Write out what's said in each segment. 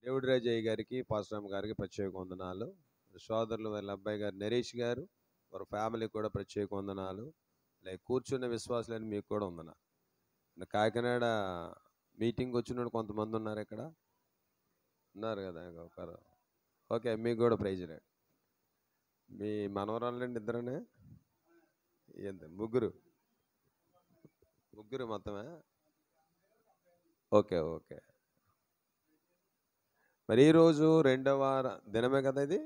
దేవుడి రాజయ్య గారికి, పాస్టర్ గారికి ప్రత్యేక వందనాలు. సోదరులు వాళ్ళ అబ్బాయి గారు నరేష్ గారు, వారి ఫ్యామిలీకి కూడా ప్రత్యేక వందనాలు. లైక్ కూర్చున్న విశ్వాసులని మీకు కూడా వందనాలు. కాకినాడ మీటింగ్ వచ్చినప్పుడు కొంతమంది ఉన్నారు, ఇక్కడ ఉన్నారు కదా ఒకరు. ఓకే, మీకు కూడా ప్రైజ్ రేట్. మీ మనవరాలండి ఇద్దరనే? ఎంత? ముగ్గురు మొత్తమే? Okay okay. మరి ఈరోజు రెండవ దినమే కదా, ఇది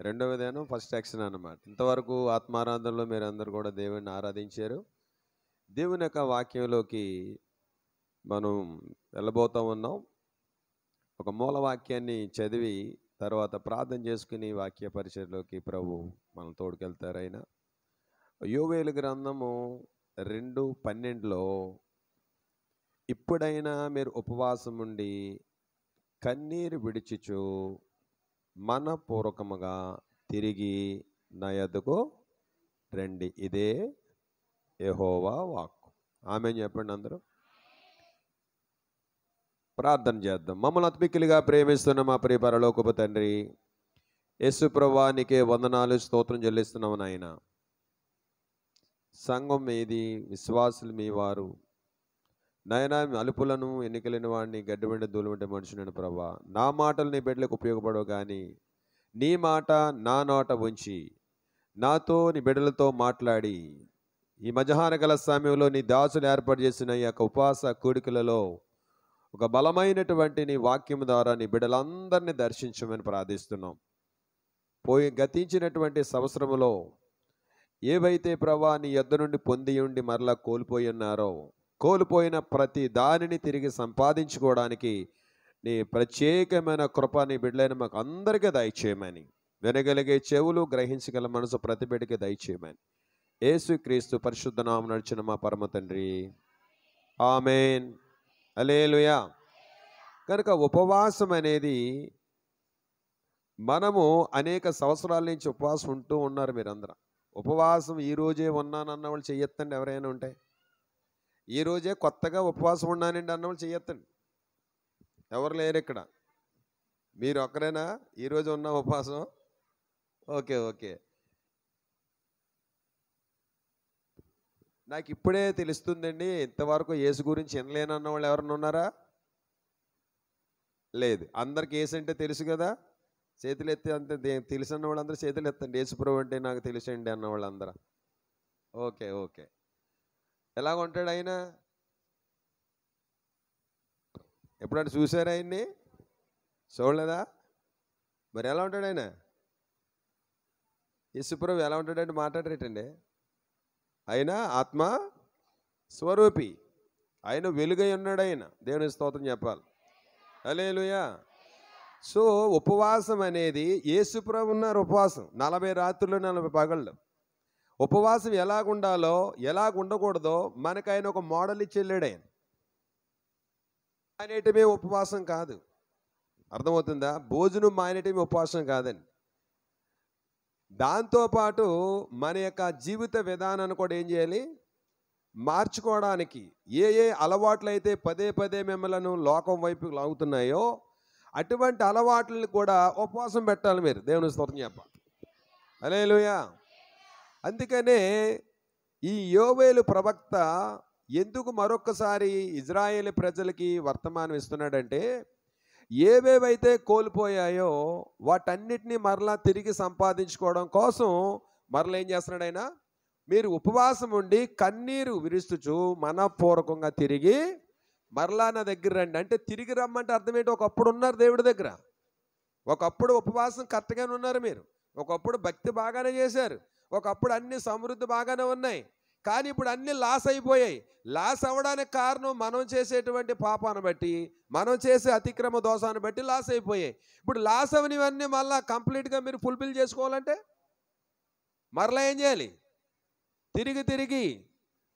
రెండవ దినం, ఫస్ట్ సెక్షన్ అన్నమాట. ఇంతవరకు ఆత్మారాధనలో మీరు అందరూ కూడా దేవుడిని ఆరాధించారు. దేవుని యొక్క వాక్యంలోకి మనం వెళ్ళబోతూ ఉన్నాం. ఒక మూల వాక్యాన్ని చదివి తర్వాత ప్రార్థన చేసుకుని వాక్య పరిచయలోకి ప్రభు మనం తోడుకెళ్తారు. ఆయన యోవేలు గ్రంథము 2:12లో ఇప్పుడైనా మీరు ఉపవాసం ఉండి కన్నీరు విడిచిచు మనపూర్వకముగా తిరిగి నా యొద్దకు రండి, ఇదే యెహోవా వాక్కు. ఆమేన్ చెప్పండి అందరూ. ప్రార్థన చేద్దాం. మమ్మల్ని అతిమిక్కిలిగా ప్రేమిస్తున్న మా ప్రియ పరలోకపు తండ్రి యేసు ప్రభువా, నీకే వందనాలు, స్తోత్రం చెల్లిస్తున్నాము నాయన. సంఘం మీది, విశ్వాసులు మీ వారు నాయన. అలుపులను ఎన్నికలేని వాడిని, గడ్డి వెంట దూలు ఉంటే మనుషులను ప్రభా, నా మాటలు నీ బిడ్డలకు ఉపయోగపడవు, కానీ నీ మాట నా నోట ఉంచి నాతో నీ బిడ్డలతో మాట్లాడి ఈ మధ్యాహ్న గల సమయంలో నీ దాసులు ఏర్పాటు చేసిన ఈ యొక్క ఉపవాస కూడికలలో ఒక బలమైనటువంటి నీ వాక్యం ద్వారా నీ బిడ్డలందరినీ దర్శించమని ప్రార్థిస్తున్నాం. గతించినటువంటి సంవత్సరంలో ఏవైతే ప్రభా నీ యొద్ద నుండి పొంది ఉండి మరలా కోల్పోయి ఉన్నారో, కోల్పోయిన ప్రతి దానిని తిరిగి సంపాదించుకోవడానికి నీ ప్రత్యేకమైన కృప నీ బిడ్డలైన మాకు అందరికీ దయచేయమని, వినగలిగే చెవులు, గ్రహించగల మనసు ప్రతి బిడ్డకి దయచేయమని యేసుక్రీస్తు పరిశుద్ధ నామమున నడిచిన మా పరమ తండ్రి, ఆమేన్. హల్లెలూయా. కనుక ఉపవాసం అనేది మనము అనేక సంవత్సరాల నుంచి ఉపవాసం ఉంటూ ఉన్నారు మీరందరూ. ఉపవాసం ఈరోజే ఉన్నానన్న వాళ్ళు చెయ్యొద్దండి. ఎవరైనా ఉంటే ఈరోజే కొత్తగా ఉపవాసం ఉన్నానండి అన్నవాళ్ళు చెయ్యొద్దండి. ఎవరు లేరు ఇక్కడ, మీరు ఒక్కరేనా ఈరోజు ఉన్న ఉపవాసం? Okay okay. నాకు ఇప్పుడే తెలుస్తుందండి, ఇంతవరకు యేసు గురించి వినలేనన్న వాళ్ళు ఎవరన్నా ఉన్నారా? లేదు. అందరికి యేసు అంటే తెలుసు కదా, చేతులు ఎత్తి. అంతే, తెలుసు అన్న వాళ్ళందరూ చేతులు ఎత్తండి. యేసుప్రభు అంటే నాకు తెలుసండి అన్న వాళ్ళందరూ. Okay okay. ఎలాగ ఉంటాడు ఆయన? ఎప్పుడైనా చూసారా ఆయన్ని? చూడలేదా? మరి ఎలా ఉంటాడు ఆయన? యేసుప్రభు ఎలా ఉంటాడంటే మాట్లాడరేటండి. ఆయన ఆత్మ స్వరూపి, ఆయన వెలుగై ఉన్నాడు. ఆయన దేవుని స్తోత్రం చెప్పాలి. హల్లెలూయా. సో ఉపవాసం అనేది, యేసుప్రభు ఉన్నారు ఉపవాసం 40 రాత్రులు 40 పగళ్ళు. ఉపవాసం ఎలాగుండాలో ఎలాగ ఉండకూడదో మనకు ఆయన ఒక మోడల్ ఇచ్చి వెళ్ళాడు. ఆయన మానేయటమే ఉపవాసం కాదు, అర్థమవుతుందా? భోజనం మానేయటమే ఉపవాసం కాదండి. దాంతోపాటు మన యొక్క జీవిత విధానాన్ని కూడా ఏం చేయాలి? మార్చుకోవడానికి. ఏ అలవాట్లు అయితే పదే పదే మిమ్మల్ని లోకం వైపు లాగుతున్నాయో అటువంటి అలవాట్లను కూడా ఉపవాసం పెట్టాలి మీరు. దేవుని స్తోత్రం చెప్పాలి. హల్లెలూయా. అందుకనే ఈ యోవేలు ప్రవక్త ఎందుకు మరొక్కసారి ఇజ్రాయేల్ ప్రజలకి వర్తమానం ఇస్తున్నాడంటే, ఏవేవైతే కోల్పోయాయో వాటన్నిటినీ మరలా తిరిగి సంపాదించుకోవడం కోసం మరలా ఏం చేస్తున్నాడు ఆయన? మీరు ఉపవాసం ఉండి కన్నీరు విరుస్తుచు మనపూర్వకంగా తిరిగి మరలా నా దగ్గర రండి. అంటే తిరిగి రమ్మంటే అర్థం ఏంటి? ఒకప్పుడు ఉన్నారు దేవుడి దగ్గర, ఒకప్పుడు ఉపవాసం కరెక్ట్గానే ఉన్నారు మీరు, ఒకప్పుడు భక్తి బాగానే చేశారు, ఒకప్పుడు అన్ని సమృద్ధి బాగానే ఉన్నాయి. కానీ ఇప్పుడు అన్ని లాస్ అయిపోయాయి. లాస్ అవ్వడానికి కారణం మనం చేసేటువంటి పాపాన్ని బట్టి, మనం చేసే అతిక్రమ దోషాన్ని బట్టి లాస్ అయిపోయాయి. ఇప్పుడు లాస్ అవనివన్నీ మళ్ళీ కంప్లీట్గా మీరు ఫుల్ఫిల్ చేసుకోవాలంటే మరలా ఏం చేయాలి? తిరిగి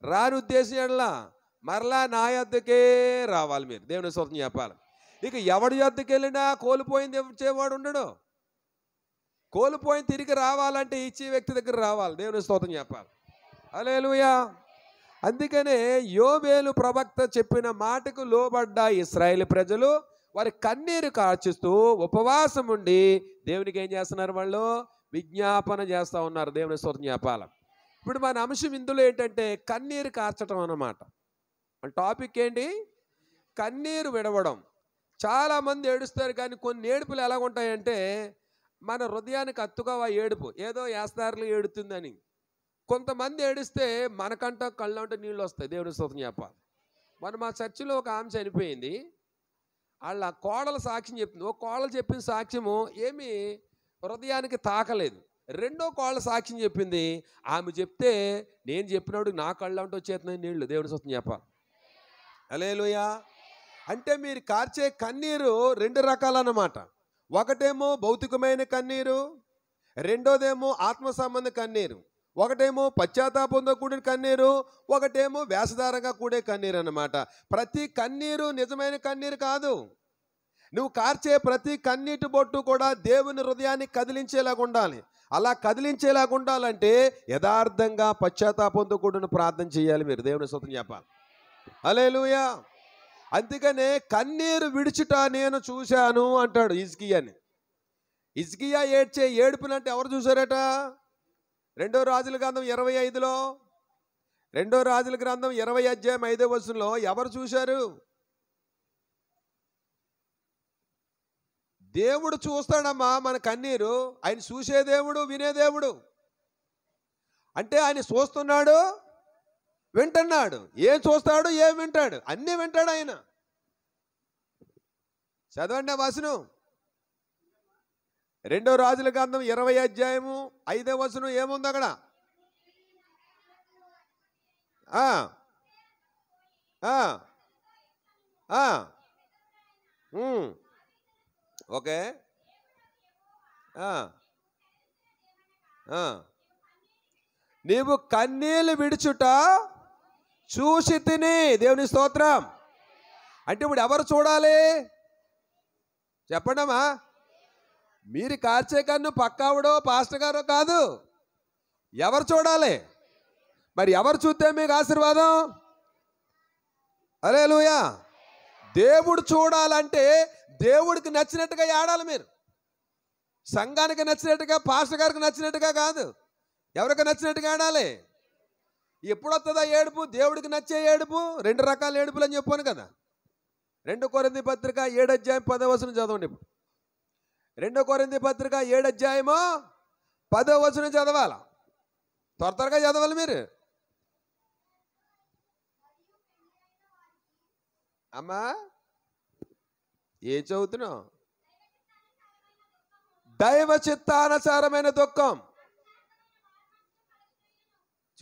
రాని ఉద్దేశంలా మరలా నా యొద్దకే రావాలి మీరు. దేవుని స్తోత్రం చెప్పాలి. ఇక ఎవడి యొద్దకు వెళ్ళినా కోల్పోయింది ఇచ్చేవాడు ఉండడు. కోల్పోయింది తిరిగి రావాలంటే ఇచ్చే వ్యక్తి దగ్గర రావాలి. దేవుని స్తోత్రం చెప్పాలి. హల్లెలూయా. అందుకనే యోవేలు ప్రవక్త చెప్పిన మాటకు లోబడ్డ ఇశ్రాయేలు ప్రజలు వారి కన్నీరు కార్చిస్తూ ఉపవాసం ఉండి దేవునికి ఏం చేస్తున్నారు? వాళ్ళు విజ్ఞాపన చేస్తూ ఉన్నారు. దేవుని స్తోత్రం చెప్పాలి. ఇప్పుడు మన అంశం ఇందులో ఏంటంటే కన్నీరు కార్చటం అన్నమాట. టాపిక్ ఏంటి? కన్నీరు విడవడం. చాలామంది ఏడుస్తారు, కానీ కొన్ని ఏడుపులు ఎలా ఉంటాయంటే మన హృదయానికి అత్తుగా ఏడుపు, ఏదో యాస్తారులు ఏడుతుందని. కొంతమంది ఏడిస్తే మనకంట కళ్ళంట నీళ్ళు వస్తాయి. దేవుని స్తోత్రం చెప్పాలి. మా చర్చిలో ఒక ఆమె చనిపోయింది. వాళ్ళ కోడల సాక్ష్యం చెప్తుంది. ఒక కోడలు చెప్పిన సాక్ష్యము ఏమీ హృదయానికి తాకలేదు. రెండో కోళ్ళ సాక్ష్యం చెప్పింది. ఆమె చెప్తే నేను చెప్పినప్పుడు నా కళ్ళంట వచ్చేస్తున్నాయి నీళ్ళు. దేవుని స్తోత్రం చెప్పాలి. హల్లెలూయా. అంటే మీరు కార్చే కన్నీరు రెండు రకాలన్నమాట. ఒకటేమో భౌతికమైన కన్నీరు, రెండోదేమో ఆత్మ సంబంధ కన్నీరు. ఒకటేమో పశ్చాత్తాపంతో కూడిన కన్నీరు, ఒకటేమో వేషధారంగా కూడే కన్నీరు అన్నమాట. ప్రతి కన్నీరు నిజమైన కన్నీరు కాదు. నువ్వు కార్చే ప్రతి కన్నీటి బొట్టు కూడా దేవుని హృదయాన్ని కదిలించేలాగా ఉండాలి. అలా కదిలించేలాగా ఉండాలంటే యథార్థంగా పశ్చాత్తాపంతో కూడిన ప్రార్థన చేయాలి. మీరు దేవుని స్తోత్రం చెప్పాలి. హల్లెలూయా. అందుకనే కన్నీరు విడుచుట నేను చూశాను అంటాడు హిజ్కియాని. హిజ్కియా ఏడ్చే ఏడుపునంటే ఎవరు చూశారట? రెండో రాజుల గ్రంథం 25లో, రెండో రాజుల గ్రంథం 20 అధ్యాయం 5వ వచనంలో ఎవరు చూశారు? దేవుడు చూస్తాడమ్మా మన కన్నీరు. ఆయన చూసే దేవుడు, వినే దేవుడు. అంటే ఆయన చూస్తున్నాడు, వింటున్నాడు. ఏం చూస్తాడు, ఏం వింటాడు, అన్నీ వింటాడు ఆయన. చదవండి వచనం. రెండో రాజుల గ్రంథం 20 అధ్యాయము 5వ వచనం ఏముంది అక్కడ? ఓకే. నీవు కన్నీళ్ళు విడుచుట చూసి తిని. దేవుని స్తోత్రం. అంటే ఇప్పుడు ఎవరు చూడాలి చెప్పండమ్మా? మీరు కార్చే కన్ను పక్కావిడో పాస్టర్ గారో కాదు. ఎవరు చూడాలి? మరి ఎవరు చూస్తే మీకు ఆశీర్వాదం? హల్లెలూయా. దేవుడు చూడాలంటే దేవుడికి నచ్చినట్టుగా ఏడాలి. మీరు సంఘానికి నచ్చినట్టుగా, పాస్టర్ గారికి నచ్చినట్టుగా కాదు, ఎవరికి నచ్చినట్టుగా ఏడాలి. ఎప్పుడు వస్తుందా ఏడుపు? దేవుడికి నచ్చే ఏడుపు. రెండు రకాల ఏడుపులు అని చెప్పాను కదా. 2 కొరింథీ పత్రిక 7 అధ్యాయం 10వ వచనం చదవండి. 2 కొరింథీ పత్రిక 7 అధ్యాయము 10వ వచనం చదవాల. త్వరగా చదవాలి మీరు. అమ్మా ఏం చదువుతున్నావు? దైవ చిత్తానుసారమైన దుఃఖం.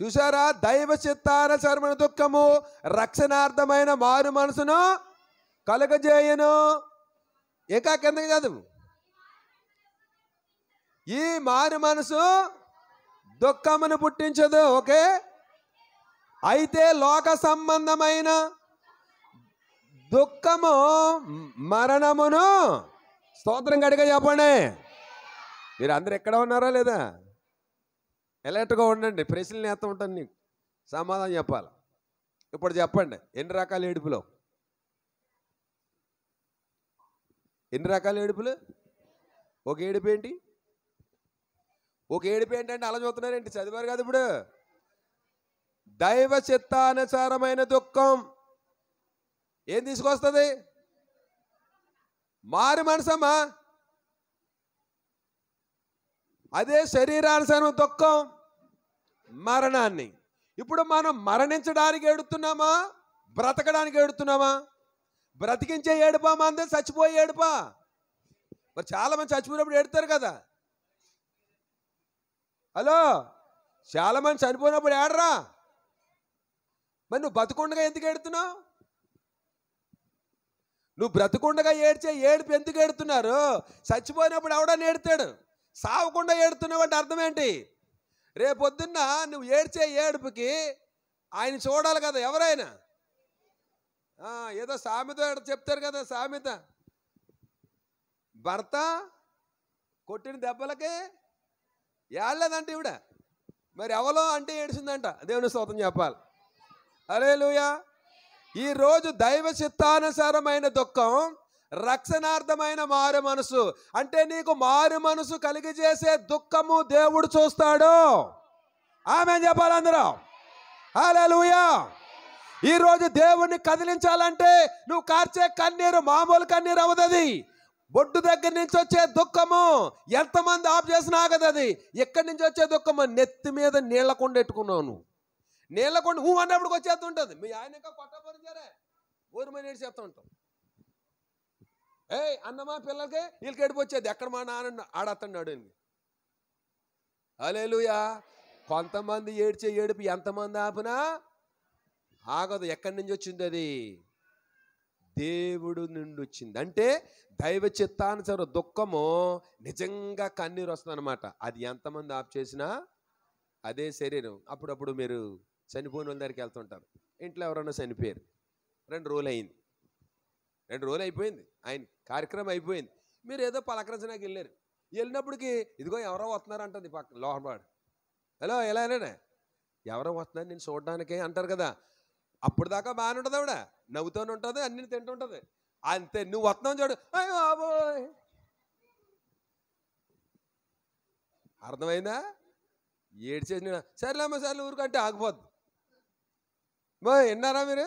చూసారా? దైవ చిత్తానుసారమైన దుఃఖము రక్షణార్థమైన మారు మనసును కలుగజేయును. ఇంకా కిందకి చదువు. ఈ మారు మనసు దుఃఖమును పుట్టించదు. ఓకే. అయితే లోక సంబంధమైన దుఃఖము మరణమును. స్తోత్రం గడిగా చెప్పండి. మీరు అందరు ఎక్కడ ఉన్నారా లేదా? ఎలర్ట్గా ఉండండి. ప్రశ్నలు నేస్తా ఉంటాను, నీకు సమాధానం చెప్పాలి. ఇప్పుడు చెప్పండి, ఎన్ని రకాల ఏడుపులో? ఎన్ని రకాల ఏడుపులు? ఒక ఏడుపు ఏంటి? ఒక ఏడుపు ఏంటంటే అలా చూస్తున్నారేంటి? చదివారు కదా ఇప్పుడు. దైవ చిత్తానుసారమైన దుఃఖం ఏం తీసుకొస్తుంది? మారు మనసమ్మా. అదే శరీరానుసారం దుఃఖం మరణాన్ని. ఇప్పుడు మనం మరణించడానికి ఏడుతున్నామా, బ్రతకడానికి ఏడుతున్నామా? బ్రతికించే ఏడుపా మంది, చచ్చిపోయే ఏడుపా? మరి చాలా మంది చచ్చిపోయినప్పుడు ఏడుతారు కదా. హలో, చాలా మంది చనిపోయినప్పుడు ఏడరా? మరి నువ్వు బతుకుండగా ఎందుకు ఏడుతున్నావు? నువ్వు బ్రతుకుండగా ఏడ్చే ఏడుపు ఎందుకు ఏడుతున్నారు? చచ్చిపోయినప్పుడు ఎవడని ఏడుతాడు. సావకుండా ఏడుతున్నావు అంటే అర్థం ఏంటి? రేపొద్దున్న నువ్వు ఏడ్చే ఏడుపుకి ఆయన చూడాలి కదా ఎవరైనా. ఏదో సామెత చెప్తారు కదా, సామెత. భర్త కొట్టిన దెబ్బలకి ఏడలేదంటే ఈవిడ, మరి ఎవలో అంటే ఏడిసిందంట. దేవుని స్తోత్రం చెప్పాలి. హల్లెలూయా. ఈరోజు దైవ చిత్తానుసారమైన దుఃఖం రక్షణార్థమైన మారు మనసు. అంటే నీకు మారు మనసు కలిగజేసే దుఃఖము దేవుడు చూస్తాడు. ఆమేన్ చెప్పాలి అందరూ. హల్లెలూయా. ఈరోజు దేవుణ్ణి కదిలించాలంటే నువ్వు కార్చే కన్నీరు మామూలు కన్నీరు అవదది. బొడ్డు దగ్గర నుంచి వచ్చే దుఃఖము ఎంతమంది ఆఫ్ చేసినా ఆగదు. అది ఎక్కడి నుంచి వచ్చే దుఃఖము? నెత్తి మీద నీళ్ల కొండ ఎట్టుకున్నావు. నువ్వు నీళ్ల కొండ అన్నప్పుడు వచ్చేస్తుంటుంది. మీ ఆయన ఇంకా కొట్టబోరించారే ఊరి మీద చెప్తూ ఉంటాం. అన్నమా పిల్లలకి వీళ్ళకి ఏడుపు వచ్చేది. ఎక్కడ మా నాన్న ఆడతున్నాడు అని. హల్లెలూయా. కొంతమంది ఏడ్చే ఏడుపు ఎంతమంది ఆపినా ఆగదు. ఎక్కడి నుంచి వచ్చింది? అది దేవుడు నుండి వచ్చింది. అంటే దైవ చిత్తానుసార దుఃఖము నిజంగా కన్నీరు వస్తుంది అనమాట. అది ఎంతమంది ఆఫ్ చేసినా అదే శరీరం. అప్పుడప్పుడు మీరు చనిపోయిన వాళ్ళ దగ్గరికి వెళ్తుంటారు. ఇంట్లో ఎవరన్నా చనిపోయారు, 2 రోజులు అయింది, 2 రోజులు అయిపోయింది, ఆయన కార్యక్రమం అయిపోయింది. మీరు ఏదో పలకరించడానికి వెళ్ళారు. వెళ్ళినప్పటికీ ఇదిగో ఎవరో వస్తున్నారు అంటుంది పక్కన లోపల. హలో ఎలానే ఎవరో వస్తున్నారు నేను చూడడానికే అంటారు కదా. అప్పుడు దాకా బాగానే ఉంటుంది, ఆవిడ నవ్వుతూనే ఉంటుంది, అన్ని తింటుంటుంది. అంతే నువ్వు వస్తున్నావు చూడు, అయ్యో బాబోయ్. అర్థమైందా? ఏడ్చేసిన సర్లేమ్మా సర్లే ఊరికంటే ఆగిపోద్ది. విన్నారా మీరు?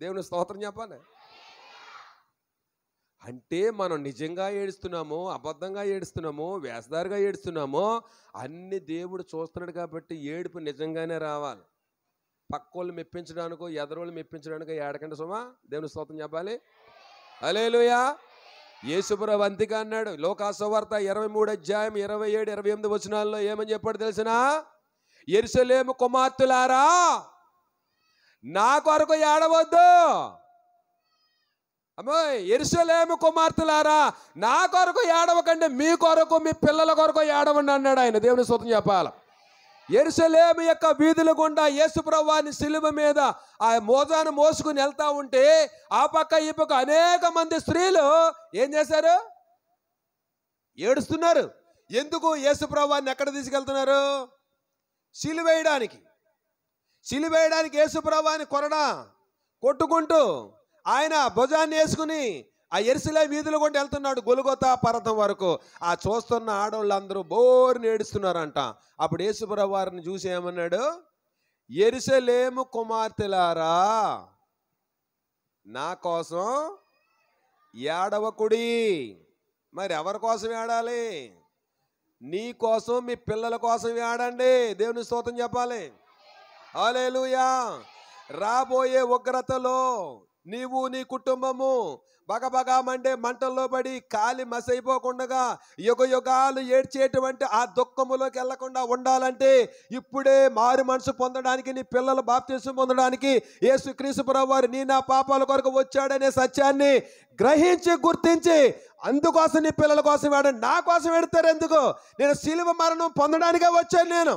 దేవుని స్తోత్రం చెప్పాలి. అంటే మనం నిజంగా ఏడుస్తున్నామో అబద్ధంగా ఏడుస్తున్నామో వేషధారిగా ఏడుస్తున్నామో అన్ని దేవుడు చూస్తున్నాడు. కాబట్టి ఏడుపు నిజంగానే రావాలి. పక్కోళ్ళు మెప్పించడానికో ఎదరోళ్ళు మెప్పించడానికో ఏడకండి సుమా. దేవుని స్తోత్రం చెప్పాలి. హల్లెలూయా. యేసుప్రభు అంతిగా అన్నాడు లోకాసువార్త 23:27-28 వచనాల్లో ఏమని చెప్పాడు తెలిసినా? యెరూషలేము కుమార్తెలారా నా కొరకు ఏడవద్దు. అమ్మోయ్, యెరూషలేము కుమార్తెలారా నా కొరకు ఏడవకండి, మీ కొరకు మీ పిల్లల కొరకు ఏడవండి అన్నాడు ఆయన. దేవుని స్తోత్రం చెప్పాలి. యెరూషలేము యొక్క వీధుల గుండా యేసుప్రభుని శిలువ మీద ఆ మోజాను మోసుకుని వెళ్తా ఉంటే ఆ పక్క ఈ పక్క అనేక మంది స్త్రీలు ఏం చేశారు? ఏడుస్తున్నారు. ఎందుకు? యేసుప్రభుని ఎక్కడ తీసుకెళ్తున్నారు? సిలువేయడానికి. సిలువేయడానికి యేసుప్రభుని కొరడా కొట్టుకుంటూ ఆయన భుజాన్ని వేసుకుని ఆ యెరూషలేము వీధులు గుండా వెళ్తున్నాడు గొల్గొతా పర్వతం వరకు. ఆ చూస్తున్న ఆడవాళ్ళందరూ బోరుని ఏడుస్తున్నారంట. అప్పుడు యేసుప్రభు వారిని చూసి ఏమన్నాడు? యెరూషలేము కుమార్తెలారా నా కోసం ఏడవకుడి. మరి ఎవరి కోసం ఏడాలి? నీ కోసం మీ పిల్లల కోసం ఏడండి. దేవుని స్తోత్రం చెప్పాలి. హల్లెలూయా. రాబోయే ఉగ్రతలో నీవు నీ కుటుంబము బగబగా మండే మంటల్లో పడి కాలి మసైపోకుండా యుగ యుగాలు ఏడ్చేటువంటి ఆ దుఃఖములోకి వెళ్లకుండా ఉండాలంటే ఇప్పుడే మారు మనసు పొందడానికి, నీ పిల్లల బాప్తిసం పొందడానికి యేసుక్రీస్తు ప్రభువారు నీ నా పాపాల కొరకు వచ్చాడనే సత్యాన్ని గ్రహించి గుర్తించి అందుకోసం నీ పిల్లల కోసం వేడండి. నా కోసం పెడతారు ఎందుకు? నేను శిలువ మరణం పొందడానికే వచ్చాను. నేను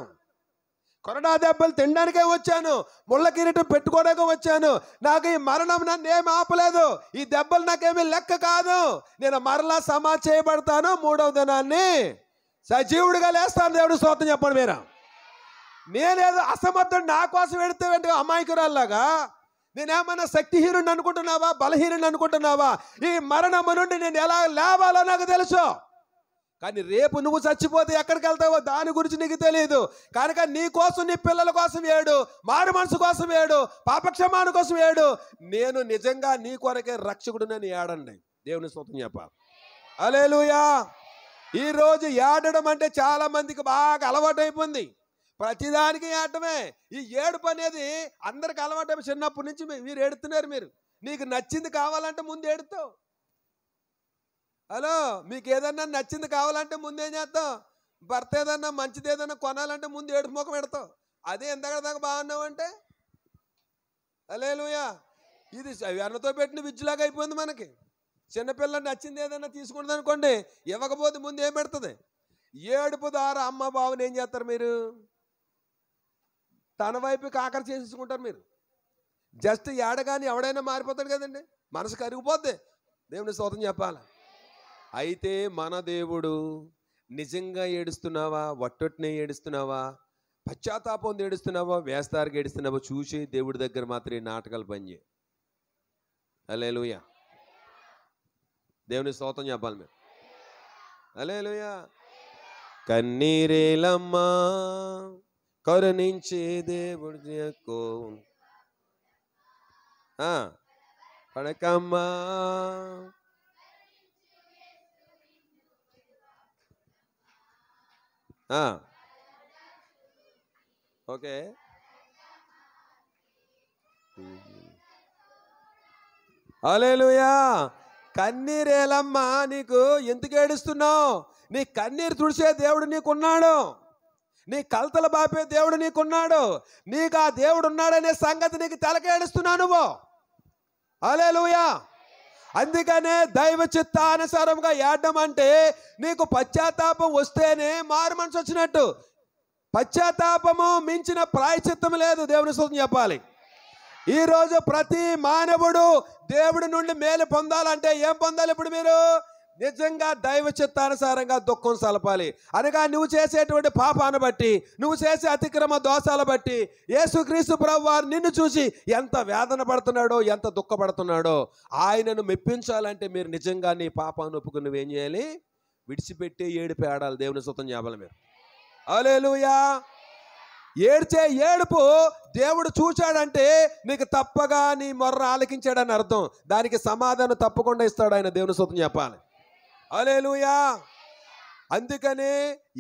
కొరడా దెబ్బలు తినడానికే వచ్చాను, ముళ్ళ కిరీటం పెట్టుకోవడానికే వచ్చాను. నాకు ఈ మరణం నన్ను ఏమి ఆపలేదు. ఈ దెబ్బలు నాకేమీ లెక్క కాదు. నేను మరలా సమాధి చేయబడతాను, 3వ దినాన్ని సజీవుడిగా లేస్తాను. దేవుడు స్తోత్రం చెప్పండి. మీరు నేనేదో అసమర్థుడు నా కోసం పెడితే వెంటనే అమాయకురాల్లాగా నేనేమన్నా శక్తిహీనుడిని అనుకుంటున్నావా? బలహీనుడిని అనుకుంటున్నావా? ఈ మరణము నుండి నేను ఎలా లేవాలో నాకు తెలుసు. కానీ రేపు నువ్వు చచ్చిపోతే ఎక్కడికి వెళ్తావో దాని గురించి నీకు తెలియదు. కనుక నీ కోసం, నీ పిల్లల కోసం ఏడు, మారు మనసు కోసం ఏడు, పాపక్షమాన కోసం ఏడు. నేను నిజంగా నీ కొరకే రక్షకుడినని ఏడండి. దేవుని స్తోత్రం చెప్పాలి. హల్లెలూయా. ఈరోజు ఏడడం అంటే చాలా మందికి బాగా అలవాటు అయిపోయింది. ప్రతిదానికి ఏడటమే. ఈ ఏడుపు అనేది అందరికి అలవాటు అయిపోయి చిన్నప్పటి నుంచి మీరు ఏడుతున్నారు. మీరు నీకు నచ్చింది కావాలంటే ముందు ఏడుతావు. హలో, మీకు ఏదన్నా నచ్చింది కావాలంటే ముందేం చేస్తావు? భర్త ఏదన్నా మంచిది ఏదన్నా కొనాలంటే ముందు ఏడుపు ముఖం పెడతావు. అదే ఎంతగా దాకా బాగున్నావు అంటే హల్లెలూయా. ఇది వెన్నతో పెట్టిన విద్యులాగా అయిపోయింది మనకి. చిన్నపిల్లలు నచ్చింది ఏదన్నా తీసుకుంటుంది అనుకోండి, ఇవ్వకపోతే ముందు ఏం పెడుతుంది? ఏడుపు ద్వారా అమ్మ బావని ఏం చేస్తారు? మీరు తన వైపుకి ఆకర్షణ చేసుకుంటారు. మీరు జస్ట్ ఏడగాని ఎవడైనా మారిపోతాడు కదండి, మనసు కరిగిపోద్ది. దేవుని స్తోత్రం చెప్పాలి. అయితే మన దేవుడు నిజంగా ఏడుస్తున్నావా, వట్టొట్నే ఏడుస్తున్నావా, పశ్చాత్తాపం ఏడుస్తున్నావా, వేస్తారికి ఏడుస్తున్నావా చూసి దేవుడి దగ్గర మాత్రం నాటకాలు పనిచేయి. హల్లెలూయా. దేవుని స్తోత్రం చెప్పాలి మీరు. హల్లెలూయా. కన్నీరేలమ్మా కరుణించే దేవుడు పడకమ్మా. ఓకే. హల్లెలూయా. కన్నీరేలమ్మా నీకు ఎందుకు ఏడుస్తున్నావు? నీ కన్నీరు తుడిచే దేవుడు నీకున్నాడు. నీ కలతలు బాపే దేవుడు నీకున్నాడు. నీకు ఆ దేవుడు ఉన్నాడనే సంగతి నీకు తెలకేడుస్తున్నావు నువ్వు. హల్లెలూయా. అందుకనే దైవ చిత్తానుసారంగా ఏడడం అంటే నీకు పశ్చాత్తాపం వస్తేనే మారు మనసు వచ్చినట్టు. పశ్చాత్తాపము మించిన ప్రాయశ్చిత్తం లేదు. దేవుని స్తుతి చెప్పాలి. ఈరోజు ప్రతి మానవుడు దేవుడి నుండి మేలు పొందాలంటే ఏం పొందాలి? ఇప్పుడు మీరు నిజంగా దైవ చిత్తానుసారంగా దుఃఖం సలపాలి. అనగా నువ్వు చేసేటువంటి పాపాన్ని బట్టి, నువ్వు చేసే అతిక్రమ దోషాల బట్టి యేసుక్రీస్తు ప్రభువారు నిన్ను చూసి ఎంత వేదన పడుతున్నాడో, ఎంత దుఃఖపడుతున్నాడో ఆయనను మెప్పించాలంటే మీరు నిజంగా నీ పాపాన్ని ఒప్పుకుని నువ్వేం చేయాలి? విడిచిపెట్టి ఏడుపు ఏడాలి. దేవుని స్తుతి చెప్పాలి మీరు. హల్లెలూయా. ఏడ్చే ఏడుపు దేవుడు చూచాడంటే నీకు తప్పగా నీ మొర్ర ఆలకించాడని అర్థం. దానికి సమాధానం తప్పకుండా ఇస్తాడు ఆయన. దేవుని స్తుతి చెప్పాలి. హల్లెలూయా. అందుకని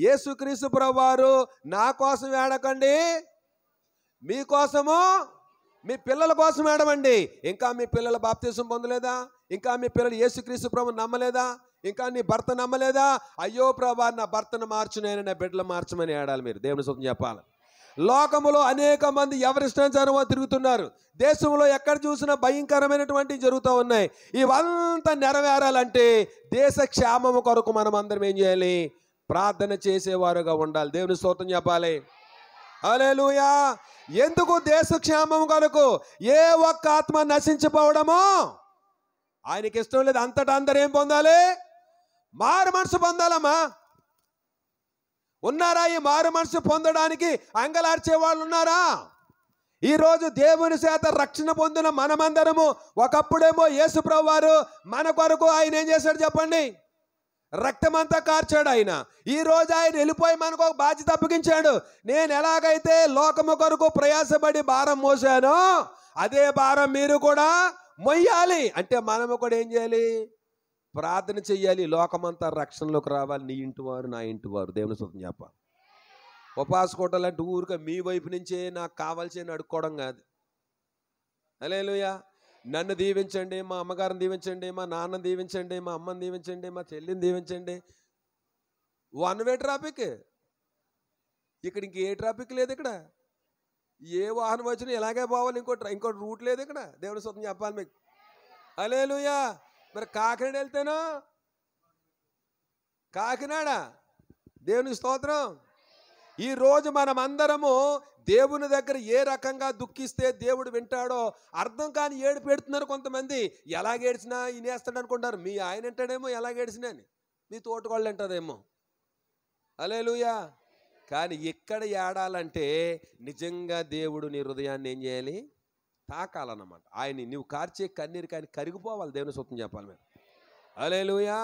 యేసుక్రీస్తు ప్రభువారు నా కోసం ఏడకండి, మీకోసము మీ పిల్లల కోసం ఏడవండి. ఇంకా మీ పిల్లల బాప్తిసం పొందలేదా? ఇంకా మీ పిల్లలు యేసుక్రీస్తు ప్రభువుని నమ్మలేదా? ఇంకా నీ భర్త నమ్మలేదా? అయ్యో ప్రభువా నా భర్తను మార్చు, నేను నా బిడ్డలు మార్చమని ఏడాలి మీరు. దేవుని స్తుతి చెప్పాలి. లోకములో అనేక మంది ఎవరిష్టానుసారం తిరుగుతున్నారు. దేశంలో ఎక్కడ చూసినా భయంకరమైనటువంటి జరుగుతూ ఉన్నాయి. ఇవంతా నెరవేరాలంటే దేశ క్షేమము కొరకు మనం అందరం ఏం చేయాలి? ప్రార్థన చేసేవారుగా ఉండాలి. దేవుని స్తోత్రం చెప్పాలి. హల్లెలూయా. ఎందుకు? దేశ క్షేమం కొరకు. ఏ ఒక్క ఆత్మ నశించిపోవడమో ఆయనకి ఇష్టం లేదు. అంతటా అందరూ ఏం పొందాలి? మారు మనసు పొందాలమ్మా. ఉన్నారా? ఈ మారు మనసు పొందడానికి అంగలార్చే వాళ్ళు ఉన్నారా? ఈరోజు దేవుని చేత రక్షణ పొందిన మనమందరము ఒకప్పుడేమో యేసు ప్రభువారు మన కొరకు ఆయన ఏం చేశాడు చెప్పండి? రక్తమంతా కార్చాడు ఆయన. ఈ రోజు ఆయన వెళ్ళిపోయి మనకు ఒక బాధ్యత అప్పగించాడు. నేను ఎలాగైతే లోకము కొరకు ప్రయాసపడి భారం మోసానో అదే భారం మీరు కూడా మొయ్యాలి. అంటే మనము కూడా ఏం చేయాలి? ప్రార్థన చెయ్యాలి. లోకమంతా రక్షణలోకి రావాలి. నీ ఇంటి వారు, నా ఇంటి వారు. దేవుని స్తుతి చెప్పాలి. ఉపవాస కోటాలంటే ఊరిక మీ వైపు నుంచే నాకు కావాల్సి అడుక్కోవడం కాదు. హల్లెలూయా. నన్ను దీవించండి, మా అమ్మగారిని దీవించండి, మా నాన్నని దీవించండి, మా అమ్మని దీవించండి, మా చెల్లిని దీవించండి. One way traffic. ఇక్కడ ఇంకే ట్రాఫిక్ లేదు. ఇక్కడ ఏ వాహనం వచ్చినా ఇలాగే పోవాలి. ఇంకో రూట్ లేదు ఇక్కడ. దేవుని స్తుతి చెప్పాలి మీకు. హల్లెలూయా. మరి కాకినాడ వెళ్తేనో కాకినాడ. దేవుని స్తోత్రం. ఈరోజు మనం అందరము దేవుని దగ్గర ఏ రకంగా దుఃఖిస్తే దేవుడు వింటాడో అర్థం కాని ఏడు పెడుతున్నారు కొంతమంది. ఎలాగేడ్చినా ఇనేస్తాడు అనుకుంటారు. మీ ఆయన అంటాడేమో ఎలాగేడ్చినా అని, మీ తోటకోళ్ళు అంటారేమో. హల్లెలూయా. కానీ ఎక్కడ ఏడాలంటే నిజంగా దేవుడు నీ హృదయాన్ని ఏం చేయాలి? తాకాలన్నమాట. ఆయన నువ్వు కార్చే కన్నీరు కానీ కరిగిపోవాలి. దేవుని స్తుతి చెప్పాలి మీరు. హల్లెలూయా.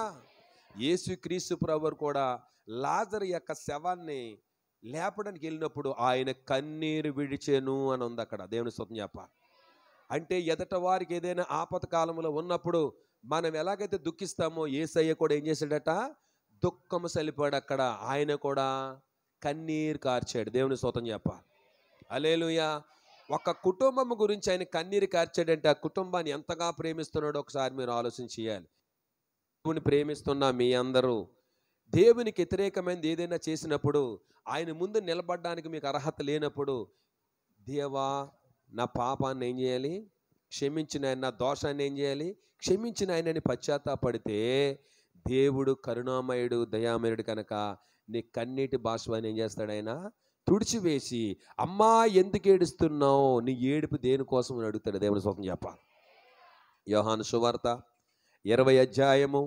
యేసుక్రీస్తు ప్రభువు కూడా లాజరు యొక్క శవాన్ని లేపడానికి వెళ్ళినప్పుడు ఆయన కన్నీరు విడిచెను అని ఉంది అక్కడ. దేవుని స్తుతి చెప్పాలి. అంటే ఎదట వారికి ఏదైనా ఆపద కాలంలో ఉన్నప్పుడు మనం ఎలాగైతే దుఃఖిస్తామో యేసయ్య కూడా ఏం చేశాడట? దుఃఖము సలిపాడు అక్కడ. ఆయన కూడా కన్నీరు కార్చాడు. దేవుని స్తోత్రం చెప్పాలి. హల్లెలూయా. ఒక కుటుంబం గురించి ఆయన కన్నీరు కార్చాడంటే ఆ కుటుంబాన్ని ఎంతగా ప్రేమిస్తున్నాడో ఒకసారి మీరు ఆలోచన చేయాలి. దేవుని ప్రేమిస్తున్న మీ అందరూ దేవునికి వ్యతిరేకమైనది ఏదైనా చేసినప్పుడు ఆయన ముందు నిలబడడానికి మీకు అర్హత లేనప్పుడు, దేవా నా పాపాన్ని ఏం చేయాలి? క్షమించిన ఆయన, నా దోషాన్ని ఏం చేయాలి? క్షమించిన ఆయనని పశ్చాత్తాపడితే దేవుడు కరుణామయుడు, దయామయుడు కనుక నీ కన్నీటి బాష్పాన్ని ఏం చేస్తాడు? ఆయన తుడిచివేసి, అమ్మా ఎందుకు ఏడుస్తున్నావు, నీ ఏడుపు దేనికోసం అని అడుగుతాడు. దేవుని స్తోత్రం చెప్పాలి. యోహాను సువార్త 20వ అధ్యాయము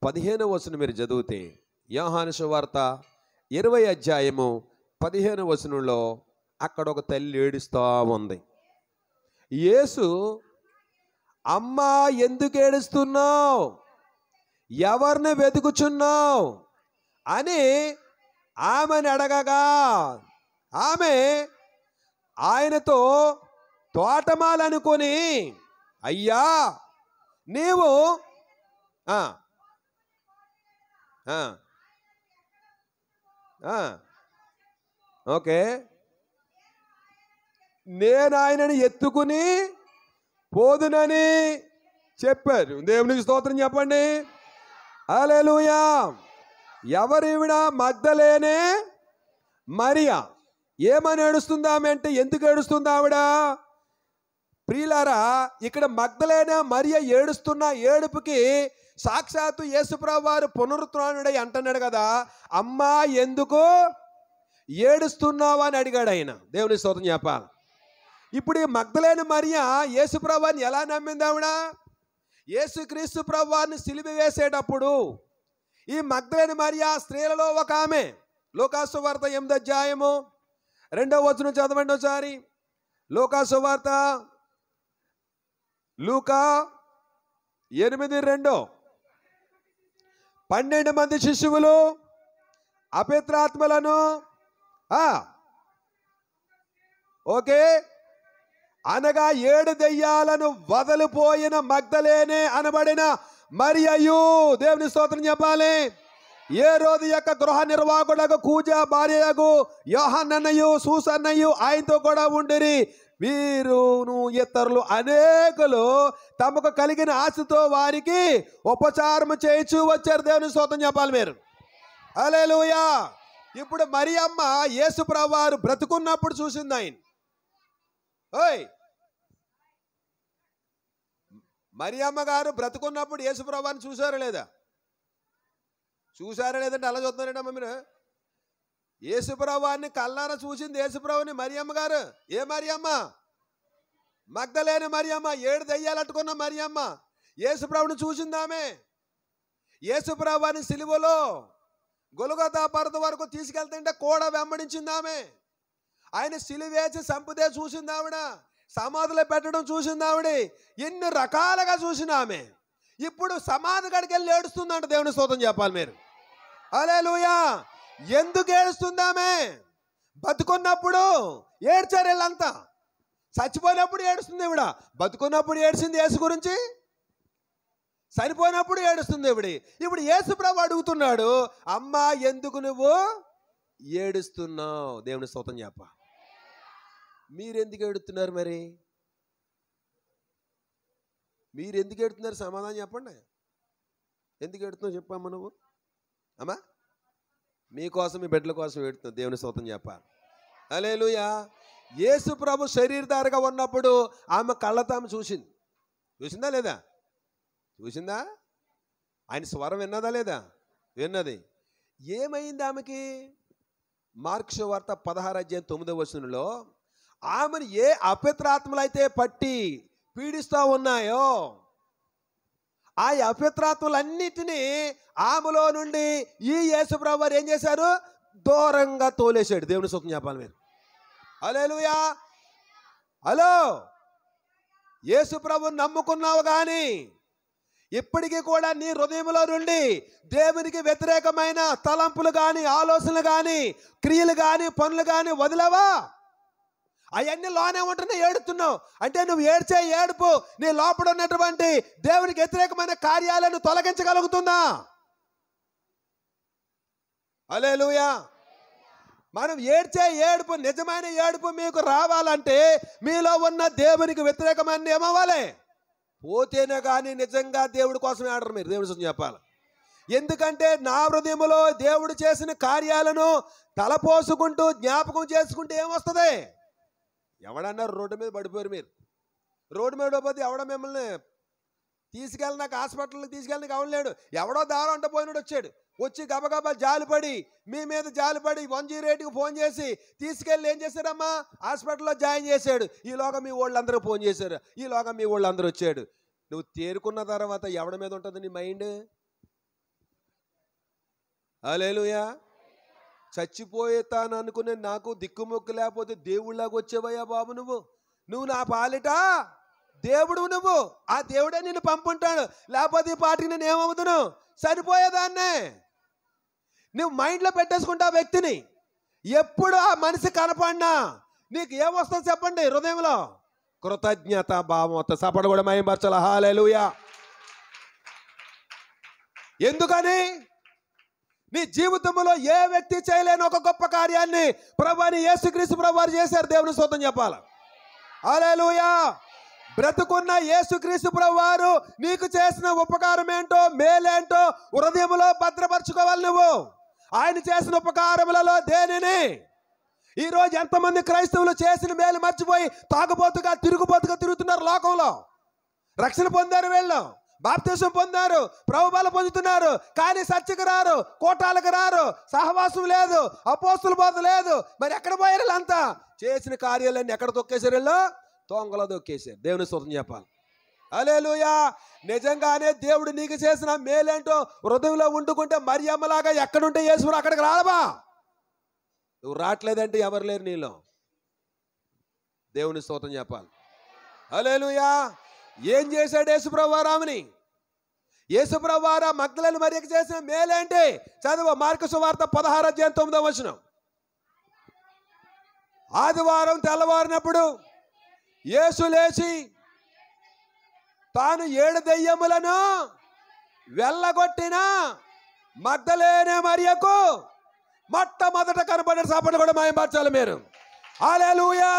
15వ వచనం మీరు చదివితే, యోహాను సువార్త 20వ అధ్యాయము 15వ వచనంలో అక్కడ ఒక తల్లి ఏడుస్తూ ఉంది. యేసు అమ్మా ఎందుకు ఏడుస్తున్నావు, ఎవరిని వెతుకుచున్నావు అని ఆమెను అడగగా ఆమె ఆయనతో తోటమాలనుకొని, అయ్యా నీవు ఓకే, నేను ఆయనని ఎత్తుకుని పోదునని చెప్పారు. దేవునికి స్తోత్రం చెప్పండి. హల్లెలూయా. ఎవరివిడ? మగ్దలేనే మరియా. ఏమని ఏడుస్తుంది ఆమె అంటే, ఎందుకు ఏడుస్తుంది ఆవిడ? ప్రియులారా, ఇక్కడ మగ్దలేనే మరియా ఏడుస్తున్న ఏడుపుకి సాక్షాత్తు యేసుప్రభువు వారు పునరుత్థానుడై అంటున్నాడు కదా, అమ్మా ఎందుకు ఏడుస్తున్నావు అని అడిగాడు ఆయన. దేవుని స్తోత్రం చెప్పాలి. ఇప్పుడు ఈ మగ్దలేనే మరియా యేసుప్రభువుని ఎలా నమ్మింది ఆవిడ? యేసుక్రీస్తు ప్రభువారిని సిలువ వేసేటప్పుడు ఈ మగ్దలేనే మరియా స్త్రీలలో ఒక ఆమె. లూకా సువార్త 8వ అధ్యాయము 2వ వచనం చదవండి ఒకసారి. లూకా సువార్త లూకా 8:2. 12 మంది శిశువులు అపవిత్రాత్మలను ఓకే అనగా 7 దెయ్యాలను వదలిపోయిన మగ్దలేనే అనబడిన మరియయు. దేవుని స్తోత్రం చెప్పాలి. ఏ రోజు యొక్క గృహ నిర్వాహకుడకు కూజా భార్యకు యోహన్నయ్యు సూసన్నయ్యు ఆయనతో కూడా ఉండిరి. వీరును ఇతరులు అనేకులు తమకు కలిగిన ఆశతో వారికి ఉపచారం చేయించు వచ్చారు. దేవుని స్తోత్రం చెప్పాలి మీరు. హల్లెలూయా. ఇప్పుడు మరియమ్మ యేసుప్రభువు వారు బ్రతుకున్నప్పుడు చూసింది ఆయన. ఓయ్, మరియమ్మ గారు బ్రతుకున్నప్పుడు యేసుప్రభువుని చూసారా లేదా? చూసారా లేదంటే అలా చూస్తున్నారంటమ్మా మీరు. యేసుప్రభువుని కళ్ళారా చూసింది యేసుప్రభువుని మరియమ్మ గారు. ఏ మరియమ్మ? మగ్దలేని మరియమ్మ, 7 దయ్యాలు అట్టుకున్న మరియమ్మ యేసుప్రభువుని చూసిందామే. యేసుప్రభువుని సిలువలో గొల్గొతా పర్వతం వరకు తీసుకెళ్తుంటే కూడా వెంబడించిందామే. ఆయన సిలువేసి సంపుతే చూసింది ఆవిడ. సమాధిలో పెట్టడం చూసింది ఆవిడ. ఎన్ని రకాలుగా చూసిన ఆమె ఇప్పుడు సమాధి కాడికి వెళ్ళి ఏడుస్తుందంట. దేవుని స్తోత్రం చెప్పాలి మీరు. హల్లెలూయా. ఎందుకు ఏడుస్తుంది ఆమె? బతుకున్నప్పుడు ఏడ్చారు వీళ్ళంతా, చచ్చిపోయినప్పుడు ఏడుస్తుంది ఇవిడ. బతుకున్నప్పుడు ఏడ్చింది యేసు గురించి, చనిపోయినప్పుడు ఏడుస్తుంది ఇవిడ. ఇప్పుడు యేసుప్రభువు అడుగుతున్నాడు, అమ్మా ఎందుకు నువ్వు ఏడుస్తున్నావు? దేవుని స్తోత్రం చెప్ప. మీరెందుకు ఏడుతున్నారు? మరి మీరు ఎందుకు ఏడుతున్నారు? సమాధానం చెప్పండి. ఎందుకు ఏడుతున్నావు చెప్పమ్మా నువ్వు? అమ్మా మీకోసం, మీ బిడ్డల కోసం ఏడుతున్నావు. దేవుని స్తోత్రం చెప్పాలి. హల్లెలూయా. యేసు ప్రభు శరీరధారిగా ఉన్నప్పుడు ఆమె కళ్ళతో ఆమె చూసింది. చూసిందా లేదా? చూసిందా? ఆయన స్వరం విన్నదా లేదా? విన్నది. ఏమైంది ఆమెకి? మార్కు సువార్త 16:9 ఆమెను ఏ అపవిత్రాత్మలైతే పట్టి పీడిస్తూ ఉన్నాయో ఆ అపవిత్రాత్మలన్నిటినీ ఆమెలో నుండి ఈ యేసుప్రభువు వారు ఏం చేశారు? దూరంగా తోలేశాడు. దేవుని స్తోత్రం చెప్పాలి మీరు. హల్లెలూయా. హలో, యేసుప్రభువుని నమ్ముకున్నావు కానీ ఇప్పటికీ కూడా నీ హృదయంలో నుండి దేవునికి వ్యతిరేకమైన తలంపులు కానీ, ఆలోచనలు కానీ, క్రియలు కానీ, పనులు కానీ వదిలేవా? అవన్నీ లోనే ఉంటున్నా ఏడుతున్నావు అంటే నువ్వు ఏడ్చే ఏడుపు నీ లోపల ఉన్నటువంటి దేవునికి వ్యతిరేకమైన కార్యాలను తొలగించగలుగుతుందా? హల్లెలూయా. మనం ఏడ్చే ఏడుపు, నిజమైన ఏడుపు మీకు రావాలంటే మీలో ఉన్న దేవునికి వ్యతిరేకమైన ఏమవ్వాలి? పోతేనే కానీ నిజంగా దేవుడి కోసం ఆడరు మీరు. దేవుడి కోసం చెప్పాలి. ఎందుకంటే నా హృదయంలో దేవుడు చేసిన కార్యాలను తలపోసుకుంటూ జ్ఞాపకం చేసుకుంటూ ఏమొస్తుంది? ఎవడన్నారు రోడ్డు మీద పడిపోయారు మీరు? రోడ్డు మీద పడిపోతే ఎవడ మిమ్మల్ని తీసుకెళ్ళినాక హాస్పిటల్కి తీసుకెళ్ళినాక అవలేడు. ఎవడో దారం అంట పోయినాడు వచ్చాడు, వచ్చి గబగబా జాలిపడి మీ మీద జాలిపడి 108కి ఫోన్ చేసి తీసుకెళ్ళి ఏం చేశారమ్మా? హాస్పిటల్లో జాయిన్ చేశాడు. ఈలోగా మీ వాళ్ళందరూ ఫోన్ చేశారు, ఈలోగా మీ వాళ్ళందరూ వచ్చాడు. నువ్వు తేరుకున్న తర్వాత ఎవడి మీద ఉంటుంది నీ మైండ్? హల్లెలూయా. చచ్చిపోయేతాను అనుకునే నాకు దిక్కుమొక్కు లేకపోతే దేవుళ్ళలాగా వచ్చేవయ్యా బాబు. నువ్వు నా పాలిట దేవుడు నువ్వు, ఆ దేవుడే నిన్ను పంపుంటాడు. లేకపోతే ఈ పాటికి నేను ఏమవుతును, సరిపోయేదాన్నే. నువ్వు మైండ్లో పెట్టేసుకుంటా వ్యక్తిని. ఎప్పుడు ఆ మనిషి కనపడినా నీకు ఏమొస్తుందో చెప్పండి, హృదయంలో కృతజ్ఞత భావం వస్తుంది. సపడ కూడా మహిమపరచాలి. హల్లెలూయా. ఎందుకని? నీ జీవితంలో ఏ వ్యక్తి చేయలేని ఒక గొప్ప కార్యాన్ని ప్రభువైన యేసుక్రీస్తు ప్రభువారు చేశారు. దేవుని స్తోత్రం చెప్పాలి. హల్లెలూయా. బ్రతుకున్న యేసుక్రీస్తు ప్రభువారు నీకు చేసిన ఉపకారం ఏంటో, మేలేంటో హృదయంలో భద్రపరచుకోవాలి నువ్వు. ఆయన చేసిన ఉపకారములలో దేనిని? ఈరోజు ఎంతమంది క్రైస్తవులు చేసిన మేలు మర్చిపోయి తాగుబోతుగా తిరుగుతున్నారు లోకంలో. రక్షణ పొందారు, వీళ్ళు బాప్తిసం పొందారు, ప్రభుబల పొందుతున్నారు, కానీ చర్చకు రారు, కోటాలకు రారు, సహవాసం లేదు, అపోస్తుల బోధ లేదు. మరి ఎక్కడ పోయారు వీళ్ళంతా? చేసిన కార్యాలన్నీ ఎక్కడ తొక్కేశారు? వీళ్ళు తొంగలో దొక్కేశారు. దేవుని స్తోత్రం చెప్పాలి. హల్లెలూయా. నిజంగానే దేవుడు నీకు చేసిన మేలేంటో హృదయంలో వండుకుంటే మరియమ్మలాగా ఎక్కడుంటే యేసు అక్కడికి రాలబా. నువ్వు రావట్లేదంటే ఎవరు లేరు నీలో. దేవుని స్తోత్రం చెప్పాలి. హల్లెలూయా. ఏం చేశాడు యేసుప్రభువు ఆమెని? యేసుప్రభువు మగ్దలేనే మరియకు చేసిన మేలేంటి? చదువు మార్కు సువార్త 16:9. ఆదివారం తెల్లవారినప్పుడు యేసు లేచి తాను 7 దెయ్యములను వెళ్ళగొట్టిన మగ్దలేనే మరియకు మొట్టమొదట కనపడిన. సపన కూడా మహిమపరచాలి మీరు. హల్లెలూయా.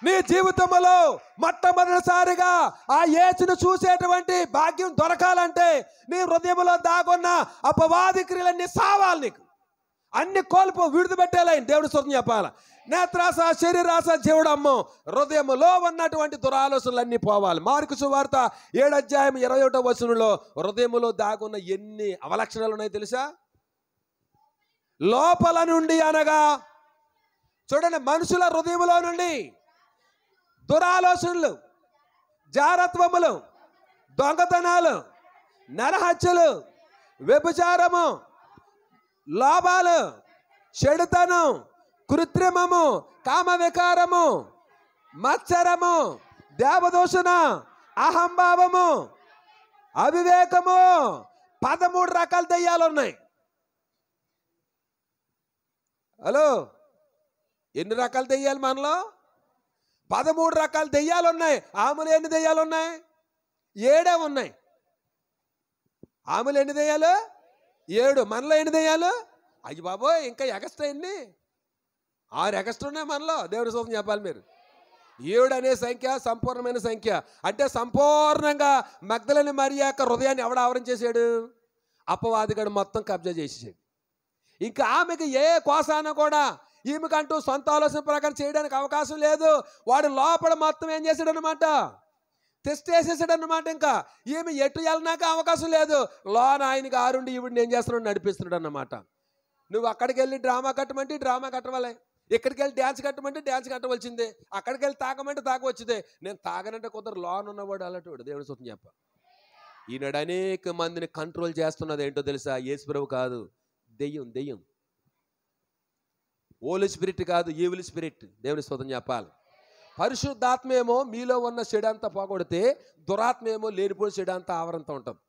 నీ జీవితంలో మొట్టమొదటిసారిగా ఆ యేసును చూసేటువంటి భాగ్యం దొరకాలంటే నీ హృదయంలో దాగున్న అపవాది క్రియలన్నీ సావాలి. నీకు అన్ని విడిచిపెట్టేలా దేవుడి స్తోత్రం చెప్పాలి. నేత్రాస, శరీరాస, జీవుడమ్మో హృదయంలో ఉన్నటువంటి దురాలోచనలన్నీ పోవాలి. మార్కు సువార్త 7:21 హృదయంలో దాగున్న ఎన్ని అవలక్షణాలు ఉన్నాయో తెలుసా? లోపల నుండి అనగా చూడండి, మనుషుల హృదయంలో నుండి దురాలోచనలు, జారత్వములు, దొంగతనాలు, నరహత్యలు, వ్యభిచారము, లోభాలు, చెడుతనం, కృత్రిమము, కామ వికారము, మత్సరము, దేవదూషణ, అహంభావము, అవివేకము, 13 రకాల దెయ్యాలు ఉన్నాయి. హలో, ఎన్ని రకాల దెయ్యాలు మనలో? 13 రకాల దెయ్యాలు ఉన్నాయి. ఆమెలు ఎన్ని దెయ్యాలు ఉన్నాయి? 7 ఉన్నాయి. ఆమెలు ఎన్ని దెయ్యాలు? 7. మనలో ఎన్ని దెయ్యాలు? అయ్యి బాబోయ్, ఇంకా ఎగస్ట్రా ఎన్ని? 6 ఎగస్ట్రా ఉన్నాయి మనలో. దేవుడి స్తోత్రం చెప్పాలి మీరు. 7 అనే సంఖ్య సంపూర్ణమైన సంఖ్య. అంటే సంపూర్ణంగా మగ్దలేనే మరియ యొక్క హృదయాన్ని ఎవడు ఆవరించేసాడు? అపవాదిగాడు మొత్తం కబ్జా చేసేసాడు. ఇంకా ఆమెకి ఏ కోసాన కూడా ఈమెకంటూ సొంత ఆలోచన ప్రకారం చేయడానికి అవకాశం లేదు. వాడు లోపల మొత్తం ఏం చేశాడు అనమాట? టెస్ట్ వేసేసాడు అనమాట. ఇంకా ఈమె ఎటు వెళ్ళినాక అవకాశం లేదు. లోన ఆయనకి ఆరుండి ఈవిడిని ఏం చేస్తున్నాడు? నడిపిస్తున్నాడు అన్నమాట. నువ్వు అక్కడికి వెళ్ళి డ్రామా కట్టమంటే డ్రామా కట్టవాలి, ఇక్కడికి వెళ్ళి డ్యాన్స్ కట్టమంటే డ్యాన్స్ కట్టవలసిందే, అక్కడికి వెళ్ళి తాగమంటే తాగవచ్చుదే. నేను తాగనంటే కుదరు. లోన్ ఉన్నవాడు అలాంటి దేవుడి స్తోత్రం చెప్ప. ఈనాడు అనేక మందిని కంట్రోల్ చేస్తున్నది ఏంటో తెలుసా? యేసు ప్రభువు కాదు, దెయ్యం. దెయ్యం హోలీ స్పిరిట్ కాదు, ఈవిల్ స్పిరిట్. దేవుని స్తోత్రం చెప్పాలి. పరిశుద్ధాత్మ ఏమో మీలో ఉన్న చెడంతా పోగొడితే, దురాత్మ ఏమో లేనిపోయిన చెడంతా ఆవరంతా ఉంటుంది.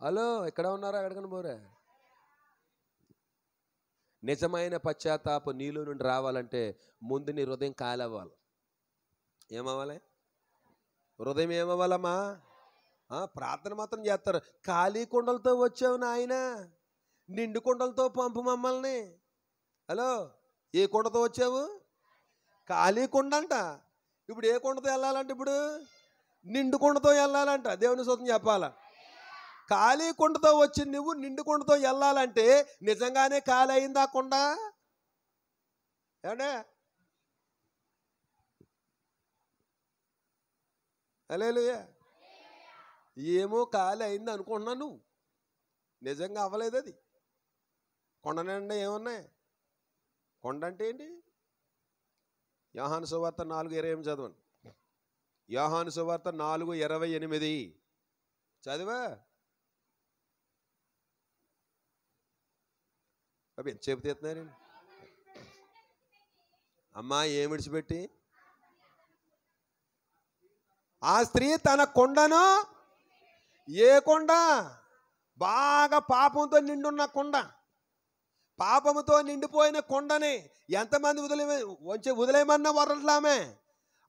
హలో, ఎక్కడ ఉన్నారా? ఎక్కడికని పోరా? నిజమైన పశ్చాత్తాపం నీలో నుండి రావాలంటే ముందు నీ హృదయం కాలవ్వాలి. ఏమవ్వాలి? హృదయం ఏమవ్వాలమ్మా? ప్రార్థన మాత్రం చేస్తారు. ఖాళీ కుండలతో వచ్చావు నాయన, నిండు కుండలతో పంపు మమ్మల్ని. హలో, ఏ కుండతో వచ్చావు? ఖాళీ కుండ అంట. ఇప్పుడు ఏ కుండతో వెళ్ళాలంటే? ఇప్పుడు నిండు కుండతో వెళ్ళాలంట. దేవుని స్తోత్రం చెప్పాల. ఖాళీ కుండతో వచ్చి నువ్వు నిండు కుండతో వెళ్ళాలంటే నిజంగానే ఖాళీ అయిందా కుండ? ఏమంటే హల్లెలూయా. ఏమో ఖాళీ అయింది అనుకుంటున్నా, నువ్వు నిజంగా అవ్వలేదు. అది కొండ నిండా ఏమున్నాయి? కొండ అంటే ఏంటి? యోహాను సువార్త 4:28 చదవండి. యోహాను సువార్త 4:28 చదివా? అవి ఎంత చెప్పు తీస్తున్నారండి అమ్మా? ఏం విడిచిపెట్టి? ఆ స్త్రీ తన కొండను, ఏ కొండ? బాగా పాపంతో నిండున్న కొండ, పాపముతో నిండిపోయిన కొండని ఎంతమంది వదిలేయమన్నా వదలట్లామే.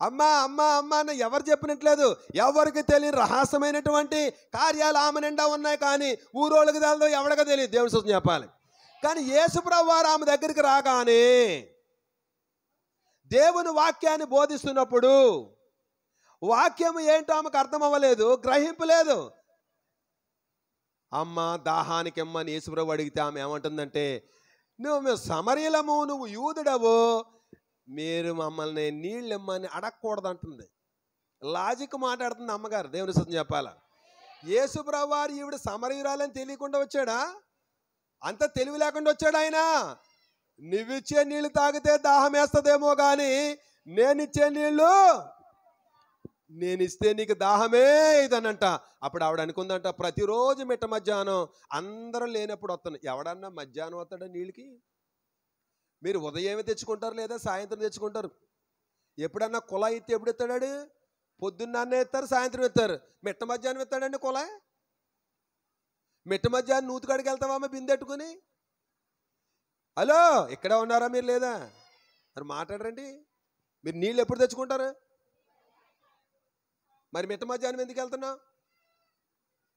అమ్మా అమ్మా అమ్మా అని ఎవరు చెప్పినట్లేదు. ఎవరికి తెలియని రహస్యమైనటువంటి కార్యాలు ఆమె నిండా ఉన్నాయి. కానీ ఊరోళ్ళకి తెలదు, ఎవరికి తెలియదు. దేవుని స్తుతి చెప్పాలి. కానీ యేసుప్రభువు వారు ఆమె దగ్గరికి రాగానే దేవుని వాక్యాన్ని బోధిస్తున్నప్పుడు వాక్యం ఏంటో ఆమెకు అర్థం అవ్వలేదు, గ్రహింపు లేదు. అమ్మ దాహానికి ఇమ్మని యేసుప్రభువు అడిగితే ఆమె ఏమంటుందంటే, నువ్వు సమరయులము, నువ్వు యూదుడవు, మీరు మమ్మల్ని నీళ్ళు ఇమ్మని అడగకూడదు అంటుంది. లాజిక్ మాట్లాడుతుంది అమ్మగారు. దేవుని స్తుతి చెప్పాలా. యేసుప్రభువు వారు ఈవిడ సమరయురాలని తెలియకుండా వచ్చాడా? అంత తెలివి లేకుండా వచ్చాడు ఆయన. నువ్విచ్చే నీళ్లు తాగితే దాహం వేస్తుందేమో కానీ నేనిచ్చే నీళ్ళు నేనిస్తే నీకు దాహమే ఇదనంట. అప్పుడు ఆవిడ అనుకుందంట, ప్రతిరోజు మిట్ట మధ్యాహ్నం అందరూ లేనప్పుడు వస్తాను. ఎవడన్నా మధ్యాహ్నం వస్తాడా నీళ్ళకి? మీరు ఉదయమే తెచ్చుకుంటారు లేదా సాయంత్రం తెచ్చుకుంటారు. ఎప్పుడన్నా కుళాయి ఎత్తి ఎప్పుడు ఎత్తాడు? పొద్దున్నే ఎత్తారు, సాయంత్రం ఎత్తారు. మిట్ట మధ్యాహ్నం ఎత్తాడండి కుళాయి? మిట్ట మధ్యాహ్నం నూతుకాడికి వెళ్తావా బిందెట్టుకుని? హలో, ఇక్కడే ఉన్నారా మీరు? లేదా మరి మాట్లాడరండి. మీరు నీళ్ళు ఎప్పుడు తెచ్చుకుంటారు? మరి మిట్ట మధ్యాహ్నం ఎందుకు వెళ్తున్నావు?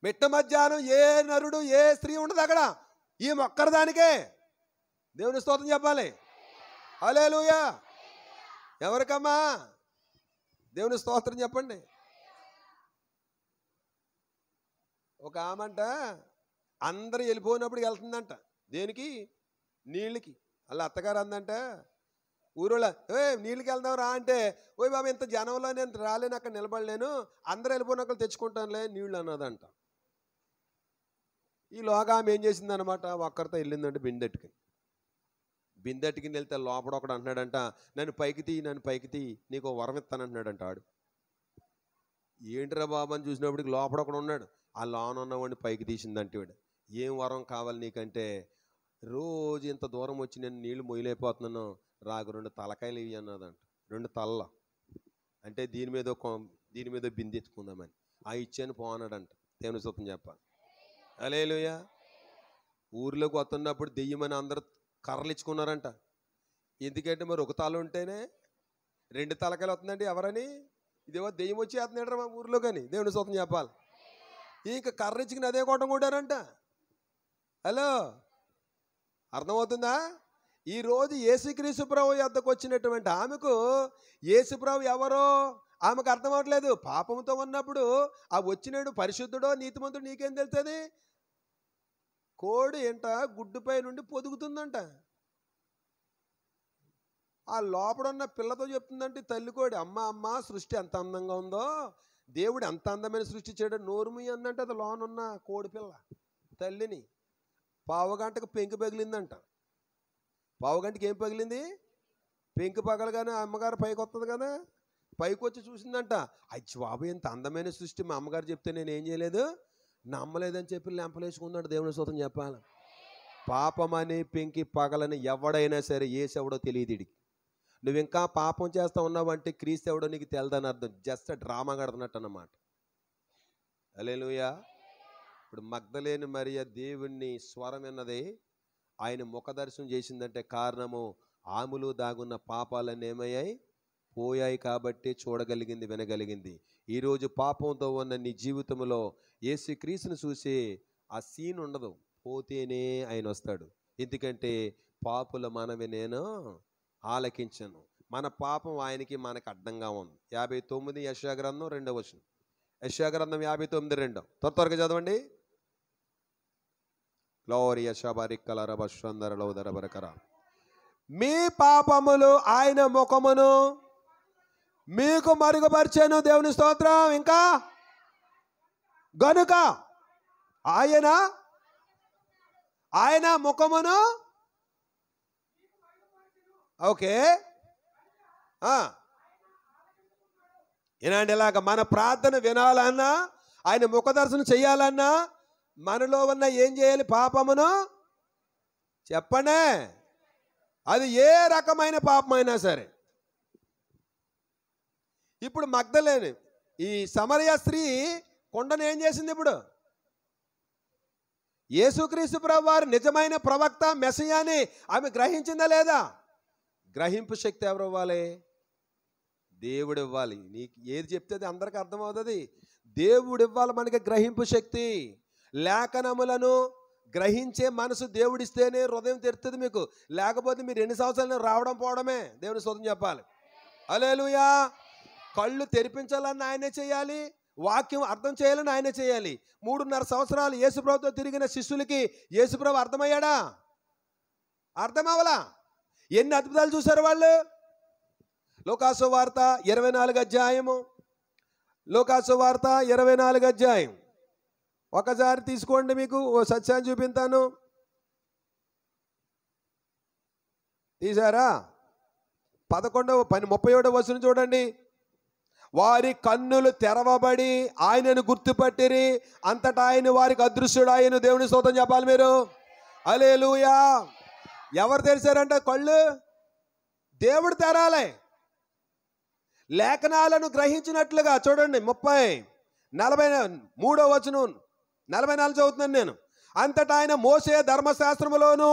మిట్ట మధ్యాహ్నం ఏ నరుడు ఏ స్త్రీ ఉండదు అక్కడ, ఈ మొక్కరదానికే. దేవుని స్తోత్రం చెప్పాలి. హల్లెలూయా. ఎవరికమ్మా? దేవుని స్తోత్రం చెప్పండి. ఒక ఆమంట అందరూ వెళ్ళిపోయినప్పుడు వెళ్తుందంట. దేనికి? నీళ్ళకి. అలా అత్తగారు అందంట ఊరోళ్ళ, నీళ్ళకి వెళ్దాం రా అంటే, ఓయ్ బాబు ఇంత జనంలో నేను రాలేను, అక్కడ నిలబడలేను, అందరూ వెళ్ళిపోయినప్పుడు తెచ్చుకుంటానులే నీళ్ళు అన్నదంట. ఈలోగా ఆమె ఏం చేసిందనమాట, ఒక్కరితో వెళ్ళిందంటే బిందెట్టుకుని. బిందెట్టుకుని వెళ్తే లోపల ఒకడు అంటున్నాడంట, నన్ను పైకి తీ, నన్ను పైకి తీ, నీకు వరం ఇస్తానంటున్నాడంట. ఆడు ఏంటిరా బాబు అని చూసినప్పటికి లోపల ఒకడు ఉన్నాడు. ఆ లోన ఉన్నవాడిని పైకి తీసిందంటే వాడు, ఏం వరం కావాలి నీకంటే, రోజు ఇంత దూరం వచ్చి నేను నీళ్లు మొయ్యలేకపోతున్నాను, రాగు 2 తలకాయలు ఇవి అన్నదంట. 2 తలల అంటే దీని మీద బిందె ఎత్తుకుందామని. ఆ ఇచ్చాను పోనాడంట. దేవుని స్తుతి చెప్పాలి. హల్లెలూయా. ఊరిలోకి వస్తున్నప్పుడు దెయ్యమని అందరూ కర్రలు ఇచ్చుకున్నారంట. ఎందుకంటే మరి ఒక తల ఉంటేనే 2 తలకాయలు వస్తుందండి ఎవరని. ఇదేమో దెయ్యం వచ్చి వేస్తున్నాడు మా ఊరిలో. కానీ దేవుని స్తుతి చెప్పాలి. ఇంకా కర్ర ఇచ్చుకుని అదే కొట్టం కొట్టారంట. హలో, అర్థమవుతుందా? ఈరోజు యేసుక్రీస్తు ప్రభు యొద్దకు వచ్చినటువంటి ఆమెకు యేసు ప్రభు ఎవరో ఆమెకు అర్థం అవ్వట్లేదు. పాపంతో ఉన్నప్పుడు ఆ వచ్చినాడు పరిశుద్ధుడో నీతిమంతుడో నీకేం తెలుస్తుంది? కోడి ఏంట గుడ్డుపై నుండి పొదుగుతుందంట. ఆ లోపడున్న పిల్లతో చెప్తుందంటే తల్లి కోడి, అమ్మ అమ్మ సృష్టి ఎంత అందంగా ఉందో, దేవుడు ఎంత అందమైన సృష్టి చేయడం నోరుమి అందంటే అది లోనున్న కోడి పిల్ల తల్లిని. పావుగంటకు పెంకు పగిలిందంట. పావుగంటకి ఏం పగిలింది? పెంకు పగలగానే అమ్మగారు పైకి వస్తుంది కదా, పైకి వచ్చి చూసిందంట. అచ్చి బాబు ఎంత అందమైన సృష్టి, మా అమ్మగారు చెప్తే నేను ఏం చేయలేదు, నమ్మలేదని చెప్పి లెంపలేసుకుందంట. దేవుని స్తోత్రం చెప్పాలి. పాపమని పెంకి పగలని ఎవడైనా సరే ఏసెవడో తెలియదు ఇడికి. నువ్వు ఇంకా పాపం చేస్తా ఉన్నావంటే క్రీస్తు ఎవడో నీకు తెలదని అర్థం. జస్ట్ డ్రామా కడుతున్నట్టు అన్నమాట. హల్లెలూయా. ఇప్పుడు మగ్దలేని మరియ దేవుణ్ణి స్వరం విన్నది, ఆయన ముఖదర్శనం చేసిందంటే కారణము ఆమెలో దాగున్న పాపాలన్నీ ఏమయ్యాయి? పోయాయి. కాబట్టి చూడగలిగింది, వినగలిగింది. ఈరోజు పాపంతో ఉన్న నీ జీవితంలో యేసుక్రీస్తుని చూసి ఆ సీన్ ఉండదు, పోతేనే ఆయన వస్తాడు. ఎందుకంటే పాపుల మనవి నేను ఆలకించను. మన పాపం ఆయనకి మనకు అడ్డంగా ఉంది. 59 యెషయా గ్రంథం 2వ వచనం. యెషయా గ్రంథం 59:2 త్వరగా చదవండి. మీ పాపములు ఆయన ముఖమును మీకు మరుగుపరిచాను. దేవుని స్తోత్రం. ఇంకా గనుక ఆయన ముఖమును, ఓకే, ఏనండి, ఇలాగ మన ప్రార్థన వినాలన్నా, ఆయన ముఖదర్శనం చేయాలన్నా మనలో ఉన్న ఏం చేయాలి? పాపమును చెప్పండి. అది ఏ రకమైన పాపమైనా సరే. ఇప్పుడు మగ్దలేని ఈ సమరయ స్త్రీ కొండను ఏం చేసింది? ఇప్పుడు యేసుక్రీస్తు ప్రభువు వారు నిజమైన ప్రవక్త మెస్సియాని ఆమె గ్రహించిందా లేదా? గ్రహింపు శక్తి ఎవరు ఇవ్వాలి? దేవుడు ఇవ్వాలి. నీకు ఏది చెప్తే అది అందరికీ అర్థమవుతుంది. దేవుడు ఇవ్వాలి మనకి గ్రహింపు శక్తి. లేఖనములను గ్రహించే మనసు దేవుడిస్తేనే హృదయం తెరుతుంది మీకు. లేకపోతే మీరు ఎన్ని సంవత్సరాలు రావడం పోవడమే. దేవుని స్తోత్రం చెప్పాలి. హల్లెలూయా. కళ్ళు తెరిపించాలన్న ఆయనే చేయాలి, వాక్యం అర్థం చేయాలని ఆయనే చేయాలి. 3.5 సంవత్సరాలు యేసుప్రభుతో తిరిగిన శిష్యులకి యేసుప్రభు అర్థమయ్యాడా? అర్థమవలా. ఎన్ని అద్భుతాలు చూశారు వాళ్ళు? లోకాసు వార్త 24 అధ్యాయము, లోకాసు వార్త 24 అధ్యాయం ఒకసారి తీసుకోండి, మీకు ఓ సత్యాన్ని చూపిస్తాను. తీసారా? 37వ వచనం చూడండి. వారి కన్నులు తెరవబడి ఆయనను గుర్తుపట్టిరి, అంతటా ఆయన వారికి అదృశ్యుడు. ఆయన దేవుని స్తోత్రం చెప్పాలి మీరు. హల్లెలూయా. ఎవరు తెరిచారంట కళ్ళు? దేవుడు తెరాలే. లేఖనాలను గ్రహించినట్లుగా చూడండి. 43వ వచనం 44 చదువుతున్నాను నేను. అంతటా ఆయన మోసే ధర్మశాస్త్రములోను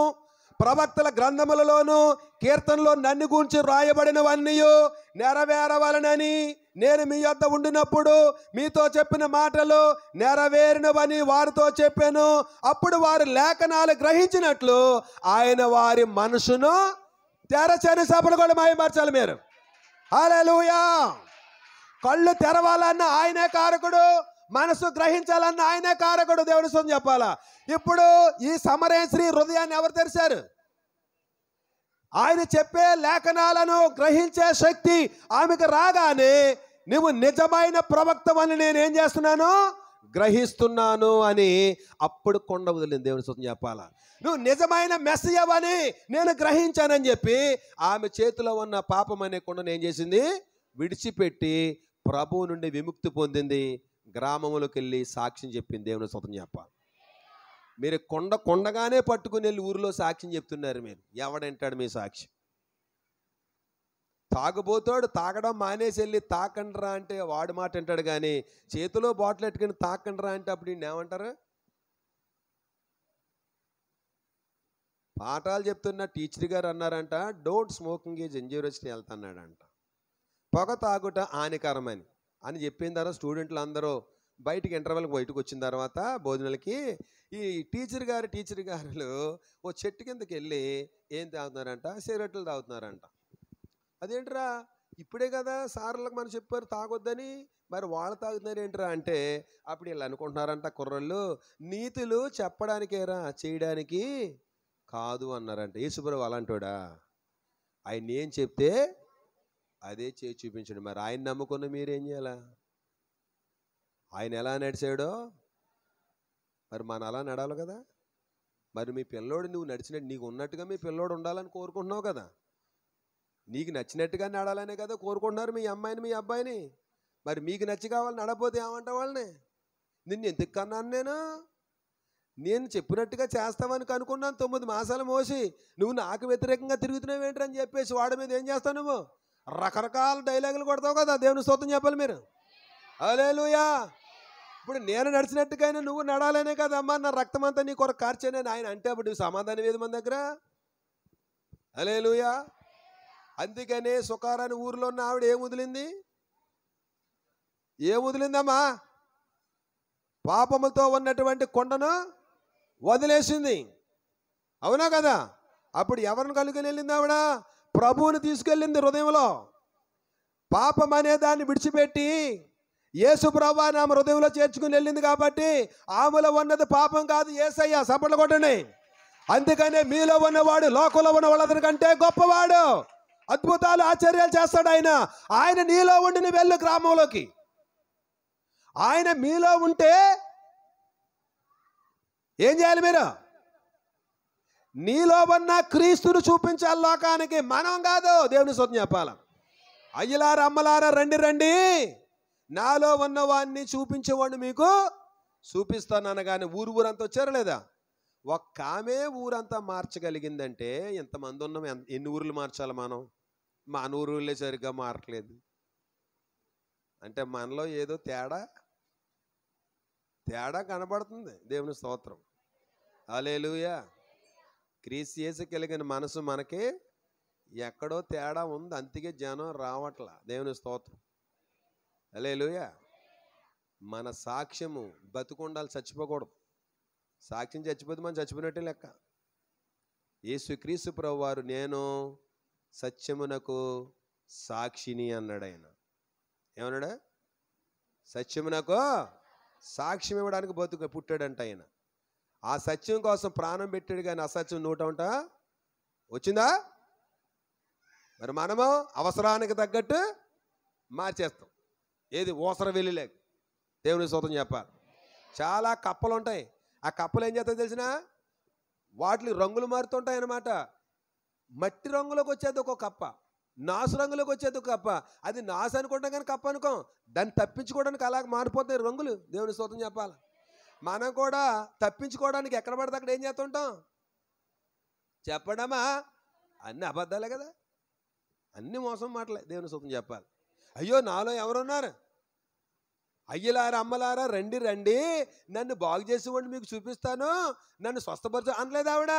ప్రవక్తల గ్రంథములలోను కీర్తనలో నన్ను గురించి రాయబడినవన్నీ నెరవేరవలనని నేను మీ యొద్ద ఉండినప్పుడు మీతో చెప్పిన మాటలు నెరవేరినవని వారితో చెప్పాను. అప్పుడు వారు లేఖనాలు గ్రహించినట్లు ఆయన వారి మనసును తెరచని. సభలు కూడా మాయపరచాలి మీరు. హల్లెలూయా. కళ్ళు తెరవాలన్న ఆయనే కారకుడు, మనసు గ్రహించాలన్న ఆయనే కారకుడు. దేవుని స్తోత్రం చెప్పాలా. ఇప్పుడు ఈ సమరయ స్త్రీ హృదయాన్ని ఎవరు తెరిచారు? ఆయన చెప్పే లేఖనాలను గ్రహించే శక్తి ఆమెకు రాగానే నువ్వు నిజమైన ప్రవక్తవని నేనేం చేస్తున్నాను? గ్రహిస్తున్నాను అని అప్పుడు కొండ వదిలింది. దేవుని స్తోత్రం చెప్పాలా. నువ్వు నిజమైన మెస్సియవని నేను గ్రహించానని చెప్పి ఆమె చేతిలో ఉన్న పాపం అనే కొండను ఏం చేసింది? విడిచిపెట్టి ప్రభువు నుండి విముక్తి పొందింది. గ్రామంలోకి వెళ్ళి సాక్ష్యం చెప్పింది. దేవుని స్తోత్రం చెప్పాలి. మీరు కొండగానే పట్టుకుని వెళ్ళి ఊరిలో సాక్ష్యం చెప్తున్నారు. మీరు ఎవడంటాడు మీ సాక్షి? తాగుబోతాడు, తాగడం మానేసి వెళ్ళి తాకండ్రా అంటే వాడు మాట అంటాడు, కానీ చేతిలో బాటిల్ ఎట్టుకుని తాకండ్రా అంటే అప్పుడు ఏమంటారు? పాఠాలు చెప్తున్న టీచర్ గారు అన్నారంట, don't smoking is injurious to health అన్నాడంట. పొగ తాగుట హానికరమని అని చెప్పిన తర్వాత స్టూడెంట్లు అందరూ బయటికి బయటకు వచ్చిన తర్వాత భోజనాలకి ఈ టీచర్ గారులు ఓ చెట్టు కిందకి వెళ్ళి ఏం తాగుతున్నారంట? సిగరెట్లు తాగుతున్నారంట. అదేంట్రా, ఇప్పుడే కదా సార్లకు మనం చెప్పారు తాగొద్దని, మరి వాళ్ళు తాగుతున్నారు ఏంట్రా అంటే అప్పుడు వీళ్ళు అనుకుంటున్నారంట కుర్రోళ్ళు, నీతులు చెప్పడానికేరా, చేయడానికి కాదు అన్నారంట. యేసుప్రభువు అలాంటోడా? ఆయన ఏం చెప్తే అదే చేసి చూపించండి. మరి ఆయన నమ్ముకున్న మీరేం చేయాలా? ఆయన ఎలా నడిచాడో మరి మనం అలా నడాలి కదా. మరి మీ పిల్లోడు నువ్వు నడిచినట్టు నీకు ఉన్నట్టుగా మీ పిల్లోడు ఉండాలని కోరుకుంటున్నావు కదా. నీకు నచ్చినట్టుగా నడాలనే కదా కోరుకుంటున్నారు మీ అమ్మాయిని మీ అబ్బాయిని. మరి మీకు నచ్చి కావాలి నడపోతే ఏమంటా వాళ్ళని? నిన్ను ఎందుకు కన్నాను నేను చెప్పినట్టుగా చేస్తావని కనుక్కున్నాను. 9 మాసాలు మోసి నువ్వు నాకు వ్యతిరేకంగా తిరుగుతున్నావు ఏంటని చెప్పేసి వాడి మీద ఏం చేస్తావు? నువ్వు రకరకాల డైలాగులు కొడతావు కదా. దేవుని స్తోత్రం చెప్పాలి మీరు. హల్లెలూయా. ఇప్పుడు నేను నడిచినట్టుగానే నువ్వు నడాలనే కదమ్మా నా రక్తం అంతా నీ కొరకు కార్చానని ఆయన అంటే అప్పుడు సమాధానం ఏది మన దగ్గర? హల్లెలూయా. అందుకనే సుకారాని ఊరిలో ఉన్న ఆవిడ ఏం వదిలిందమ్మా? పాపములతో ఉన్నటువంటి కొండను వదిలేసింది. అవునా కదా? అప్పుడు ఎవరిని కలుగుని వెళ్ళింది ఆవిడ? ప్రభువుని తీసుకెళ్ళింది హృదయంలో. పాపం అనే దాన్ని విడిచిపెట్టి యేసు ప్రభువుని ఆమె హృదయంలో చేర్చుకుని వెళ్ళింది కాబట్టి ఆమెలో ఉన్నది పాపం కాదు, యేసయ్య. సపట్లు కొట్టండి. అందుకనే మీలో ఉన్నవాడు లోకంలో ఉన్న వాళ్ళందరికంటే గొప్పవాడు. అద్భుతాలు ఆశ్చర్యాలు చేస్తాడు ఆయన. ఆయన నీలో ఉండి నువ్వు వెళ్ళు గ్రామంలోకి. ఆయన మీలో ఉంటే ఏం చేయాలి మీరు? నీలో ఉన్న క్రీస్తును చూపించాలి లోకానికి, మనం కాదు. దేవుని స్తోత్రం చెప్పాల. అయ్యలారా అమ్మలారా రండి, నాలో ఉన్నవాడిని చూపించేవాడిని మీకు చూపిస్తాను అనగానే ఊరంతా వచ్చారా లేదా? ఒక్క ఆమె ఊరంతా మార్చగలిగిందంటే ఎంతమంది ఉన్నాం? ఎన్ని ఊర్లు మార్చాలి మనం? మన ఊళ్ళే సరిగ్గా మారట్లేదు. అంటే మనలో ఏదో తేడా తేడా కనబడుతుంది. దేవుని స్తోత్రం. హల్లెలూయా. క్రీస్తు యేసు కలిగిన మనసు మనకి ఎక్కడో తేడా ఉంది, అందుకే జనం రావట్లా. దేవుని స్తోత్రం. హల్లెలూయా. మన సాక్ష్యము బతుకుండాలి, చచ్చిపోకూడదు. సాక్ష్యం చచ్చిపోతే మనం చచ్చిపోయినట్టే లెక్క. యేసుక్రీస్తు ప్రభువారు నేను సత్యమునకు సాక్షిని అన్నాడు. ఆయన ఏమన్నాడు? సత్యమునకు సాక్ష్యం ఇవ్వడానికి పుట్టాడంట ఆయన. ఆ సత్యం కోసం ప్రాణం పెట్టాడు, కానీ అసత్యం నోటంట వచ్చిందా? మరి మనము అవసరానికి తగ్గట్టు మార్చేస్తాం. ఏది ఓసర వెళ్ళలేక. దేవుని స్తోత్రం చెప్పాలి. చాలా కప్పలు ఉంటాయి. ఆ కప్పలు ఏం చేస్తాయో తెలిసిన? వాటికి రంగులు మారుతుంటాయి అన్నమాట. మట్టి రంగులోకి వచ్చేది ఒక కప్ప, నాసు రంగులోకి వచ్చేది ఒక కప్ప. అది నాసు అనుకుంటాం కానీ కప్ప అనుకోం. దాన్ని తప్పించుకోవడానికి అలాగ మారిపోతాయి రంగులు. దేవుని స్తోత్రం చెప్పాలి. మనం కూడా తప్పించుకోవడానికి ఎక్కడ పడితే అక్కడ ఏం చేస్తుంటాం చెప్పడమా? అన్ని అబద్ధాలే కదా, అన్ని మోసం మాటలే. దేవుని స్తోత్రం చెప్పాలి. అయ్యో నాలో ఎవరున్నారు? అయ్యలారా అమ్మలారా రండి రండి, నన్ను బాగు చేసేవాడిని మీకు చూపిస్తాను, నన్ను స్వస్థపరచు అనలేదు ఆవిడ.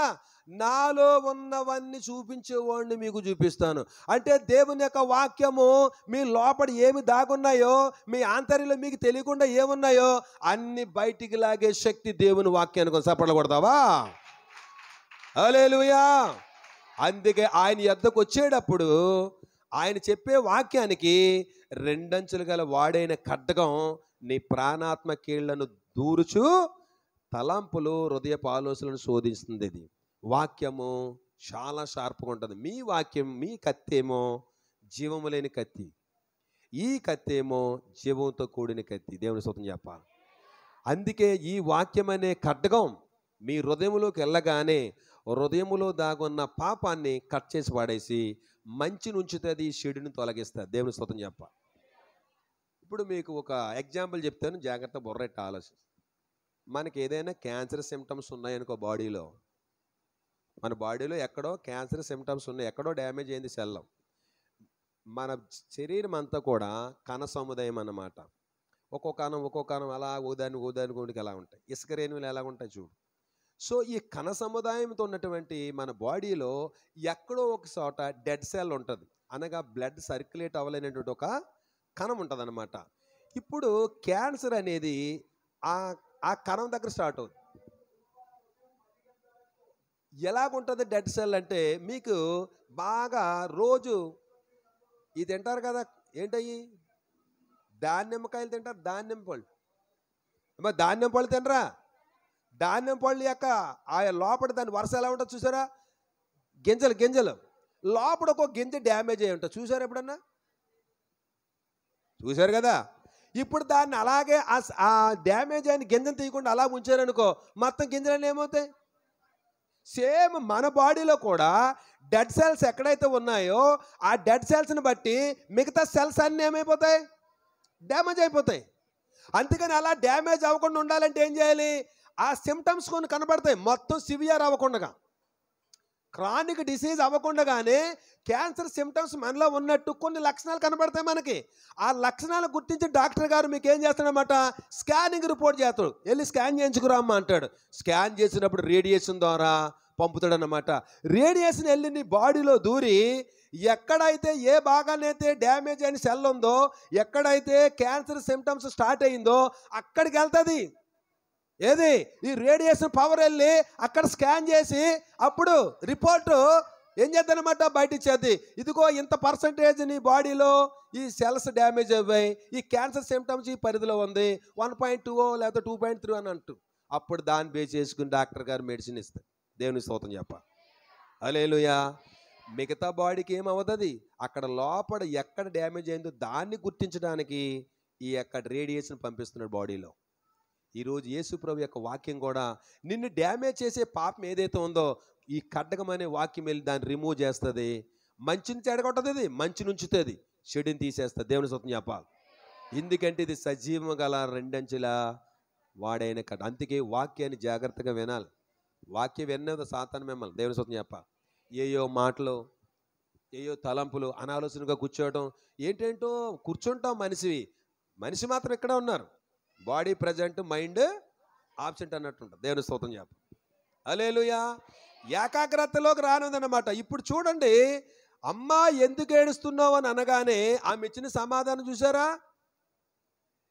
నాలో ఉన్నవన్నీ చూపించేవాడిని మీకు చూపిస్తాను. అంటే దేవుని యొక్క వాక్యము మీ లోపల ఏమి దాగున్నాయో, మీ ఆంతర్యంలో మీకు తెలియకుండా ఏమున్నాయో అన్ని బయటికి లాగే శక్తి దేవుని వాక్యానికి. చప్పట్లు కొడతావా? హల్లెలూయా. అందుకే ఆయన యొద్దకు వచ్చేటప్పుడు ఆయన చెప్పే వాక్యానికి రెండంచులు గల వాడైన ఖడ్గం నీ ప్రాణాత్మ కీళ్లను దూరుచు తలంపులు హృదయపు ఆలోచనలను శోధిస్తుంది. ఇది వాక్యము చాలా షార్ప్గా ఉంటుంది. మీ వాక్యం, మీ కత్తేమో జీవము లేని కత్తి, ఈ కత్తేమో జీవంతో కూడిన కత్తి. దేవుని స్తోత్రం చెప్పాలి. అందుకే ఈ వాక్యం అనే ఖడ్గం మీ హృదయంలోకి వెళ్ళగానే హృదయములో దాగున్న పాపాన్ని కట్ చేసి పాడేసి మంచిని ఉంచుతుంది, చెడుని తొలగిస్తుంది. దేవుని స్తోత్రం చెప్పాలి. ఇప్పుడు మీకు ఒక ఎగ్జాంపుల్ చెప్తాను, జాగ్రత్త బుర్రెట్ట ఆలోచన. మనకి ఏదైనా క్యాన్సర్ సిమ్టమ్స్ ఉన్నాయనుకో బాడీలో, మన బాడీలో ఎక్కడో క్యాన్సర్ సిమ్టమ్స్ ఉన్నాయి, ఎక్కడో డ్యామేజ్ అయింది సెల్. మన శరీరం అంతా కూడా కణ సముదాయం అన్నమాట. ఒక్కో కణం అలా ఊదానికి ఎలా ఉంటాయి, ఇసుక రేణువులు ఎలా ఉంటాయి చూడు. సో ఈ కణ సముదాయంతో ఉన్నటువంటి మన బాడీలో ఎక్కడో ఒక చోట డెడ్ సెల్ ఉంటుంది, అనగా బ్లడ్ సర్క్యులేట్ అవ్వలేనటువంటి ఒక కణం ఉంటుంది అన్నమాట. ఇప్పుడు క్యాన్సర్ అనేది ఆ కణం దగ్గర స్టార్ట్ అవుతుంది. ఎలాగుంటుంది డెడ్ సెల్ అంటే, మీకు బాగా రోజు ఇది తింటారు కదా, ఏంటయ్యి దానిమ్మకాయలు తింటారు, దానిమ్మ పళ్ళు. మరి దానిమ్మ పళ్ళు తినరా? దానిమ్మ పళ్ళు యొక్క ఆ లోపల దాని వరుస ఎలా ఉంటుంది చూసారా? గింజలు లోపల ఒక గింజ డ్యామేజ్ అయ్యి ఉంటుంది, చూసారా ఎప్పుడన్నా? చూసారు కదా. ఇప్పుడు దాన్ని అలాగే ఆ డ్యామేజ్ అయిన గింజను తీయకుండా అలా ఉంచారనుకో, మొత్తం గింజలన్నీ ఏమవుతాయి? సేమ్ మన బాడీలో కూడా డెడ్ సెల్స్ ఎక్కడైతే ఉన్నాయో ఆ డెడ్ సెల్స్ని బట్టి మిగతా సెల్స్ అన్నీ ఏమైపోతాయి? డ్యామేజ్ అయిపోతాయి. అందుకని అలా డ్యామేజ్ అవ్వకుండా ఉండాలంటే ఏం చేయాలి? ఆ సిమ్టమ్స్ కొన్ని కనబడతాయి, మొత్తం సివియర్ అవ్వకుండా, క్రానిక్ డిసీజ్ అవ్వకుండానే క్యాన్సర్ సిమ్టమ్స్ మనలో ఉన్నట్టు కొన్ని లక్షణాలు కనబడతాయి మనకి. ఆ లక్షణాలు గుర్తించి డాక్టర్ గారు మీకు ఏం చేస్తాడనమాట, స్కానింగ్ రిపోర్ట్ చేస్తాడు. వెళ్ళి స్కాన్ చేయించుకురా అమ్మ అంటాడు. స్కాన్ చేసినప్పుడు రేడియేషన్ ద్వారా పంపుతాడు అన్నమాట. రేడియేషన్ వెళ్ళి నీ బాడీలో దూరి ఎక్కడైతే ఏ భాగానైతే డ్యామేజ్ అయిన సెల్ ఉందో, ఎక్కడైతే క్యాన్సర్ సిమ్టమ్స్ స్టార్ట్ అయిందో అక్కడికి వెళ్తుంది. ఏది ఈ రేడియేషన్ పవర్ వెళ్ళి అక్కడ స్కాన్ చేసి అప్పుడు రిపోర్టు ఏం చేద్దనమాట, బయట ఇచ్చేది. ఇదిగో ఇంత పర్సంటేజ్ నీ బాడీలో ఈ సెల్స్ డ్యామేజ్ అవ్వాయి, ఈ క్యాన్సర్ సిమ్టమ్స్ ఈ పరిధిలో ఉంది, 1.2 లేదా 2.3 అని అంటూ అప్పుడు దాన్ని బేస్ చేసుకుని డాక్టర్ గారు మెడిసిన్ ఇస్తారు. దేవుని స్తోత్రం చెప్పాలి. హల్లెలూయా. మిగతా బాడీకి ఏమవుతుంది, అక్కడ లోపల ఎక్కడ డ్యామేజ్ అయిందో దాన్ని గుర్తించడానికి ఈ యొక్క రేడియేషన్ పంపిస్తున్నాడు బాడీలో. ఈరోజు యేసు ప్రభు యొక్క వాక్యం కూడా నిన్ను డ్యామేజ్ చేసే పాపం ఏదైతే ఉందో ఈ ఖడ్గం అనే వాక్యం వెళ్ళి దాన్ని రిమూవ్ చేస్తుంది. మంచిని చెడగొట్టదు, ఇది మంచిని ఉంచుతుంది, చెడుని తీసేస్తుంది. దేవుని స్తోత్రం చెప్పాలి. ఎందుకంటే ఇది సజీవం గల రెండంచుల వాడైన ఖడ్గం. అందుకే వాక్యాన్ని జాగ్రత్తగా వినాలి. వాక్యం విన్నది సాతాను మిమ్మల్ని. దేవుని స్తోత్రం చెప్పాలి. ఏయో మాటలు, ఏయో తలంపులు, అనాలోచనగా కూర్చోవడం, ఏంటేంటో కూర్చుంటాం మనిషివి, మనిషి మాత్రం ఇక్కడ ఉన్నారు. బాడీ ప్రజెంట్, మైండ్ ఆబ్సెంట్ అన్నట్టు ఉంటుంది. దేవుని స్తోత్రం చెప్ప. హల్లెలూయా. ఏకాగ్రతలోకి రానుందన్నమాట. ఇప్పుడు చూడండి, అమ్మా ఎందుకు ఏడుస్తున్నావు అని అనగానే ఆమె ఇచ్చిన సమాధానం చూసారా?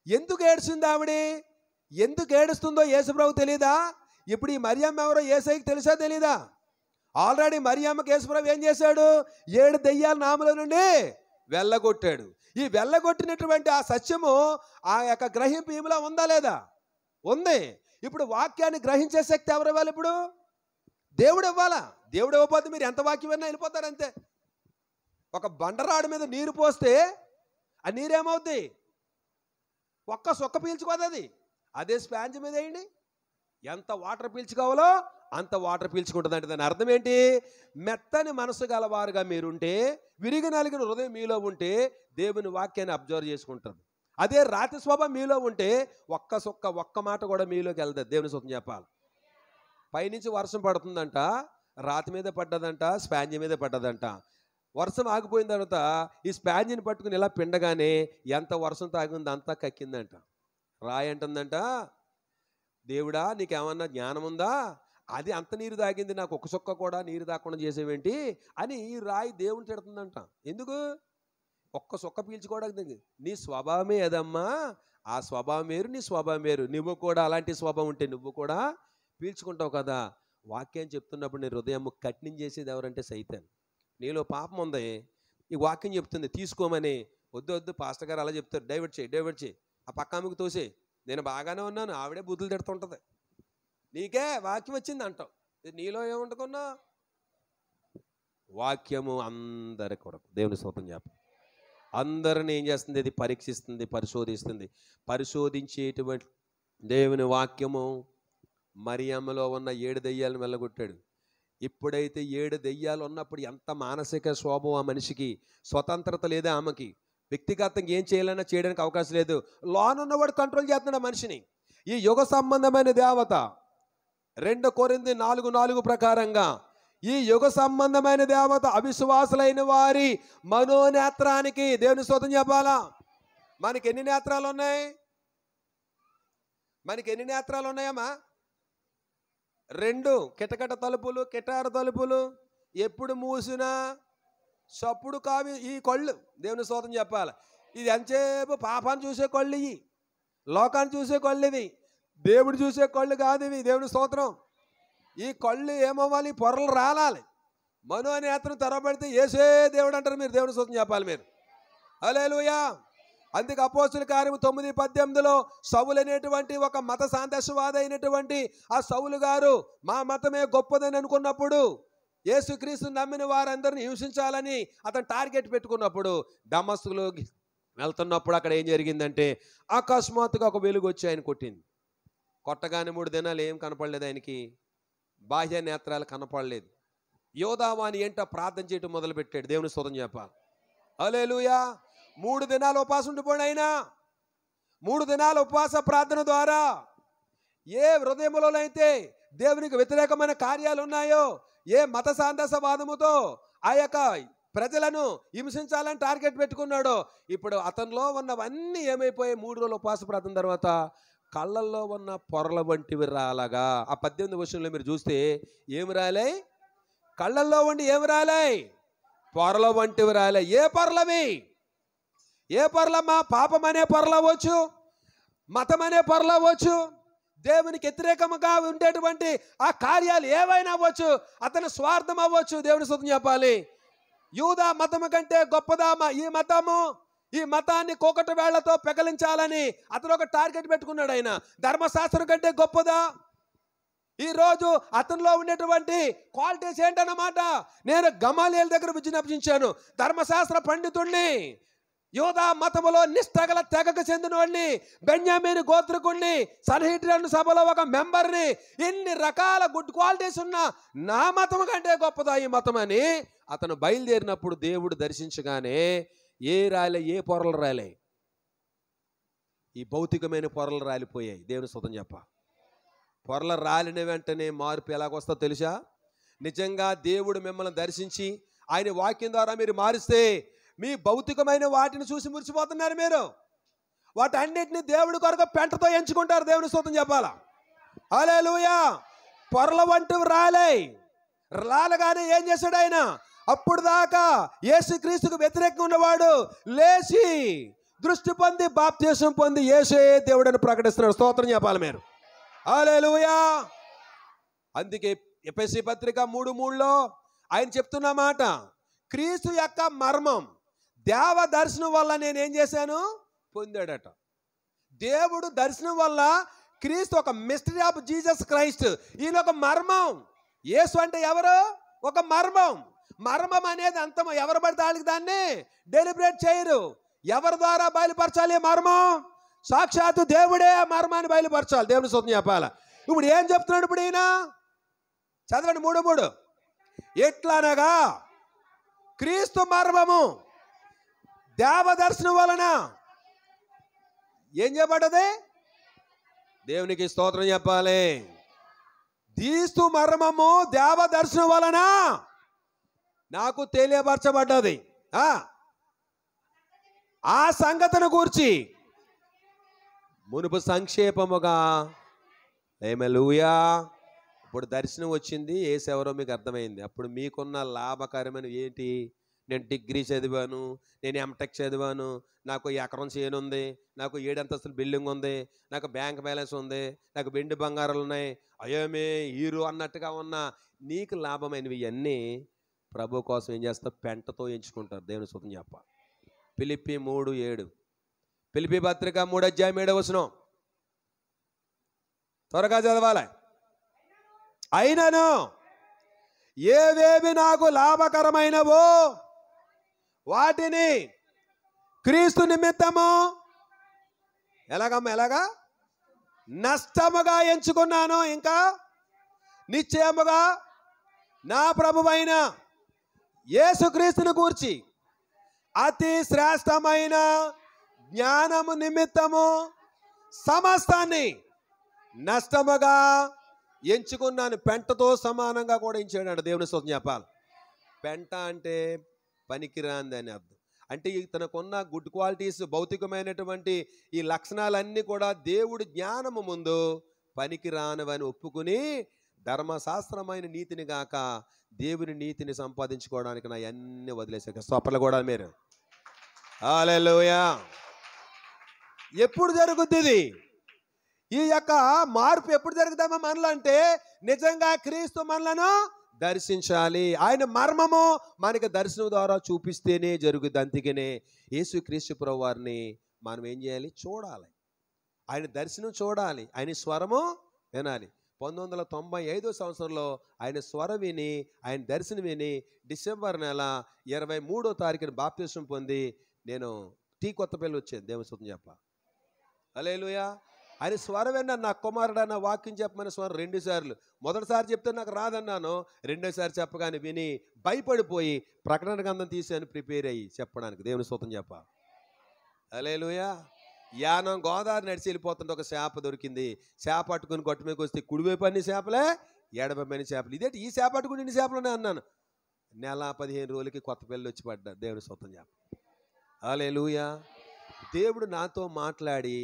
ఎందుకు ఏడుస్తుంది ఆవిడ? ఎందుకు ఏడుస్తుందో యేసుప్రభు తెలీదా? ఇప్పుడు ఈ మరియమ్మ ఎవరో యేసయ్యకి తెలుసా తెలీదా? ఆల్రెడీ మరియమ్మకి యేసుప్రభు ఏం చేశాడు? 7 దెయ్యాల నామల నుండి వెళ్ళగొట్టాడు. ఈ వెళ్ళగొట్టినటువంటి ఆ సత్యము ఆ యొక్క గ్రహింపు ఈమెలో ఉందా లేదా? ఉంది. ఇప్పుడు వాక్యాన్ని గ్రహించే శక్తి ఎవరు ఇవ్వాలి? ఇప్పుడు దేవుడు ఇవ్వాలా? దేవుడు ఇవ్వకపోతే మీరు ఎంత వాక్యం అయినా వెళ్ళిపోతారు అంతే. ఒక బండరాడు మీద నీరు పోస్తే ఆ నీరేమవుద్ది? ఒక్క సొక్క పీల్చుకోదు అది. అదే స్పాంజ్ మీద వేయండి, ఎంత వాటర్ పీల్చుకోవాలో అంత వాటర్ పీల్చుకుంటుంది. అంటే దాని అర్థం ఏంటి? మెత్తని మనసు గలవారుగా మీరుంటే, విరిగి నలిగిన హృదయం మీలో ఉంటే దేవుని వాక్యాన్ని అబ్జర్వ్ చేసుకుంటుంది. అదే రాతి స్వభావం మీలో ఉంటే ఒక్క మాట కూడా మీలోకి వెళ్తుంది. దేవుని స్తోత్రం చెప్పాలి. పైనుంచి వర్షం పడుతుందంట, రాతి మీద పడ్డదంట, స్పాంజ్ మీద పడ్డదంట. వర్షం ఆగిపోయిన తర్వాత ఈ స్పాంజిని పట్టుకుని ఇలా పిండగానే ఎంత వర్షం తాగింది అంతా కక్కిందంట. రాయి అంటుందంట, దేవుడా నీకేమన్నా జ్ఞానం ఉందా? అది అంత నీరు తాగింది, నాకు ఒక చుక్క కూడా నీరు తాకుండా చేసేవేంటి అని ఈ రాయి దేవుని తిడుతుందంట. ఎందుకు? ఒక్క చుక్క పీల్చుకోవడానికి. నీ స్వభావమే ఏదమ్మా, ఆ స్వభావం వేరు, నీ స్వభావం వేరు. నువ్వు కూడా అలాంటి స్వభావం ఉంటే నువ్వు కూడా పీల్చుకుంటావు కదా. వాక్యం చెప్తున్నప్పుడు నీ హృదయం కఠినం చేసేది ఎవరంటే సైతాన్. నీలో పాపం ఉంది, ఈ వాక్యం చెప్తుంది తీసుకోమని. వద్దు పాస్టర్ గారు అలా చెప్తారు, డైవర్ట్ చేయి, ఆ పక్క ఆమెకు తోసే, నేను బాగానే ఉన్నాను, ఆవిడే బుద్ధులు తిడుతుంటుంది, నీకే వాక్యం వచ్చింది అంటావు. నీలో ఏముంటుకున్నా? వాక్యము అందరి కొరకు. దేవుని స్తోత్రం చెప్ప. అందరిని ఏం చేస్తుంది? ఇది పరీక్షిస్తుంది, పరిశోధిస్తుంది. పరిశోధించేటువంటి దేవుని వాక్యము మరియమ్మలో ఉన్న 7 దెయ్యాలను వెళ్ళగొట్టాడు. ఇప్పుడైతే 7 దెయ్యాలు ఉన్నప్పుడు ఎంత మానసిక శోభం ఆ మనిషికి. స్వతంత్రత లేదా ఆమెకి. వ్యక్తిగతంగా ఏం చేయాలన్నా చేయడానికి అవకాశం లేదు. లోనున్నవాడు కంట్రోల్ చేస్తున్నాడు ఆ మనిషిని. ఈ యుగ సంబంధమైన దేవత 2 కొరింథీ 4:4 ప్రకారంగా ఈ యుగ సంబంధమైన దేవత అవిశ్వాసులైన వారి మనోనేత్రానికి, దేవుని స్తోత్రం చెప్పాలా. మనకి ఎన్ని నేత్రాలు ఉన్నాయి? మనకి ఎన్ని నేత్రాలు ఉన్నాయమ్మా? 2 కిటకట తలుపులు, కిటార తలుపులు. ఎప్పుడు మూసినా చప్పుడు కావి ఈ కళ్ళు. దేవుని స్తోత్రం చెప్పాలి. ఇది ఎంతసేపు పాపాన్ని చూసే కళ్ళు, ఇవి లోకాన్ని చూసే కళ్ళు, ఇవి దేవుడు చూసే కళ్ళు కాదు ఇవి. దేవుని స్తోత్రం. ఈ కళ్ళు ఏమవ్వాలి? పొరలు రాలాలి. మనోనేత్రం తెరబడితే యేసే దేవుడు అంటారు మీరు. దేవుని స్తోత్రం చెప్పాలి మీరు. హల్లెలూయా. అందుకే అపోస్తుల కార్యము 9:18లో సౌలు అనేటువంటి ఒక మత సాంతస్యవాది అయినటువంటి ఆ సౌలు గారు మా మతమే గొప్పదని అనుకున్నప్పుడు, యేసుక్రీస్తు నమ్మిన వారందరిని హింసించాలని అతను టార్గెట్ పెట్టుకున్నప్పుడు దమస్కులో వెళ్తున్నప్పుడు అక్కడ ఏం జరిగిందంటే అకస్మాత్తుగా ఒక వెలుగు వచ్చి ఆయన కొట్టింది. కొట్టగానే 3 దినాలు ఏం కనపడలేదు ఆయనకి. బాహ్య నేత్రాలు కనపడలేదు. యోధావాని ఏంటో ప్రార్థన చేయటం మొదలుపెట్టాడు. దేవుని స్తోత్రం చెప్పాలి. హల్లెలూయా. 3 దినాలు ఉపవాసం ఉండిపోయాడు ఆయన. 3 దినాల ఉపవాస ప్రార్థన ద్వారా ఏ హృదయంలోనైతే దేవునికి వ్యతిరేకమైన కార్యాలు ఉన్నాయో, ఏ మత సాందసవాదముతో ఆ యొక్క ప్రజలను హింసించాలని టార్గెట్ పెట్టుకున్నాడో, ఇప్పుడు అతనిలో ఉన్నవన్నీ ఏమైపోయాయి? 3 రోజుల ఉపవాస ప్రార్థన తర్వాత కళ్ళల్లో ఉన్న పొరల వంటివి రాలగా. ఆ 18 వచనంలో మీరు చూస్తే ఏమి రాలాయి? కళ్ళల్లో ఉండి ఏమి రాలాయి? పొరల వంటివి రాలాయి. ఏ పొరలవి? ఏ పొరలమ్మా? పాపం అనే పొరలు అవ్వచ్చు, మతం అనే పొరలు అవ్వచ్చు, దేవునికి వ్యతిరేకముగా ఉండేటువంటి ఆ కార్యాలు ఏవైనా అవ్వచ్చు, అతని స్వార్థం అవ్వచ్చు. దేవుని స్తుతి చెప్పాలి. యూదా మతము కంటే గొప్పదా ఈ మతాన్ని కోకట వేళ్లతో పెకలించాలని అతను ఒక టార్గెట్ పెట్టుకున్నాడు. ఆయన ధర్మశాస్త్రం కంటే గొప్పదా? ఈరోజు అతనిలో ఉండేటువంటి క్వాలిటీస్ ఏంటన్నమాట. నేను గమాలియేలు దగ్గర విద్యను అభ్యసించాను, ధర్మశాస్త్ర పండితుడిని, యూదా మతములో నిష్టగల తెగకు చెందిన వాడిని, బెన్యామీను గోత్రకుడిని, సన్హెద్రిన్ సభలో ఒక మెంబర్ని. ఇన్ని రకాల గుడ్ క్వాలిటీస్ ఉన్న నా మతం కంటే గొప్పదా ఈ మతం అని అతను బయలుదేరినప్పుడు దేవుడు దర్శించగానే ఏ పొరలు రాలే? ఈ భౌతికమైన పొరలు రాలిపోయాయి. దేవుని స్తుతి చెప్ప. పొరలు రాలిన వెంటనే మార్పు ఎలాగొస్తో తెలుసా? నిజంగా దేవుడు మిమ్మల్ని దర్శించి ఆయన వాక్యం ద్వారా మీరు మారిస్తే మీ భౌతికమైన వాటిని చూసి మురిసిపోతున్నారు మీరు. వాటన్నిటిని దేవుడి కొరకు పెంటతో ఎంచుకుంటారు. దేవుని స్తోత్రం చెప్పాలా. హల్లెలూయా. పొరల వంటివి రాలగానే ఏం చేశాడు ఆయన? అప్పుడు దాకా యేసుక్రీస్తుకు వ్యతిరేకంగా ఉన్నవాడు లేచి దృష్టి పొంది బాప్తిసం పొంది యేసే దేవుడని ప్రకటిస్తున్నాడు. స్తోత్రం చెప్పాలి మీరు. హల్లెలూయా. అందుకే ఎఫెసీ పత్రిక 3:3లో ఆయన చెప్తున్న మాట, క్రీస్తు యొక్క మర్మం దేవ దర్శనం వల్ల నేనేం చేశాను? పొందాడట. దేవుడు దర్శనం వల్ల క్రీస్తు ఒక మిస్టరీ ఆఫ్ జీసస్ క్రైస్ట్, ఈయన ఒక మర్మం. యేసు అంటే ఎవరు? ఒక మర్మం. మర్మం అనేది అంత ఎవరు పడితే వాళ్ళకి దాన్ని డెలిబరేట్ చేయరు. ఎవరి ద్వారా బయలుపరచాలి మర్మం? సాక్షాత్తు దేవుడే ఆ మర్మాన్ని బయలుపరచాలి. దేవుని స్తోత్రం చెప్పాలి. ఇప్పుడు ఏం చెప్తున్నాడు ఇప్పుడు ఈయన? చదవండి 3:3. ఎట్లనగా క్రీస్తు మర్మము దేవదర్శనం వలన ఏం చేయబడ్డది? దేవునికి స్తోత్రం చెప్పాలి. క్రీస్తు మర్మము దేవదర్శనం వలన నాకు తెలియపరచబడ్డది. ఆ సంగతిని గూర్చి మునుపు సంక్షేపముగా. హల్లెలూయా. ఇప్పుడు దర్శనం వచ్చింది, యేసెవరో మీకు అర్థమైంది. అప్పుడు మీకున్న లాభకరమైన ఏంటి? నేను డిగ్రీ చదివాను, నేను ఎంటెక్ చదివాను, నాకు ఎకరం చేను ఉంది, నాకు 7 అంతస్తుల బిల్డింగ్ ఉంది, నాకు బ్యాంక్ బ్యాలెన్స్ ఉంది, నాకు వెండి బంగారాలు ఉన్నాయి, అయ్యోమే హీరో అన్నట్టుగా ఉన్న నీకు లాభమైనవి ఇవన్నీ ప్రభు కోసం ఏం చేస్తారు? పెంటతో ఎంచుకుంటారు. దేవుని స్తుతి చెప్ప. ఫిలిప్పీ 3:7. ఫిలిప్పీ పత్రిక 3:7 త్వరగా చదవాలి. అయినను ఏవేవి నాకు లాభకరమైనవో వాటిని క్రీస్తు నిమిత్తము ఎలాగా నష్టముగా ఎంచుకున్నాను. ఇంకా నిశ్చయముగా నా ప్రభువైన యేసుక్రీస్తుని గూర్చి అతి శ్రేష్టమైన జ్ఞానము నిమిత్తము సమస్తాన్ని నష్టముగా ఎంచుకున్నాను. పెంటతో సమానంగా కూడా ఎంచాడు. దేవుని స్తోత్రం చెప్పాలి. పెంట అంటే పనికిరాంది అని అర్థం. అంటే తనకున్న గుడ్ క్వాలిటీస్, భౌతికమైనటువంటి ఈ లక్షణాలన్నీ కూడా దేవుడి జ్ఞానము ముందు పనికిరానివని ఒప్పుకుని ధర్మశాస్త్రమైన నీతిని గాక దేవుని నీతిని సంపాదించుకోవడానికి నా అన్ని వదిలేసాక స్వప్నలు కూడా మీరు. హల్లెలూయా. ఎప్పుడు జరుగుద్ది ఇది? ఈ యొక్క మార్పు ఎప్పుడు జరుగుతామో మనలో అంటే నిజంగా క్రీస్తు మనలను దర్శించాలి. ఆయన మర్మము మనకి దర్శనం ద్వారా చూపిస్తేనే జరుగుద్ది. అందుకనే యేసుక్రీస్తు ప్రభు వారిని మనం ఏం చేయాలి? చూడాలి. ఆయన దర్శనం చూడాలి, ఆయన స్వరము వినాలి. 1995 సంవత్సరంలో ఆయన స్వరం విని, ఆయన దర్శనం విని డిసెంబర్ నెల 23వ తారీఖున బాప్తిసం పొంది నేను కొత్తపల్లి వచ్చాను. దేవుని స్తుతి చెప్ప. హల్లెలూయా. ఆయన స్వరం విన్నాను. నా కుమారుడు అన్న వాక్యం చెప్పమని స్వరం 2 సార్లు. మొదటిసారి చెప్తే నాకు రాదన్నాను, రెండోసారి చెప్పగానే విని భయపడిపోయి ప్రకటన గ్రంథం తీసాను ప్రిపేర్ అయ్యి చెప్పడానికి. దేవుని స్తుతి చెప్ప. హల్లెలూయా. యానం గోదావరి నడిచి వెళ్ళిపోతుంటే ఒక చేప దొరికింది. చేప పట్టుకుని గొట్టు మీదకి వస్తే కుడివైపు అన్ని చేపలే, ఎడమపైన చేపలు. ఇదేంటి ఈ చేప పట్టుకుని ఇన్ని చేపలునే అన్నాను. నెల 15 రోజులకి కొత్త పిల్లలు వచ్చి పడ్డా. దేవుని స్తుతి చెప్ప. హల్లెలూయా. దేవుడు నాతో మాట్లాడి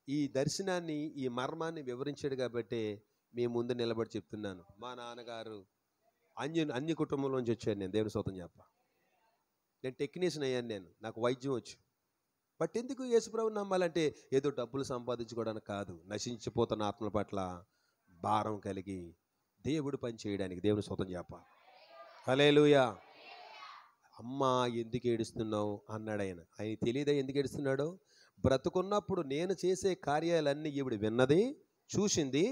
ఈ దర్శనాన్ని, ఈ మర్మాన్ని వివరించాడు కాబట్టి మీ ముందు నిలబడి చెప్తున్నాను. మా నాన్నగారు అన్ని కుటుంబంలోంచి వచ్చాను నేను. దేవుని స్తోత్రం చెప్ప. నేను టెక్నీషియన్ అయ్యాను. నాకు వైద్యం వచ్చు. బట్ ఎందుకు యేసుప్రభుని నమ్మాలంటే ఏదో డబ్బులు సంపాదించుకోవడానికి కాదు, నశించిపోతున్న ఆత్మల పట్ల భారం కలిగి దేవుడు పని చేయడానికి. దేవుని స్తోత్రం చెప్ప. హల్లెలూయా. అమ్మ ఎందుకు ఏడుస్తున్నావు అన్నాడు ఆయన. ఆయన తెలియదా ఎందుకు ఏడుస్తున్నాడో? బ్రతుకున్నప్పుడు నేను చేసే కార్యాలన్నీ ఈవిడ విన్నది, చూసింది.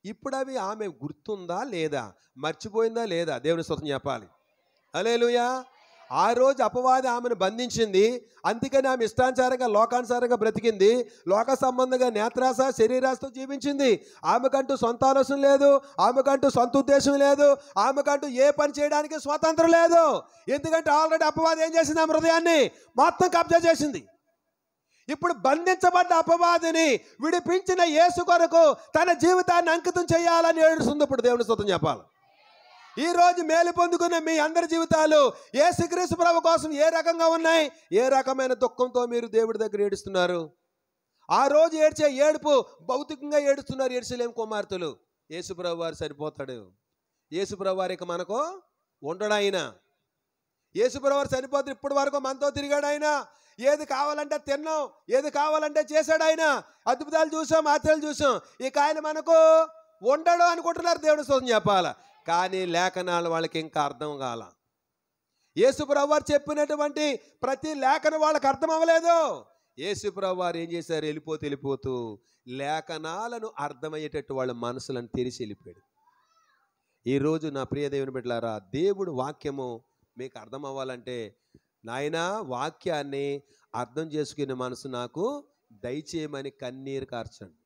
ఇప్పుడు అవి ఆమె గుర్తుందా లేదా, మర్చిపోయిందా లేదా? దేవుని స్తోత్రం చెప్పాలి. హల్లెలూయా. ఆ రోజు అపవాది ఆమెను బంధించింది. అందుకని ఆమె ఇష్టానుసారంగా లోకానుసారంగా బ్రతికింది. లోక సంబంధంగా నేత్రాస శరీరాశతో జీవించింది. ఆమెకంటూ సొంత ఆలోచన లేదు, ఆమెకంటూ సొంత ఉద్దేశం లేదు, ఆమెకంటూ ఏ పని చేయడానికి స్వాతంత్రం లేదు. ఎందుకంటే ఆల్రెడీ అపవాది ఏం చేసింది? ఆమె హృదయాన్ని మొత్తం కబ్జా చేసింది. ఇప్పుడు బంధించబడ్డ అపవాదిని విడిపించిన యేసు కొరకు తన జీవితాన్ని అంకితం చేయాలని ఏడుస్తుంది. ఇప్పుడు దేవుని స్తుతి చెప్పాలి. ఈ రోజు మేలు పొందుకున్న మీ అందరి జీవితాలు యేసుక్రీస్తు ప్రభు కోసం ఏ రకంగా ఉన్నాయి? ఏ రకమైన దుఃఖంతో మీరు దేవుడి దగ్గర ఏడుస్తున్నారు? ఆ రోజు ఏడ్చే ఏడుపు భౌతికంగా ఏడుస్తున్నారు యెరూషలేము కుమార్తెలు. యేసుప్రభు వారు సరిపోతాడు. యేసుప్రభు వారికి మనకు ఉండడు ఆయన. యేసుప్రభు వారు సరిపోతాడు. ఇప్పటి వరకు మనతో తిరిగాడు ఆయన. ఏది కావాలంటే తిన్నాం, ఏది కావాలంటే చేశాడు ఆయన. అద్భుతాలు చూసాం, ఆశ్చర్యాలు చూసాం. ఇక ఆయన మనకు ఉండడు అనుకుంటున్నారు. దేవుని స్తోత్రం చెప్పాల. కానీ లేఖనాలు వాళ్ళకి ఇంకా అర్థం కాల. యేసుప్రభు వారు చెప్పినటువంటి ప్రతి లేఖనం వాళ్ళకి అర్థం అవ్వలేదు. యేసుప్రభు వారు ఏం చేశారు? వెళ్ళిపోతూ లేఖనాలను అర్థమయ్యేటట్టు వాళ్ళ మనసులను తెరిచి వెళ్ళిపోయాడు. ఈరోజు నా ప్రియ దేవుని బిడ్డలారా, దేవుడు వాక్యము మీకు అర్థం అవ్వాలంటే, నాయనా వాక్యాన్ని అర్థం చేసుకునే మనసు నాకు దయచేయమని కన్నీరు కార్చండి.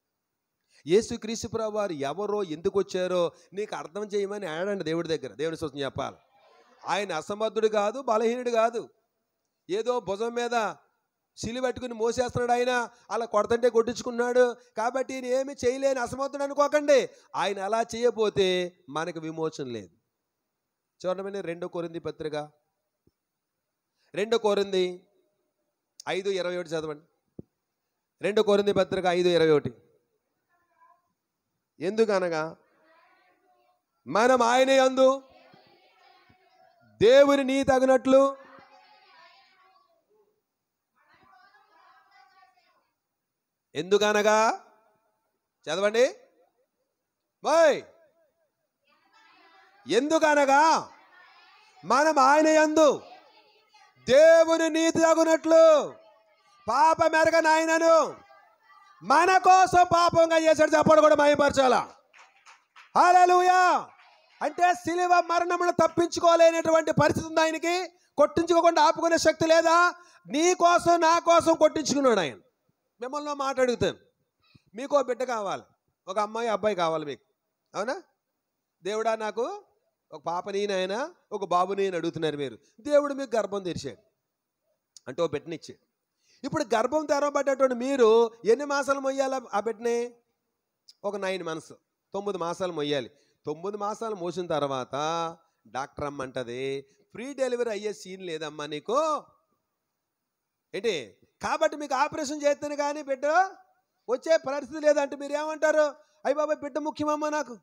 యేసుక్రీస్తు ప్రభువు వారు ఎవరో, ఎందుకు వచ్చారో నీకు అర్థం చేయమని ఆడండి దేవుడి దగ్గర. దేవుని స్తోత్రం చెప్పాలి. ఆయన అసమర్థుడు కాదు, బలహీనుడు కాదు. ఏదో భుజం మీద సిలువ పట్టుకుని మోసేస్తున్నాడు ఆయన, అలా కొడతంటే కొట్టించుకున్నాడు కాబట్టి ఈయన ఏమి చేయలేని అసమర్థుడు అనుకోకండి. ఆయన అలా చేయకపోతే మనకు విమోచన లేదు. చూడండి 2 కొరింథీ పత్రిక 2 కొరింథీ 5:21 చదవండి. 2 కొరింథీ పత్రిక 5:21. ఎందుకనగా మనం ఆయన యందు దేవుని నీతి తగినట్లు ఎందుకనగా చదవండి. ఎందుకనగా మనం ఆయన యందు దేవుని నీతి తగినట్లు పాపం ఎరగని ఆయనను మన కోసం పాపంగా చేశాడు. చెప్పడం కూడా మహిమపరచాలా. హల్లెలూయా. అంటే సిలువ మరణమును తప్పించుకోలేనటువంటి పరిస్థితి ఉంది ఆయనకి. కొట్టించుకోకుండా ఆపుకునే శక్తి లేదా? నీ కోసం నా కోసం కొట్టించుకున్నాడు ఆయన. మిమ్మల్ని మాట అడుగుతాను, మీకు ఒక బిడ్డ కావాలి, ఒక అమ్మాయి అబ్బాయి కావాలి మీకు, అవునా? దేవుడా నాకు ఒక పాపని నాయన, ఒక బాబుని అడుగుతున్నారు మీరు. దేవుడు మీకు గర్భం తెరిచాడు అంటే ఒక బిడ్డనిచ్చాడు. ఇప్పుడు గర్భం తెరవబడ్డటువంటి మీరు ఎన్ని మాసాలు మొయ్యాలి ఆ బిడ్డని? ఒక 9 months, 9 మాసాలు మొయ్యాలి. 9 మాసాలు మోసిన తర్వాత డాక్టర్ అమ్మంటది, ప్రీ డెలివరీ అయ్యే సీన్ లేదమ్మా నీకు ఏంటి, కాబట్టి మీకు ఆపరేషన్ చేస్తేనే కానీ బిడ్డ వచ్చే పరిస్థితి లేదంటే మీరు ఏమంటారు? అయ్య బాబాయ్ బిడ్డ ముఖ్యమమ్మా నాకు,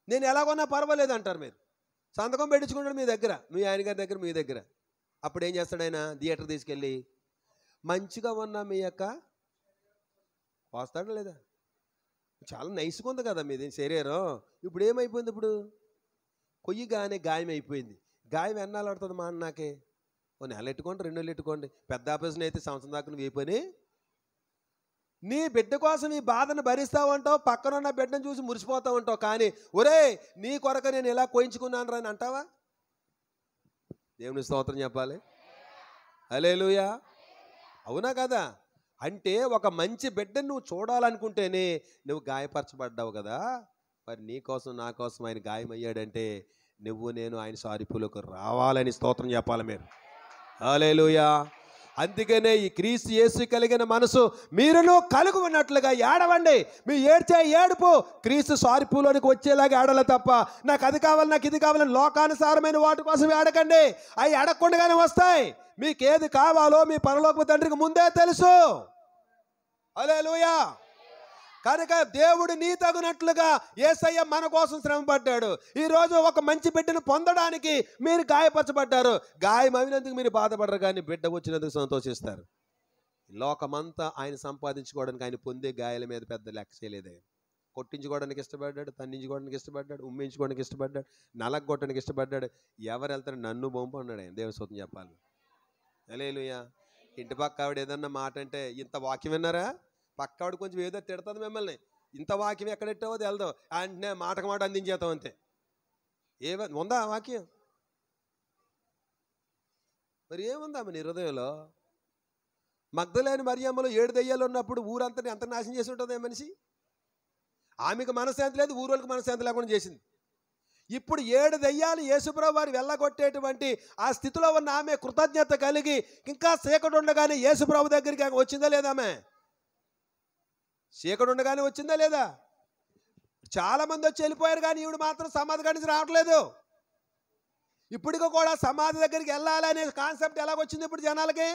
నేను ఎలాగొన్నా పర్వాలేదు అంటారు. మీరు సంతకం పెట్టించుకుంటాడు మీ దగ్గర, మీ ఆయన గారి దగ్గర, మీ దగ్గర. అప్పుడు ఏం చేస్తాడు ఆయన? థియేటర్ తీసుకెళ్ళి మంచిగా ఉన్న మీ యొక్క వస్తాడా లేదా? చాలా నైస్గా ఉంది కదా మీది శరీరం, ఇప్పుడు ఏమైపోయింది? ఇప్పుడు కొయ్యిగానే గాయం అయిపోయింది. గాయం ఎన్నాళ్ళు పడుతుంది మా అన్నకే? ఓ నెల ఎట్టుకోండి, 2 నెలలు ఎట్టుకోండి. పెద్ద ఆపరేషన్ అయితే సంవత్సరం దాకా నువ్వు అయిపోయి నీ బిడ్డ కోసం నీ బాధను భరిస్తావు అంటావు, పక్కన ఉన్న బిడ్డను చూసి మురిసిపోతావు అంటావు. కానీ ఒరే నీ కొరకు నేను ఎలా కోయించుకున్నాను రా అని అంటావా? దేవుని స్తోత్రం చెప్పాలి. హల్లెలూయా. అవునా కదా? అంటే ఒక మంచి బిడ్డను నువ్వు చూడాలనుకుంటేనే నువ్వు గాయపరచబడ్డావు కదా. మరి నీ కోసం నా కోసం ఆయన గాయమయ్యాడంటే నువ్వు నేను ఆయన సారిపులకు రావాలని స్తోత్రం చెప్పాలి మీరు. హల్లెలూయా. అందుకనే ఈ క్రీస్తు యేసు కలిగిన మనసు మీరును కలుగు ఉన్నట్లుగా ఏడవండి. మీ ఏడ్చే ఏడుపు క్రీస్తు సారిపులోనికి వచ్చేలాగా ఏడలే తప్ప నాకు అది కావాలి, నాకు ఇది కావాలని లోకానుసారమైన వాటి కోసం ఏడకండి. అవి అడగకుండానే వస్తాయి. మీకు ఏది కావాలో మీ పరలోక తండ్రికి ముందే తెలుసు. హల్లెలూయా. కనుక దేవుడు నీ తగినట్లుగా యేసయ్య మన కోసం శ్రమపడ్డాడు. ఈరోజు ఒక మంచి బిడ్డను పొందడానికి మీరు గాయపరచబడ్డారు. గాయం అయినందుకు మీరు బాధపడరు, కానీ బిడ్డ వచ్చినందుకు సంతోషిస్తారు. లోకమంతా ఆయన సంపాదించుకోవడానికి ఆయన పొందే గాయాల మీద పెద్ద లెక్క చేయలేదే. కొట్టించుకోవడానికి ఇష్టపడ్డాడు, తన్నించుకోవడానికి ఇష్టపడ్డాడు, ఉమ్మించుకోవడానికి ఇష్టపడ్డాడు, నలగొట్టడానికి ఇష్టపడ్డాడు. ఎవరు వెళ్తారు? నన్ను బొంపు అన్నాడు ఆయన. దేవుని స్తోత్రం చెప్పాలి. హల్లెలూయా. ఇంటి పక్క ఆవిడ ఏదన్నా మాట అంటే, ఇంత వాక్యం విన్నారా? పక్కవాడు కొంచెం ఏదో తిడుతుంది మిమ్మల్ని, ఇంత వాక్యం ఎక్కడెట్టావో తెలదు అంటే మాటకు మాట అందించేతాం అంతే. ఉందా వాక్యం? మరి ఏముందా మన హృదయంలో? మగ్దలేని మరియమ్మలో 7 దెయ్యాలు ఉన్నప్పుడు ఊరంతా ఎంత నాశనం చేసి ఉంటుంది మనిషి. ఆమెకు మనశ్శాంతి లేదు, ఊరోళ్ళకి మనశ్శాంతి లేకుండా చేసింది. ఇప్పుడు 7 దెయ్యాలు యేసుప్రభు వారు వెళ్ళగొట్టేటువంటి ఆ స్థితిలో ఉన్న ఆమె కృతజ్ఞత కలిగి ఇంకా చీకటి ఉండగానే యేసుప్రభు దగ్గరికి వచ్చిందా లేదా? ఆమె చీకటి ఉండగానే వచ్చిందా లేదా? చాలా మంది వచ్చి వెళ్ళిపోయారు, కానీ ఈవిడ మాత్రం సమాధి కాడి నుంచి రావట్లేదు. ఇప్పటికీ కూడా సమాధి దగ్గరికి వెళ్ళాలనే కాన్సెప్ట్ ఎలాగొచ్చింది ఇప్పుడు జనాలకి?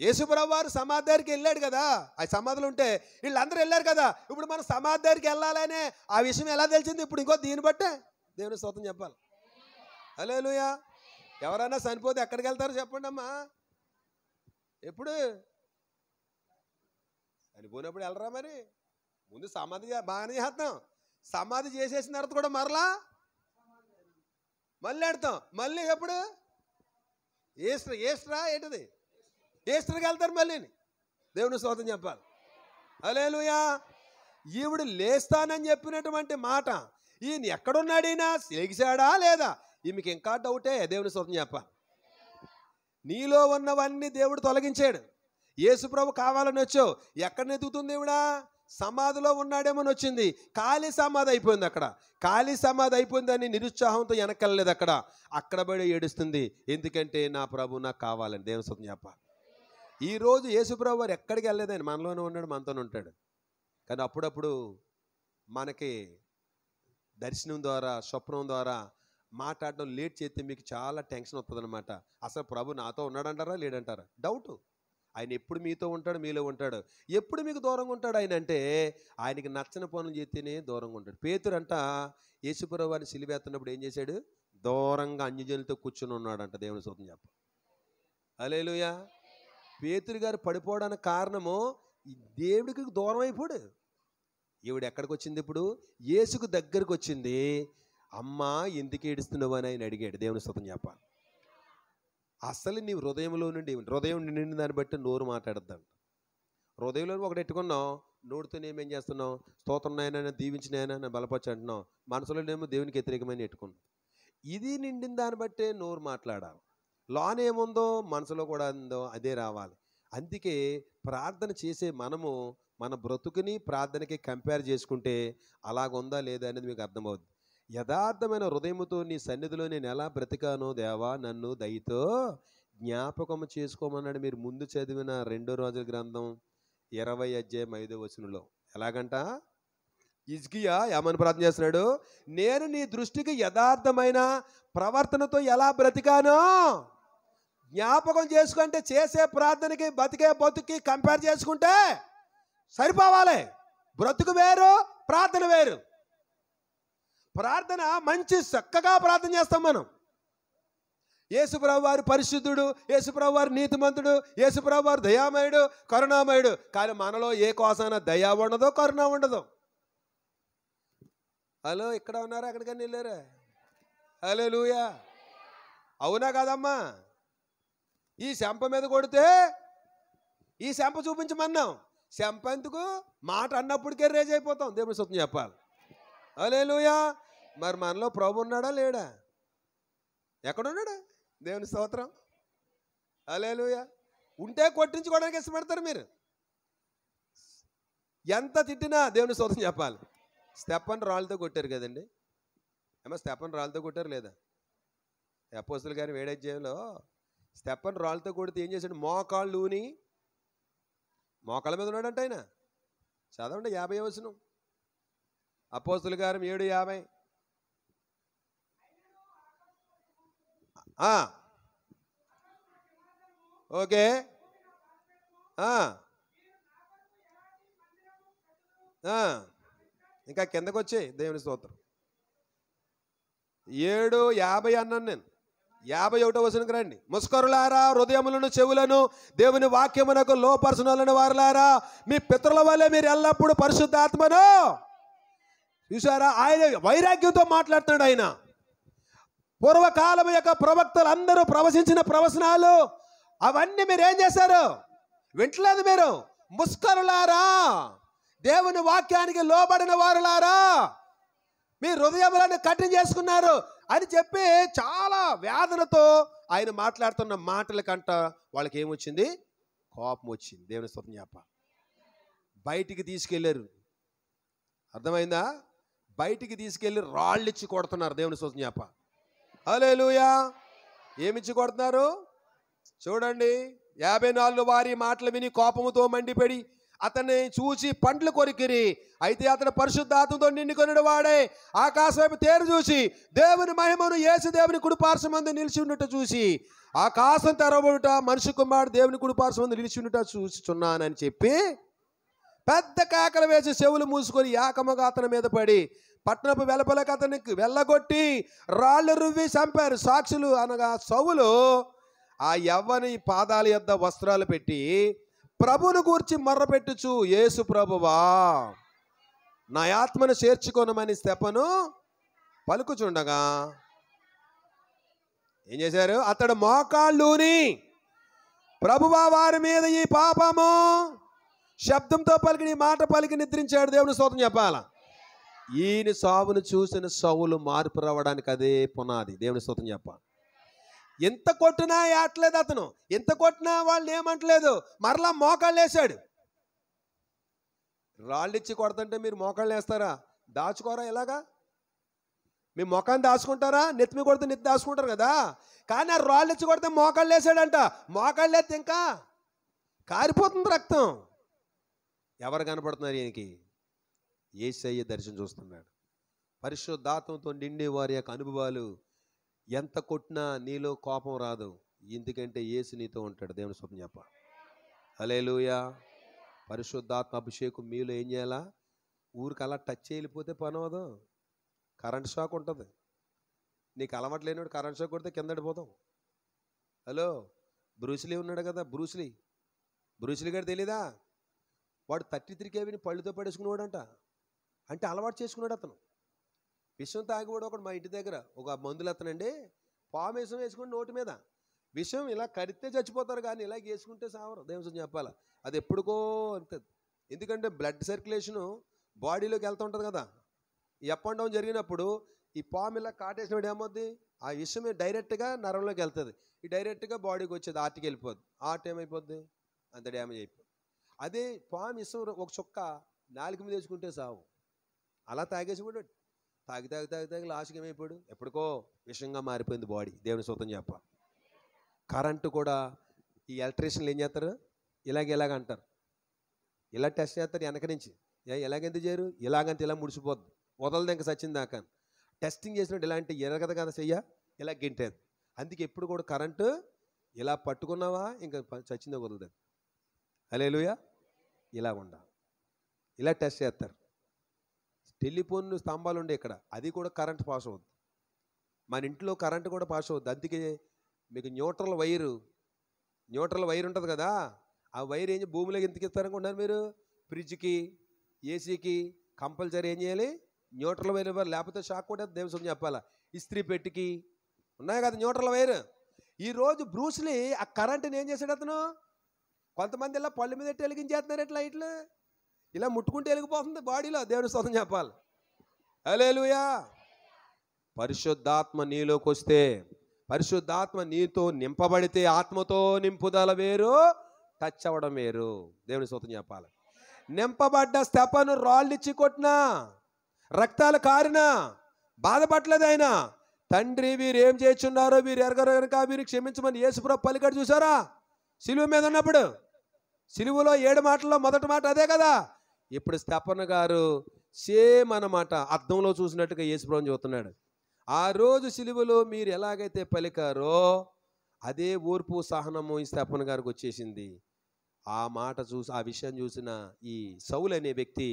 యేసుప్రభు వారు సమాధి దగ్గరికి వెళ్ళాడు కదా, ఆ సమాధులు ఉంటే వీళ్ళందరూ వెళ్ళారు కదా, ఇప్పుడు మనం సమాధి దగ్గరికి వెళ్ళాలనే ఆ విషయం ఎలా తెలిసింది? ఇప్పుడు ఇంకో దీన్ని బట్టే దేవుని స్తోత్రం చెప్పాలి. హల్లెలూయా. ఎవరైనా చనిపోతే ఎక్కడికి వెళ్తారో చెప్పండి అమ్మా. ఎప్పుడు చనిపోయినప్పుడు వెళ్ళరా? మరి ముందు సమాధి బాగానే చేస్తాం, సమాధి చేసేసిన తర్వాత కూడా మరలా మళ్ళీ ఆడతాం. మళ్ళీ ఎప్పుడు? ఏస్ట్రా ఏంటిది? ఈస్టర్కి వెళ్తారు మళ్ళీ. దేవుని స్తోత్రం చెప్పాలి. హల్లెలూయా. ఈవిడ లేస్తానని చెప్పినటువంటి మాట, ఈయన ఎక్కడున్నాడు? ఈయన లేచాడా లేదా? ఈమెకి ఇంకా డౌటే. దేవుని స్తోత్రం చెప్పాలి. నీలో ఉన్నవన్నీ దేవుడు తొలగించాడు. యేసుప్రభు కావాలని వచ్చావు, ఎక్కడ ఎదుగుతుంది దేవుడా? సమాధిలో ఉన్నాడేమని వచ్చింది, ఖాళీ సమాధి అయిపోయింది. అక్కడ ఖాళీ సమాధి అయిపోయిందని నిరుత్సాహంతో వెనకెళ్ళలేదు. అక్కడ పడి ఏడుస్తుంది. ఎందుకంటే నా ప్రభు నాకు కావాలని. దేవుని స్తోత్రం చెప్పాలి. ఈరోజు యేసుప్రభు వారు ఎక్కడికి వెళ్ళలేదని, మనలోనే ఉన్నాడు, మనతోనే ఉంటాడు. కానీ అప్పుడప్పుడు మనకి దర్శనం ద్వారా, స్వప్నం ద్వారా మాట్లాడడం లేట్ చేస్తే మీకు చాలా టెన్షన్ వస్తుంది అనమాట. అసలు ప్రభు నాతో ఉన్నాడంటారా లేడంటారా? డౌటు. ఆయన ఎప్పుడు మీతో ఉంటాడు, మీలో ఉంటాడు. ఎప్పుడు మీకు దూరంగా ఉంటాడు ఆయన అంటే, ఆయనకి నచ్చని పనులు చేస్తేనే దూరంగా ఉంటాడు. పేతురు అంట యేసుప్రభు వారిని సిలువేస్తున్నప్పుడు ఏం చేశాడు? దూరంగా అన్యజనులతో కూర్చుని ఉన్నాడంట. దేవుని స్తోత్రం చెప్ప. హల్లెలూయా. పేతురు గారు పడిపోవడానికి కారణము దేవుడికి దూరం అయిపోడు. ఈవిడ ఎక్కడికి వచ్చింది? ఇప్పుడు యేసుకు దగ్గరకు వచ్చింది. అమ్మా ఎందుకు ఏడుస్తున్నావు అని ఆయన అడిగాడు. దేవుని స్తోత్రం చెప్పాలి. అసలు నీ హృదయంలో నుండి, హృదయం నిండిన దాన్ని బట్టి నోరు మాట్లాడద్దాం. హృదయంలో ఒకటి ఎట్టుకున్నావు, నోటితో ఏమేం చేస్తున్నావు? స్తోత్రం నాయన, దీవించినాయన, బలపరచు అంటున్నావు. మనసులోనేమో దేవునికి వ్యతిరేకమైన ఎట్టుకున్నావు. ఇది నిండిన దాన్ని బట్టే నోరు మాట్లాడాలి. లోనేముందో మనసులో కూడా ఉందో అదే రావాలి. అందుకే ప్రార్థన చేసే మనము మన బ్రతుకుని ప్రార్థనకి కంపేర్ చేసుకుంటే అలాగుందా లేదా అనేది మీకు అర్థమవుద్ది. యథార్థమైన హృదయముతో నీ సన్నిధిలో నేను ఎలా బ్రతికానో దేవా నన్ను దయతో జ్ఞాపకం చేసుకోమన్నాడు. మీరు ముందు చదివిన 2 రోజుల గ్రంథం 20:5 ఎలాగంట? హిజ్కియా ఏమని ప్రార్థన చేస్తున్నాడు? నేను నీ దృష్టికి యథార్థమైన ప్రవర్తనతో ఎలా బ్రతికానో జ్ఞాపకం చేసుకుంటే, చేసే ప్రార్థనకి బతికే బతుకి కంపేర్ చేసుకుంటే సరిపోవాలి. బ్రతుకు వేరు, ప్రార్థన వేరు. ప్రార్థన మంచి చక్కగా ప్రార్థన చేస్తాం మనం. యేసుప్రభు వారు పరిశుద్ధుడు, యేసుప్రభు వారు నీతిమంతుడు, యేసుప్రభు వారు దయామయుడు, కరుణామయుడు. కానీ మనలో ఏ కోసాన దయా ఉండదో, కరుణ ఉండదు. హలో, ఇక్కడ ఉన్నారా? అక్కడికన్నా వెళ్ళారా? హల్లెలూయా. అవునా కాదమ్మా? ఈ శంప మీద కొడితే ఈ శంప చూపించమన్నాం. శంప ఎందుకు? మాట అన్నప్పటికే రేజ్ అయిపోతాం. దేవుని స్తోత్రం చెప్పాలి. హల్లెలూయా. మరి మనలో ప్రభు ఉన్నాడా లేడా? ఎక్కడున్నాడా? దేవుని స్తోత్రం. హల్లెలూయా. ఉంటే కొట్టించుకోవడానికి ఇష్టపడతారు మీరు. ఎంత తిట్టినా దేవుని స్తోత్రం చెప్పాలి. స్టెఫను రాళ్ళతో కొట్టారు కదండి. ఏమో స్టెఫను రాళ్ళతో కొట్టారు లేదా? అపోస్తలుల గారి 7వ అధ్యాయంలో స్టెఫను రాళ్ళతో కొడితే ఏం చేశాడు? మోకాళ్ళు ఊని మోకాళ్ళ మీద ఉన్నాడంట ఆయన. చదవండి 50వ వచనం. అపోస్తలుల గారు 7:50. ఓకే. ఇంకా కిందకు వచ్చే దేవుని స్తోత్రం. 7:50 అన్నాను నేను. 51వ వచనంకి రండి. ముస్కరులారా, హృదయములను చెవులను దేవుని వాక్యమునకు లోపరచునలని వారులారా, మీ పితరుల వల్లే మీరు ఎల్లప్పుడూ పరిశుద్ధాత్మను చూసారా? ఆయన వైరాగ్యంతో మాట్లాడుతున్నాడు. ఆయన పూర్వకాలం యొక్క ప్రవక్తలు అందరూ ప్రవచించిన ప్రవచనాలు అవన్నీ మీరు ఏం చేశారు? వింటలేదు మీరు. ముస్కరులారా, దేవుని వాక్యానికి లోబడిన వారులారా, మీ హృదయములను కఠినం చేసుకున్నారు అని చెప్పి చాలా వేదనతో ఆయన మాట్లాడుతున్న మాటల కంట వాళ్ళకి ఏమొచ్చింది? కోపం వచ్చింది. దేవుని స్తోత్రం చెప్పాలి. బయటికి తీసుకెళ్ళారు. అర్థమైందా? బయటికి తీసుకెళ్ళి రాళ్ళిచ్చి కొడుతున్నారు. దేవుని స్తోత్రం చెప్పాలి. హల్లెలూయా. ఏమిచ్చి కొడుతున్నారు చూడండి. 54 వారి మాటలు విని కోపముతో మండిపడి అతన్ని చూసి పండ్లు కొరికిరి. అయితే అతడు పరిశుద్ధాత్మతో నిండుకొనిన వాడే ఆకాశం వైపు తేరు చూసి దేవుని మహిమను యేసు దేవుని కుడిపార్శ్వమందు నిలిచి ఉండట చూసి, ఆకాశం తెరవబడుట, మనిషి కుమారుడు దేవుని కుడిపార్శ్వమందు నిలిచి ఉండట చూస్తున్నానని చెప్పి పెద్ద కేకలు వేసి చెవులు మూసుకొని ఏకముగా అతని మీద పడి పట్టణపు వెలుపలకు అతనికి వెళ్ళగొట్టి రాళ్ళు రువ్వి చంపారు. సాక్షులు అనగా సౌలు ఆ యవ్వని పాదాల యొద్ద వస్త్రాలు పెట్టి ప్రభువును గూర్చి మొర్రపెట్టుచు, యేసు ప్రభువా నా ఆత్మను చేర్చుకొనమని స్తెఫను పలుకుచుండగా ఏం చేశారు? అతడు మోకాళ్ళూని, ప్రభువా వారి మీద ఈ పాపము, శబ్దంతో పలికి మాట పలికి నిద్రించాడు. దేవుని స్తోత్రం చెప్పాల. ఈయన సావును చూసిన సౌలు మార్పు రావడానికి అదే పునాది. దేవుని స్తోత్రం చెప్పాలి. ఎంత కొట్టినా ఏట్లేదు అతను, ఎంత కొట్టినా వాళ్ళని ఏమంటలేదు. మరలా మోకాళ్ళు వేసాడు. రాళ్ళు ఇచ్చి కొడతంటే మీరు మోకాళ్ళు వేస్తారా? దాచుకోరా? ఇలాగా మీ మొఖాన్ని దాచుకుంటారా? నెత్తిమి కొడితే నెత్తి దాచుకుంటారు కదా. కానీ ఆ రాళ్ళు ఇచ్చి కొడితే మోకాళ్ళు వేసాడంట. మోకాళ్ళు వేస్తే ఇంకా కారిపోతుంది రక్తం. ఎవరు కనపడుతున్నారు ఈయనకి? యేసయ్య దర్శనం చూస్తున్నాడు. పరిశుద్ధాత్మతో నిండి వారి యొక్క అనుభవాలు. ఎంత కొట్టినా నీలో కోపం రాదు, ఎందుకంటే యేసు నీతో ఉంటాడు. దేవుని స్తోత్రం చెప్ప. హల్లెలూయా. పరిశుద్ధాత్మ అభిషేకం మీలో ఏం చేయాలా? ఊరికి అలా టచ్ చేయలేకపోతే పని అవదు. కరెంట్ షాక్ ఉంటుంది. నీకు అలవాటు లేనివాడు కరెంట్ షాక్ కొడితే కింద పడిపోతాం. హలో, బ్రూస్లీ ఉన్నాడు కదా, బ్రూస్లీ గారు తెలీదా? వాడు 33 కేబీని పళ్ళుతో పడేసుకునేవాడంట. అంటే అలవాటు చేసుకున్నాడు అతను. విషం తాగివాడు ఒకడు మా ఇంటి దగ్గర ఒక మందులు అతనండి, పాము విషం వేసుకుని నోటి మీద. విషం ఇలా కరిస్తే చచ్చిపోతారు, కానీ ఇలా వేసుకుంటే సావరు. దేవుని చెప్పాలి. అది ఎప్పుడుకో అంతే. ఎందుకంటే బ్లడ్ సర్క్యులేషను బాడీలోకి వెళ్తూ ఉంటుంది కదా. ఈ అప్ అండ్ డౌన్ జరిగినప్పుడు ఈ పాము ఇలా కాటేసినప్పుడు ఏమవుద్ది? ఆ విషమే డైరెక్ట్గా నరంలోకి వెళ్తుంది. ఈ డైరెక్ట్గా బాడీకి వచ్చేది, ఆర్ట్కి వెళ్ళిపోద్ది. ఆర్ట్ ఏమైపోద్ది? అంత డ్యామేజ్ అయిపోద్ది. అదే పాము విషం ఒక చుక్క నాలుగు మీద వేసుకుంటే సావు. అలా తాగేసి కూడా తాగి తాగి తాగి తాగి లాస్ట్కి ఏమైపోయాడు? ఎప్పటికో విషంగా మారిపోయింది బాడీ. దేవుని స్తోత్రం చెప్ప. కరెంటు కూడా ఈ ఎలక్ట్రీషియన్లు ఏం చేస్తారు? ఇలాగ అంటారు, ఇలా టెస్ట్ చేస్తారు వెనక నుంచి. ఎలాగెంత చేయరు? ఇలాగంత ఇలా ముడిసిపోద్ది, వదలదు ఇంకా సచ్చింది దాకా. టెస్టింగ్ చేసినట్టు ఇలాంటి ఎరగదు కదా చెయ్య, ఇలా గింటేది. అందుకే ఎప్పుడు కూడా కరెంటు ఇలా పట్టుకున్నావా ఇంకా చచ్చిందో వదలదు. హల్లెలూయా. ఇలా ఉండాలి. ఇలా టెస్ట్ చేస్తారు. టెలిఫోన్ స్తంభాలు ఉండే ఇక్కడ, అది కూడా కరెంట్ పాస్ అవుద్ది. మన ఇంట్లో కరెంటు కూడా పాస్ అవుద్ది. అందుకే మీకు న్యూట్రల్ వైర్ ఉంటుంది కదా, ఆ వైర్ ఏం భూమిలోకి ఎందుకు ఇస్తారనుకుంటున్నారు మీరు? ఫ్రిడ్జ్కి, ఏసీకి కంపల్సరీ ఏం చేయాలి? న్యూట్రల్ వైర్ ఇవ్వాలి, లేకపోతే షాక్ కూడా దేవుని చెప్పాలా. ఇస్త్రీ పెట్టికి ఉన్నాయి కదా న్యూట్రల్ వైర్. ఈరోజు బ్రూస్లీ ఆ కరెంటుని ఏం చేశాడు అతను? కొంతమంది ఇలా పళ్ళు మీద వెలిగించేస్తున్నారు ఎట్లా ఇట్లా ఇలా ముట్టుకుంటే వెలిగిపోతుంది బాడీలో. దేవుని స్తోత్రం చెప్పాలి. హల్లెలూయా. పరిశుద్ధాత్మ నీలోకి వస్తే, పరిశుద్ధాత్మ నీతో నింపబడితే, ఆత్మతో నింపుదల వేరు, టచ్ అవ్వడం వేరు. దేవుని స్తోత్రం చెప్పాలి. నింపబడ్డ స్తెఫను రాళ్ళిచ్చి కొట్టినా, రక్తాలు కారినా బాధపడలేదు ఆయన. తండ్రి వీరు ఏం చేస్తున్నారో వీరు ఎరగరు కనుక వీరు క్షమించమని యేసుప్రభు పలికాడు. చూసారా? సిలువ మీద ఉన్నప్పుడు సిలువలో 7 మాటల్లో మొదటి మాట అదే కదా. ఇప్పుడు స్తెఫను గారు సేమ్ అన్నమాట అర్థంలో చూసినట్టుగా యేసుప్రభుని చూస్తున్నాడు. ఆ రోజు సిలువలో మీరు ఎలాగైతే పలికారో అదే ఓర్పు సహనము ఈ స్తెఫను గారికి వచ్చేసింది. ఆ మాట చూసి, ఆ విషయం చూసిన ఈ సౌలు అనే వ్యక్తి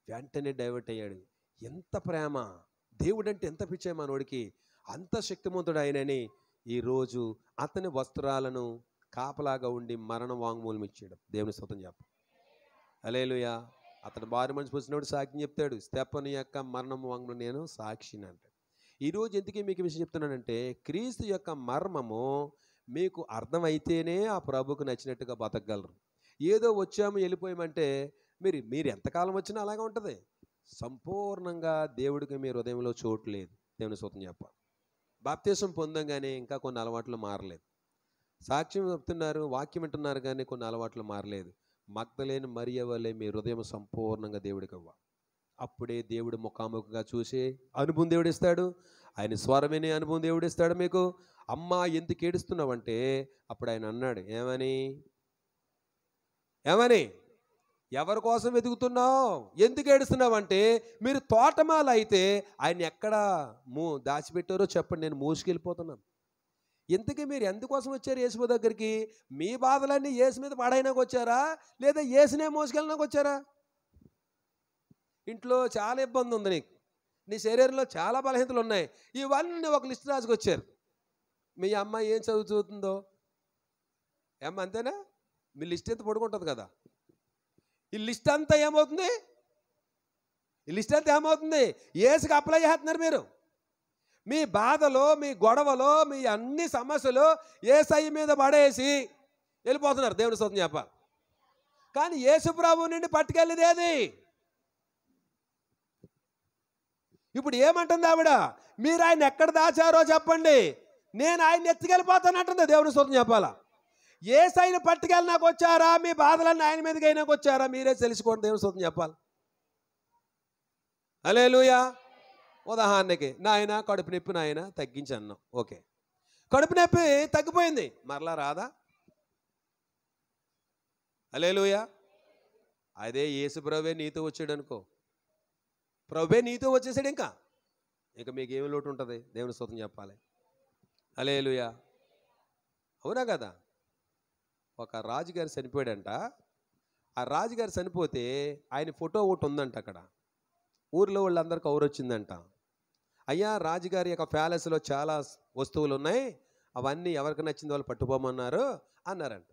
వెంటనే డైవర్ట్ అయ్యాడు. ఎంత ప్రేమ! దేవుడు అంటే ఎంత పిచ్చే మనోడికి, అంత శక్తిమంతుడు ఆయనని ఈరోజు అతని వస్త్రాలను కాపలాగా ఉండి మరణ వాంగ్మూలం ఇచ్చాడు. దేవుని స్తోత్రం చెప్ప. హల్లెలూయా. అతను భార్య మనిషి వచ్చినప్పుడు సాక్ష్యం చెప్తాడు, స్తెఫను యొక్క మరణం వాంగ్మూలం నేను సాక్షిని అంటాడు. ఈరోజు ఎందుకు మీకు విషయం చెప్తున్నానంటే, క్రీస్తు యొక్క మర్మము మీకు అర్థమైతేనే ఆ ప్రభుకు నచ్చినట్టుగా బతకగలరు. ఏదో వచ్చాము వెళ్ళిపోయామంటే మీరు ఎంతకాలం వచ్చినా అలాగే ఉంటుంది. సంపూర్ణంగా దేవుడికి మీ హృదయంలో చోటు లేదు. దేవుని స్తోత్రం చెప్ప. బాప్తిసం పొందంగానే ఇంకా కొన్ని అలవాట్లు మారలేదు. సాక్ష్యం చెప్తున్నారు, వాక్యం వింటున్నారు, కానీ కొన్ని అలవాట్లు మారలేదు. మగ్దలేని మరియ వలె మీ హృదయం సంపూర్ణంగా దేవుడికి ఇవ్వ. అప్పుడే దేవుడు ముఖాముఖిగా చూసే అనుభవం దేవుడు ఇస్తాడు. ఆయన స్వరం వినే అనుభవం దేవుడు ఇస్తాడు మీకు. అమ్మా ఎందుకు ఏడుస్తున్నావంటే అప్పుడు ఆయన అన్నాడు, ఏమని ఎవరి కోసం వెతుకుతున్నావు? ఎందుకు ఏడుస్తున్నావు అంటే, మీరు తోటమాల అయితే ఆయన ఎక్కడ దాచిపెట్టారో చెప్పండి, నేను మూసుకెళ్ళిపోతున్నాను. ఇంతకీ మీరు ఎందుకోసం వచ్చారు యేసు దగ్గరికి? మీ బాధలన్నీ యేసు మీద పడైనాక వచ్చారా, లేదా యేసునే మోసుకెళ్ళినాక వచ్చారా? ఇంట్లో చాలా ఇబ్బంది ఉంది నీకు, నీ శరీరంలో చాలా బలహీనతలు ఉన్నాయి, ఇవన్నీ ఒక లిస్ట్ రాసుకొచ్చారు. మీ అమ్మాయి ఏం చదువుతుందో ఏమ్మ, అంతేనా? మీ లిస్ట్ ఎంత పడుకుంటుంది కదా. ఈ లిస్ట్ అంతా ఏమవుతుంది? ఈ లిస్ట్ అంతా ఏమవుతుంది? యేసుకి అప్లై చేస్తున్నారు మీరు. మీ బాధలు, మీ గొడవలు, మీ అన్ని సమస్యలు యేసయ్య మీద పడేసి వెళ్ళిపోతున్నారు. దేవుని స్తోత్రం చెప్పాలి. కానీ యేసు ప్రభువు నుండి పట్టుకెళ్ళేది ఏది? ఇప్పుడు ఏమంటుంది ఆవిడ? మీరు ఆయన ఎక్కడ దాచారో చెప్పండి, నేను ఆయన ఎత్తుకెళ్ళిపోతానంటుంది. దేవుని స్తోత్రం చెప్పాలా. యేసయ్యను పట్టుకెళ్ళినాక వచ్చారా, మీ బాధలన్నీ ఆయన మీదకి అయినాక వచ్చారా? మీరే తెలుసుకోండి. దేవుని స్తోత్రం చెప్పాలి. హల్లెలూయా. ఉదాహరణకి, నాయన కడుపు నొప్పి నాయన తగ్గించి అన్నాం. ఓకే, కడుపు నొప్పి తగ్గిపోయింది, మరలా రాదా? హల్లెలూయా. అదే యేసు ప్రభువే నీతో వచ్చాడు అనుకో, ప్రభువే నీతో వచ్చేసాడు, ఇంకా మీకు ఏమి లోటు ఉంటుంది? దేవుని స్తోత్రం చెప్పాలి. హల్లెలూయా. అవునా కదా? ఒక రాజుగారు చనిపోయాడంట. ఆ రాజుగారు చనిపోతే ఆయన ఫోటో ఒకటి ఉందంట. అక్కడ ఊర్లో వాళ్ళందరికీ కౌరు వచ్చిందంట. అయ్యా, రాజుగారి యొక్క ప్యాలెస్లో చాలా వస్తువులు ఉన్నాయి, అవన్నీ ఎవరికి నచ్చింది వాళ్ళు పట్టుకోమన్నారు అన్నారంట.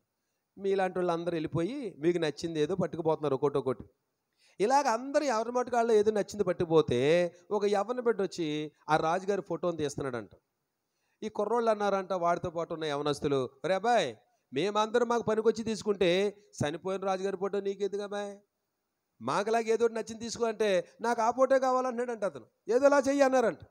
మీలాంటి వాళ్ళు అందరూ వెళ్ళిపోయి మీకు నచ్చింది ఏదో పట్టుకుపోతున్నారు ఒకటి. ఇలాగ అందరూ ఎవరి మటుకాళ్ళు ఏదో నచ్చింది పట్టుకుపోతే ఒక యవ్వన బిడ్డ వచ్చి ఆ రాజుగారి ఫోటోని తీస్తున్నాడంట. ఈ కుర్రోళ్ళు అన్నారంట, వాడితో పాటు ఉన్న యవనస్తులు, రే అబ్బాయి, మేమందరం మాకు పనికొచ్చి తీసుకుంటే చనిపోయిన రాజుగారి ఫోటో నీకెందుకు అబ్బాయి? మాకులాగా ఏదో నచ్చింది తీసుకో అంటే, నాకు ఆ ఫోటో కావాలన్నాడంట అతను. ఏదోలా చెయ్యి అన్నారంట.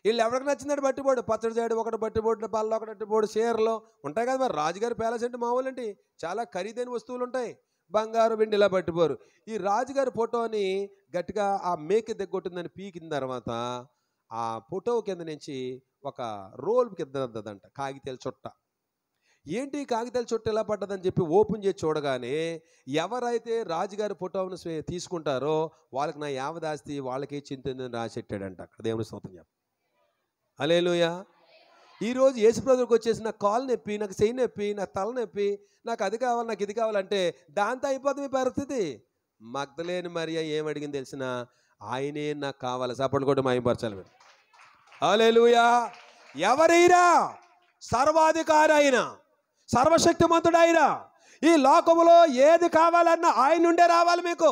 వీళ్ళు ఎవరికి నచ్చిందంటే బట్టిపోడు, పచ్చడి చేయడం ఒకటి బట్టిపోడు, పళ్ళు ఒకటి బట్టిపోడు, చీరలు ఉంటాయి కదా. మరి రాజుగారి ప్యాలెస్ అంటే మామూలు ఏంటి? చాలా ఖరీదైన వస్తువులు ఉంటాయి, బంగారు వెండి ఇలా పట్టిపోరు. ఈ రాజుగారి ఫోటోని గట్టిగా ఆ మేకి దగ్గొట్టిందని పీకిన తర్వాత ఆ ఫోటో కింద నుంచి ఒక రోల్ కింద పడ్డదంట, కాగితాల చుట్ట. ఏంటి కాగితాల చుట్ట ఎలా పడ్డదని చెప్పి ఓపెన్ చేసి చూడగానే ఎవరైతే రాజుగారి ఫోటోను తీసుకుంటారో వాళ్ళకి నా యావదాస్తి వాళ్ళకే చింతుందని రాసెట్టాడంట అక్కడ. దేవుని స్తోత్రం చెప్పు. హల్లెలూయా. ఈరోజు యేసుప్రభువుకి వచ్చేసి నాకు కాలు నొప్పి, నాకు చెయ్యి నొప్పి, నాకు తల నొప్పి, నాకు అది కావాలి, నాకు ఇది కావాలంటే దాంతో అయిపోతుంది మీ పరిస్థితి. మగ్దలేని మరియ ఏమడిగింది తెలిసిన? ఆయనే నాకు కావాలి. సపోర్ట్ కూడా మాయపరచాలి మీరు. హల్లెలూయా. ఎవరైనా సర్వాధికారి అయినా, సర్వశక్తిమంతుడైన, ఈ లోకములో ఏది కావాలన్నా ఆయన నుండే రావాలి మీకు.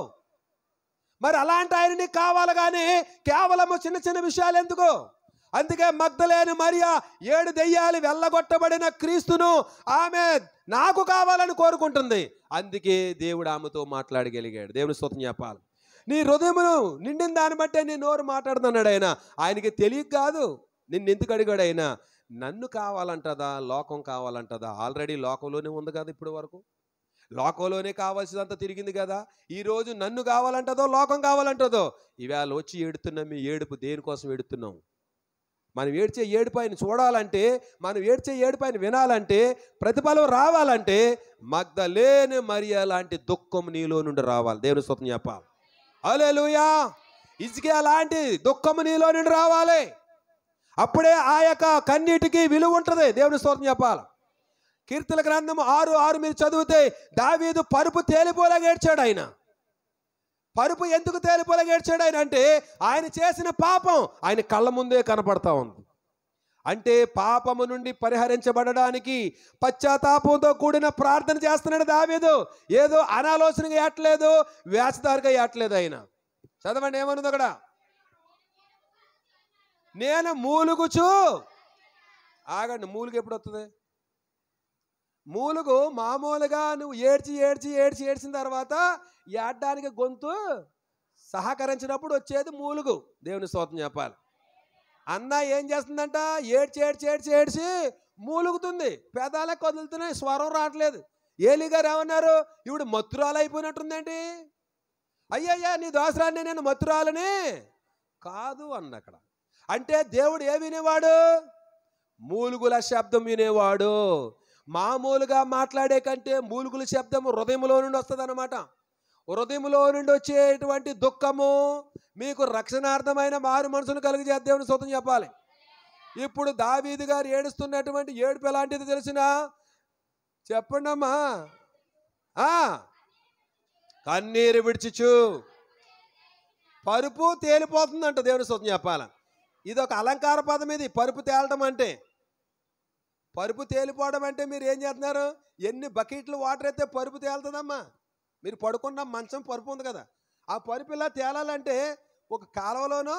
మరి అలాంటి ఆయన నీకు కావాలి, కానీ కేవలము చిన్న చిన్న విషయాలు ఎందుకు? అందుకే మగ్దలేని మరియ 7 దెయ్యాలు వెళ్ళగొట్టబడిన క్రీస్తును ఆమె నాకు కావాలని కోరుకుంటుంది. అందుకే దేవుడు ఆమెతో మాట్లాడగలిగాడు. దేవుని స్తోత్రం చెప్పాలి. నీ హృదయమును నిండిన దాన్ని బట్టే నీ నోరు మాట్లాడుతున్నాడు ఆయన. ఆయనకి తెలియక కాదు నిన్ను ఎందుకు అడిగాడు ఆయన. నన్ను కావాలంటదా, లోకం కావాలంటదా? ఆల్రెడీ లోకంలోనే ఉంది కదా, ఇప్పుడు వరకు లోకంలోనే కావాల్సిందంతా తిరిగింది కదా. ఈరోజు నన్ను కావాలంటదో, లోకం కావాలంటదో? ఇవాళ వచ్చి ఏడుతున్నాం. మీ ఏడుపు దేనికోసం ఏడుతున్నాం? మనం ఏడ్చే ఏడుపు ఆయన చూడాలంటే, మనం ఏడ్చే ఏడుపు ఆయన వినాలంటే, ప్రతిఫలం రావాలంటే మగ్దలేని మరియ లాంటి దుఃఖం నీలో నుండి రావాలి. దేవుని స్తోత్రం చెప్పాలి. హల్లెలూయా. హిజ్కియా లాంటి దుఃఖం నీలో నుండి రావాలి. అప్పుడే ఆ యొక్క కన్నీటికి విలువ ఉంటుంది. దేవుని స్తోత్రం చెప్పాలి. కీర్తన గ్రంథం 6:6 మీరు చదివితే, దావీదు పరుపు తేలిపోలాగా ఏడ్చాడు. ఆయన పరుపు ఎందుకు తేలిపోలాగా ఏడ్చాడు ఆయన అంటే, ఆయన చేసిన పాపం ఆయన కళ్ళ ముందే కనపడతా ఉంది. అంటే పాపము నుండి పరిహరించబడడానికి పశ్చాత్తాపంతో కూడిన ప్రార్థన చేస్తున్నాడు దావీదు. ఏదో అనాలోచనగా ఏట్లేదు, వేషధారిగా ఏట్లేదు. ఆయన చదవండి ఏమనుంది అక్కడ. నేను మూలుగుచు, ఆగండి, మూలుగు ఎప్పుడు వస్తుంది? మూలుగు మామూలుగా నువ్వు ఏడ్చిన తర్వాత ఏడ్డానికి గొంతు సహకరించినప్పుడు వచ్చేది మూలుగు. దేవుని స్తోత్రం చెప్పాలి. అన్న ఏం చేస్తుందంట? ఏడ్చి మూలుగుతుంది, పెదాలే కదులుతున్నాయి, స్వరం రావట్లేదు. ఏలీ గారు ఏమన్నారు? ఇప్పుడు మత్తురాలు అయిపోయినట్టుందేంటి? అయ్యయ్యా, నీ దోసరాన్ని నేను మత్తురాలని కాదు అన్న అక్కడ. అంటే దేవుడు ఏ వినేవాడు? మూలుగుల శబ్దం వినేవాడు. మామూలుగా మాట్లాడే కంటే మూలుగుల శబ్దం హృదయంలో నుండి వస్తుంది అన్నమాట. హృదయంలో నుండి వచ్చేటువంటి దుఃఖము మీకు రక్షణార్థమైన మారు మనసును కలిగజేద్ద దేవుని స్తోత్రం చెప్పాలి. ఇప్పుడు దావీదు గారు ఏడుస్తున్నటువంటి ఏడుపు ఎలాంటిది తెలిసినా చెప్పండి అమ్మా. కన్నీరు విడిచిచు పరుపు తేలిపోతుందంట దేవుని స్తోత్రం చెప్పాల. ఇది ఒక అలంకార పదం. ఇది పరుపు తేలటం అంటే, పరుపు తేలిపోవడం అంటే మీరు ఏం చేస్తున్నారు? ఎన్ని బకెట్లు వాటర్ అయితే పరుపు తేలుతుందమ్మా. మీరు పడుకున్న మంచం పరుపు ఉంది కదా, ఆ పరుపు ఇలా తేలాలంటే ఒక కాలువలోనో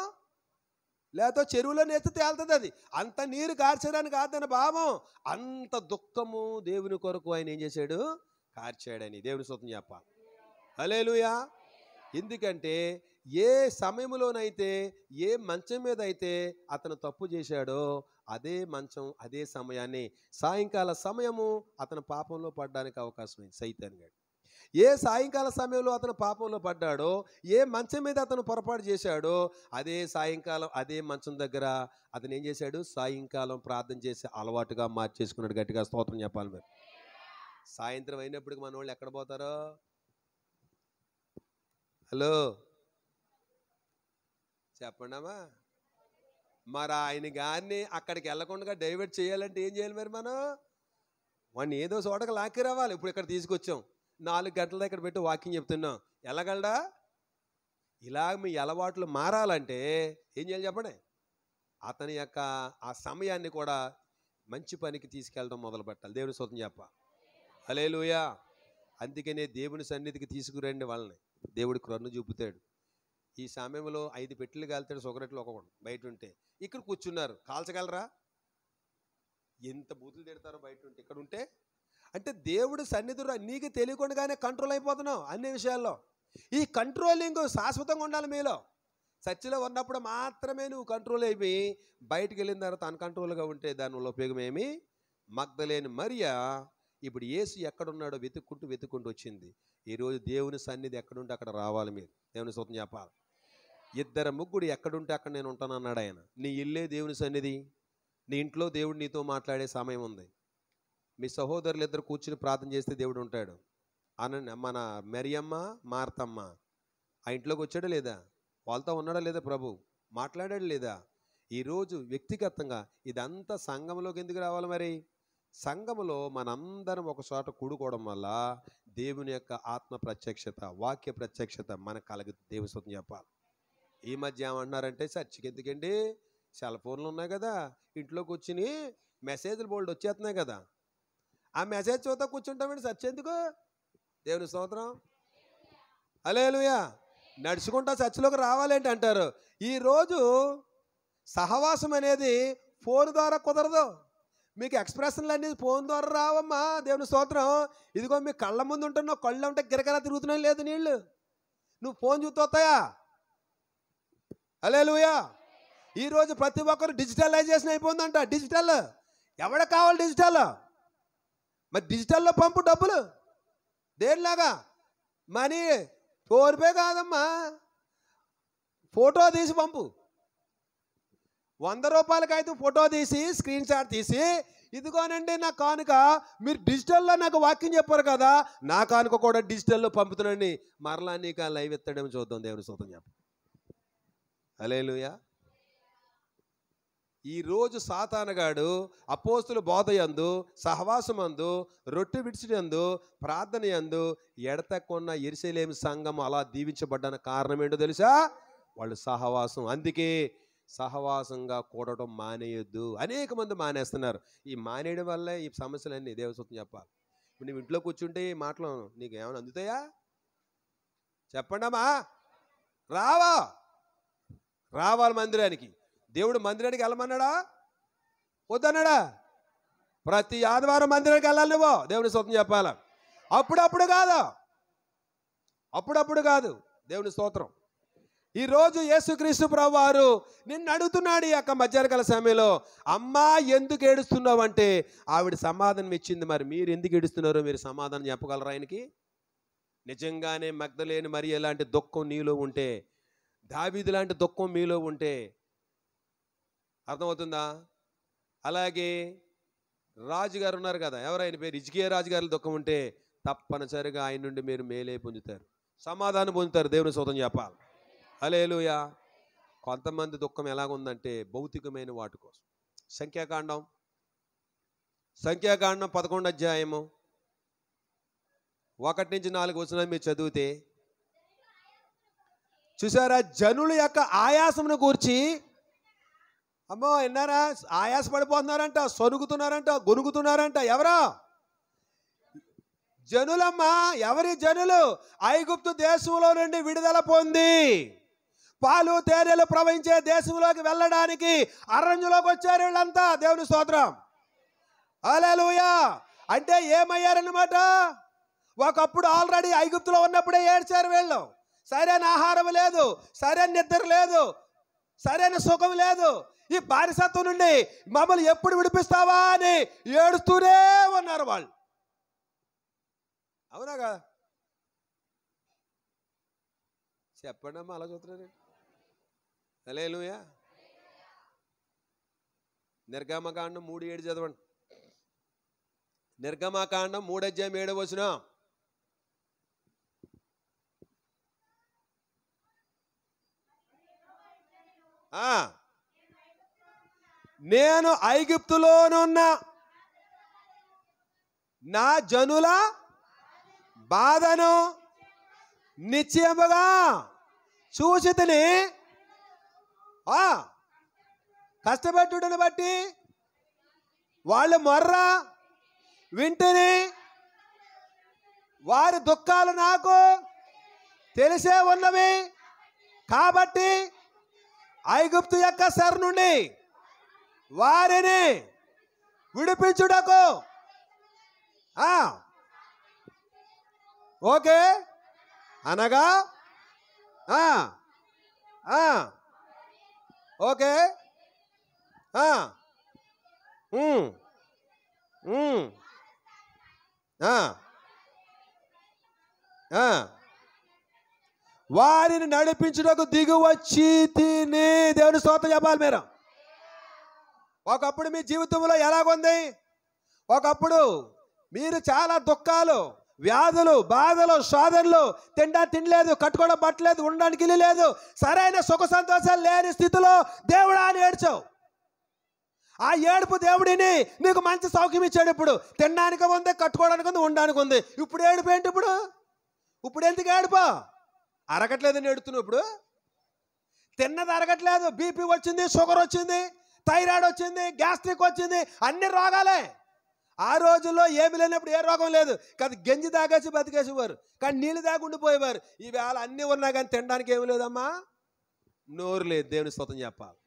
లేకపోతే చెరువులో నేస్తే తేలుతుంది. అది అంత నీరు కార్చడానికి కాదని భావం. అంత దుఃఖము దేవుని కొరకు ఆయన ఏం చేశాడు? కార్చాడని దేవుని స్తోత్రం చెప్పాలి. హల్లెలూయా. ఎందుకంటే ఏ సమయంలోనైతే ఏ మంచం మీద అయితే అతను తప్పు చేశాడో అదే మంచం అదే సమయాన్ని సాయంకాల సమయము అతను పాపంలో పడడానికి అవకాశం అయింది సైతాన్ గారు. ఏ సాయంకాల సమయంలో అతను పాపంలో పడ్డాడో, ఏ మంచం మీద అతను పొరపాటు చేశాడో అదే సాయంకాలం అదే మంచం దగ్గర అతను ఏం చేశాడు? సాయంకాలం ప్రార్థన చేసి అలవాటుగా మార్చేసుకున్నాడు. గట్టిగా స్తోత్రం చెప్పాలి. మరి సాయంత్రం అయినప్పటికి మన వాళ్ళు ఎక్కడ పోతారో? హలో చెప్పండమ్మా. మరి ఆయన గారిని అక్కడికి వెళ్ళకుండా డైవర్ట్ చేయాలంటే ఏం చేయాలి? మరి మనం వాడిని ఏదో చోటకి లాక్కి రావాలి. ఇప్పుడు ఇక్కడ తీసుకొచ్చాం, 4 గంటల దగ్గర పెట్టి వాకింగ్ చెప్తున్నాం. వెళ్ళగలడా? ఇలా మీ అలవాట్లు మారాలంటే ఏం చేయాలి చెప్పండి? అతని యొక్క ఆ సమయాన్ని కూడా మంచి పనికి తీసుకెళ్ళడం మొదలు పెట్టాలి. దేవుని స్తోత్రం చెప్ప. హల్లెలూయా. అందుకనే దేవుని సన్నిధికి తీసుకురండి వాళ్ళని. దేవుడి కృపను చూపుతాడు. ఈ సమయంలో 5 పెట్టెలు కాలుతాడు, సిగరెట్లు ఒకటి బయట ఉంటే. ఇక్కడ కూర్చున్నారు, కాల్చగలరా? ఎంత బూతులు తిడతారో బయట ఉంటే. ఇక్కడ ఉంటే అంటే దేవుడు సన్నిధిలో నీకు తెలియకుండానే కంట్రోల్ అయిపోతున్నావు అన్ని విషయాల్లో. ఈ కంట్రోలింగ్ శాశ్వతంగా ఉండాలి మీలో. చర్చిలో ఉన్నప్పుడు మాత్రమే నువ్వు కంట్రోల్ అయిపోయి బయటికి వెళ్ళిన తర్వాత అన్కంట్రోల్గా ఉంటే దానివల్ల ఉపయోగం ఏమి? మగ్దలేని మరియ ఇప్పుడు యేసు ఎక్కడున్నాడో వెతుక్కుంటూ వచ్చింది. ఈరోజు దేవుని సన్నిధి ఎక్కడుంటే అక్కడ రావాలి. మీరు దేవుని స్తోత్రం చెప్పాలి. 2 ముగ్గురు ఎక్కడుంటే అక్కడ నేను ఉంటాను అన్నాడు ఆయన. నీ ఇల్లే దేవుని సన్నిధి. నీ ఇంట్లో దేవుడు నీతో మాట్లాడే సమయం ఉంది. మీ సహోదరులు ఇద్దరు కూర్చుని ప్రార్థన చేస్తే దేవుడు ఉంటాడు. మన మరియమ్మ మార్తమ్మ ఆ ఇంట్లోకి వచ్చాడా లేదా? వాళ్ళతో ఉన్నాడా లేదా? ప్రభు మాట్లాడాడు లేదా? ఈరోజు వ్యక్తిగతంగా ఇదంతా సంఘంలోకి ఎందుకు రావాలి? మరి సంఘములో మనందరం ఒక చోట కూడుకోవడం వల్ల దేవుని యొక్క ఆత్మ ప్రత్యక్షత, వాక్య ప్రత్యక్షత మనకు కలుగుతుంది. దేవుని స్తోత్రం చెప్పాలి. ఈ మధ్య ఏమంటున్నారంటే చర్చికి ఎందుకండి, సెల్ ఫోన్లు ఉన్నాయి కదా, ఇంట్లోకి వచ్చి మెసేజ్లు బోల్డ్ వచ్చేస్తున్నాయి కదా, ఆ మెసేజ్ చూద్దా కూర్చుంటామండి చర్చ్ ఎందుకు? దేవుని స్తోత్రం. హల్లెలూయా. నడుచుకుంటా చర్చిలోకి రావాలేంటి అంటారు. ఈరోజు సహవాసం అనేది ఫోన్ ద్వారా కుదరదు. మీకు ఎక్స్ప్రెషన్లు అన్నీ ఫోన్ ద్వారా రావమ్మా. దేవుని స్తోత్రం. ఇదిగో మీ కళ్ళ ముందు ఉంటున్నావు, కళ్ళు ఉంటే గిరకలా తిరుగుతున్నాయి లేదు నీళ్ళు. నువ్వు ఫోన్ చూస్తాయా? హల్లెలూయా. ఈరోజు ప్రతి ఒక్కరు డిజిటలైజేషన్ అయిపోయిందంట. డిజిటల్ ఎవడ కావాలి? డిజిటల్. మరి డిజిటల్లో పంపు డబ్బులు దేనిలాగా? మనీ ఫోన్పే కాదమ్మా, ఫోటో తీసి పంపు. 100 రూపాయలకి అయితే ఫోటో తీసి స్క్రీన్ షాట్ తీసి ఇదిగోనండి నా కానుక, మీరు డిజిటల్లో నాకు వాక్యం చెప్పారు కదా, నా కానుక కూడా డిజిటల్లో పంపుతున్నాండి, మరలా నీకు లైవ్ ఎత్తడేమో చూద్దాం. దేవుని స్తోత్రం చెప్ప. హల్లెలూయా. ఈరోజు సాతానుగాడు అపోస్తుల బోధ యందు, సహవాసమందు, రొట్టె విడిచినందు, ప్రార్థన యందు ఎడతెక్కున్న యెరూషలేము సంఘం అలా దీవించబడ్డానికి కారణం ఏంటో తెలుసా? వాళ్ళు సహవాసం. అందుకే సహవాసంగా కూడటం మానేయొద్దు. అనేక మంది మానేస్తున్నారు. ఈ మానేయడం వల్లే ఈ సమస్యలన్నీ. దేవుని స్తోత్రం చెప్పాలి. ఇప్పుడు నువ్వు ఇంట్లో కూర్చుంటే ఈ మాటలు నీకు ఏమైనా అందుతాయా? చెప్పండమ్మా. రావాలి మందిరానికి. దేవుడు మందిరానికి వెళ్ళమన్నాడా? వద్దన్నాడా? ప్రతి ఆదివారం మందిరానికి వెళ్ళాలి నువ్వు. దేవుని స్తోత్రం చెప్పాల. అప్పుడప్పుడు కాదు. దేవుని స్తోత్రం. ఈరోజు యేసుక్రీస్తు ప్రభువారు నిన్ను అడుగుతున్నాడు ఈ యొక్క మధ్యాహ్నకాల సమయంలో, అమ్మా ఎందుకు ఏడుస్తున్నావు అంటే ఆవిడ సమాధానం ఇచ్చింది. మరి మీరు ఎందుకు ఏడుస్తున్నారో మీరు సమాధానం చెప్పగలరా ఆయనకి? నిజంగానే మగ్దలేని మరియ లాంటి దుఃఖం నీలో ఉంటే, దావీదు లాంటి దుఃఖం మీలో ఉంటే అర్థమవుతుందా? అలాగే రాజుగారు ఉన్నారు కదా, ఎవరైనా పేరు హిజ్కియా రాజుగారి దుఃఖం ఉంటే తప్పనిసరిగా ఆయన నుండి మీరు మేలే పొందుతారు. సమాధానం పొందుతారు. దేవుని స్తోత్రం చెప్పాలి. హల్లెలూయా. కొంతమంది దుఃఖం ఎలాగుందంటే భౌతికమైన వాటి కోసం. సంఖ్యాకాండం 11 అధ్యాయము 1 నుంచి 4 వచనాలు మీరు చదివితే చూసారా, జనుల యొక్క ఆయాసమును గూర్చి, అమ్మో విన్నారా, ఆయాస పడిపోతున్నారంట, సొనుగుతున్నారంట, గొనుగుతున్నారంట. ఎవరా జనులమ్మా? ఎవరి జనులు? ఐగుప్తు దేశంలో నుండి విడుదల పొంది పాలు తేనెలు ప్రవహించే దేశంలోకి వెళ్ళడానికి అరణ్యంలోకి వచ్చారు వీళ్ళంతా. దేవుని స్తోత్రం. హల్లెలూయా. అంటే ఏమయ్యారన్నమాట? ఒకప్పుడు ఆల్రెడీ ఐగుప్తులో ఉన్నప్పుడే ఏడ్చారు వీళ్ళు. సరైన ఆహారం లేదు, సరైన నిద్ర లేదు, సరైన సుఖం లేదు. ఈ బానిసత్వం నుండి మమ్మల్ని ఎప్పుడు విడిపిస్తావా అని ఏడుస్తూనే ఉన్నారు వాళ్ళు. అవునా కదా? చెప్పండి అమ్మా, అలా చూస్తున్నారు. హల్లెలూయా. నిర్గమకాండం 3:7 చదవండి. నిర్గమకాండం 3:7 వచనం. నేను ఐగుప్తులోనున్న నా జనుల బాధను నిశ్చయముగా చూసితిని. కష్టపెట్టుడును బట్టి వాళ్ళు మొర్ర వింటిని. వారి దుఃఖాలు నాకు తెలిసే ఉన్నవి కాబట్టి ఐగుప్తు యొక్క చెర నుండి వారిని విడిపించుటకు ఓకే అనగా ఓకే వారిని నడిపించుటకు దిగు వచ్చి తిని. దేవుని స్తోత్రం చెప్పాలి మీరు. ఒకప్పుడు మీ జీవితంలో ఎలాగుంది? ఒకప్పుడు మీరు చాలా దుఃఖాలు, వ్యాధులు, బాధలు, శోధనలు, తినలేదు, కట్టుకోవడం పట్టలేదు, ఉండడానికి ఇల్లు లేదు, సరైన సుఖ సంతోషాలు లేని స్థితిలో దేవుడా అని ఏడ్చావు. ఆ ఏడుపు దేవుడిని నీకు మంచి సౌఖ్యం ఇచ్చాడు. ఇప్పుడు తినడానికి ఉంది, కట్టుకోవడానికి ఉంది, ఉండడానికి ఉంది. ఇప్పుడు ఏడుపు ఏంటి? ఇప్పుడు ఎందుకు ఏడుపో? అరగట్లేదని ఏడుతున్నావు. ఇప్పుడు తిన్నది అరగట్లేదు, బీపీ వచ్చింది, షుగర్ వచ్చింది, థైరాయిడ్ వచ్చింది, గ్యాస్ట్రిక్ వచ్చింది, అన్ని రోగాలే. ఆ రోజుల్లో ఏమి లేనప్పుడు ఏ రోగం లేదు కదా, గంజి తాగేసి బతికేసేవారు, కానీ నీళ్ళు తాగి ఉండిపోయేవారు. ఈవేళ అన్నీ ఉన్నా కానీ తినడానికి ఏమి లేదమ్మా, నోరు లేదు. దేవుని స్తోత్రం చెప్పాలి.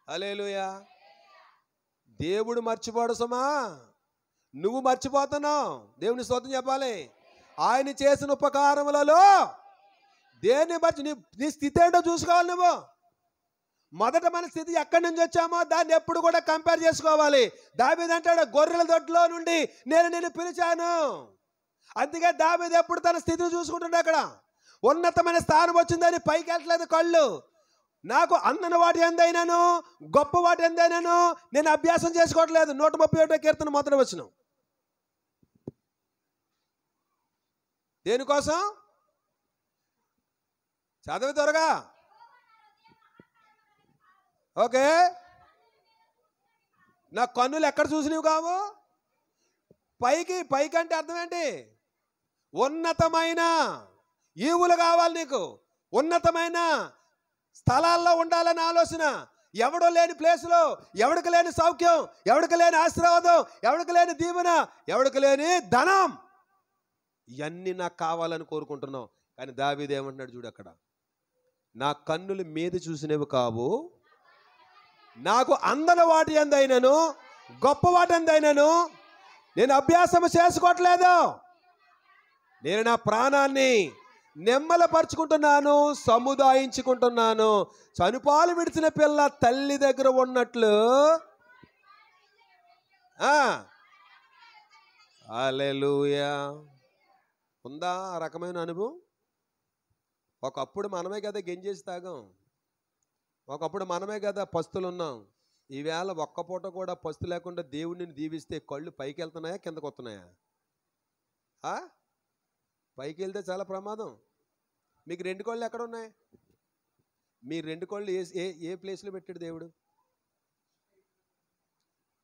హల్లెలూయా. దేవుడు మర్చిపోడు సుమా, నువ్వు మర్చిపోతున్నావు. దేవుని స్తోత్రం చెప్పాలి. ఆయన చేసిన ఉపకారములలో దేన్ని మర్చి నీ స్థితి ఏంటో చూసుకోవాలి. నువ్వు మొదట మన స్థితి ఎక్కడి నుంచి వచ్చామో దాన్ని ఎప్పుడు కూడా కంపేర్ చేసుకోవాలి. దావీదు అంటాడు, గొర్రెల దొడ్లో నుండి నేను నిన్ను పిలిచాను. అందుకే దావీదు ఎప్పుడు తన స్థితిని చూసుకుంటుండే. అక్కడ ఉన్నతమైన స్థానం వచ్చిందని పైకి వెళ్ళట్లేదు కళ్ళు. నాకు అందని వాటి ఎందైనాను, గొప్ప వాటి ఎందైనాను నేను అభ్యాసం చేసుకోవట్లేదు. 131 కీర్తన మొదటి వచనం. దేనికోసం? చదవి త్వరగా. ఓకే. నా కన్నులు ఎక్కడ చూసినవి కావు, పైకి అంటే అర్థం ఏంటి? ఉన్నతమైన ఈవులు కావాలి నీకు. ఉన్నతమైన స్థలాల్లో ఉండాలని ఆలోచన. ఎవడో లేని ప్లేస్లో, ఎవడికి లేని సౌఖ్యం, ఎవడికి లేని ఆశీర్వాదం, ఎవడికి లేని దీవెన, ఎవడికి లేని ధనం, ఇవన్నీ నాకు కావాలని కోరుకుంటున్నావు. కానీ దావీదు ఏమంటున్నాడు చూడు అక్కడ, నా కన్నులు మీద చూసినవి కావు, నాకు అందని వాటి ఎందైనను, గొప్ప వాటి ఎందైనను నేను అభ్యాసం చేసుకోవట్లేదు. నేను నా ప్రాణాన్ని నెమ్మలపరుచుకుంటున్నాను, సముదాయించుకుంటున్నాను. చనుపాలు విడిచిన పిల్ల తల్లి దగ్గర ఉన్నట్లు. హల్లెలూయా. ఉందా ఆ రకమైన అనుభవం? ఒకప్పుడు మనమే కదా గెంజేసి తాగాం, ఒకప్పుడు మనమే కదా పస్తులు ఉన్నాం. ఈవేళ ఒక్క పూట కూడా పస్తు లేకుండా దేవుడిని దీవిస్తే కళ్ళు పైకి వెళ్తున్నాయా, కిందకు వస్తున్నాయా? పైకి వెళ్తే చాలా ప్రమాదం. మీకు 2 కళ్ళు ఎక్కడ ఉన్నాయి? మీ 2 కళ్ళు ఏ ఏ ప్లేస్లో పెట్టాడు దేవుడు?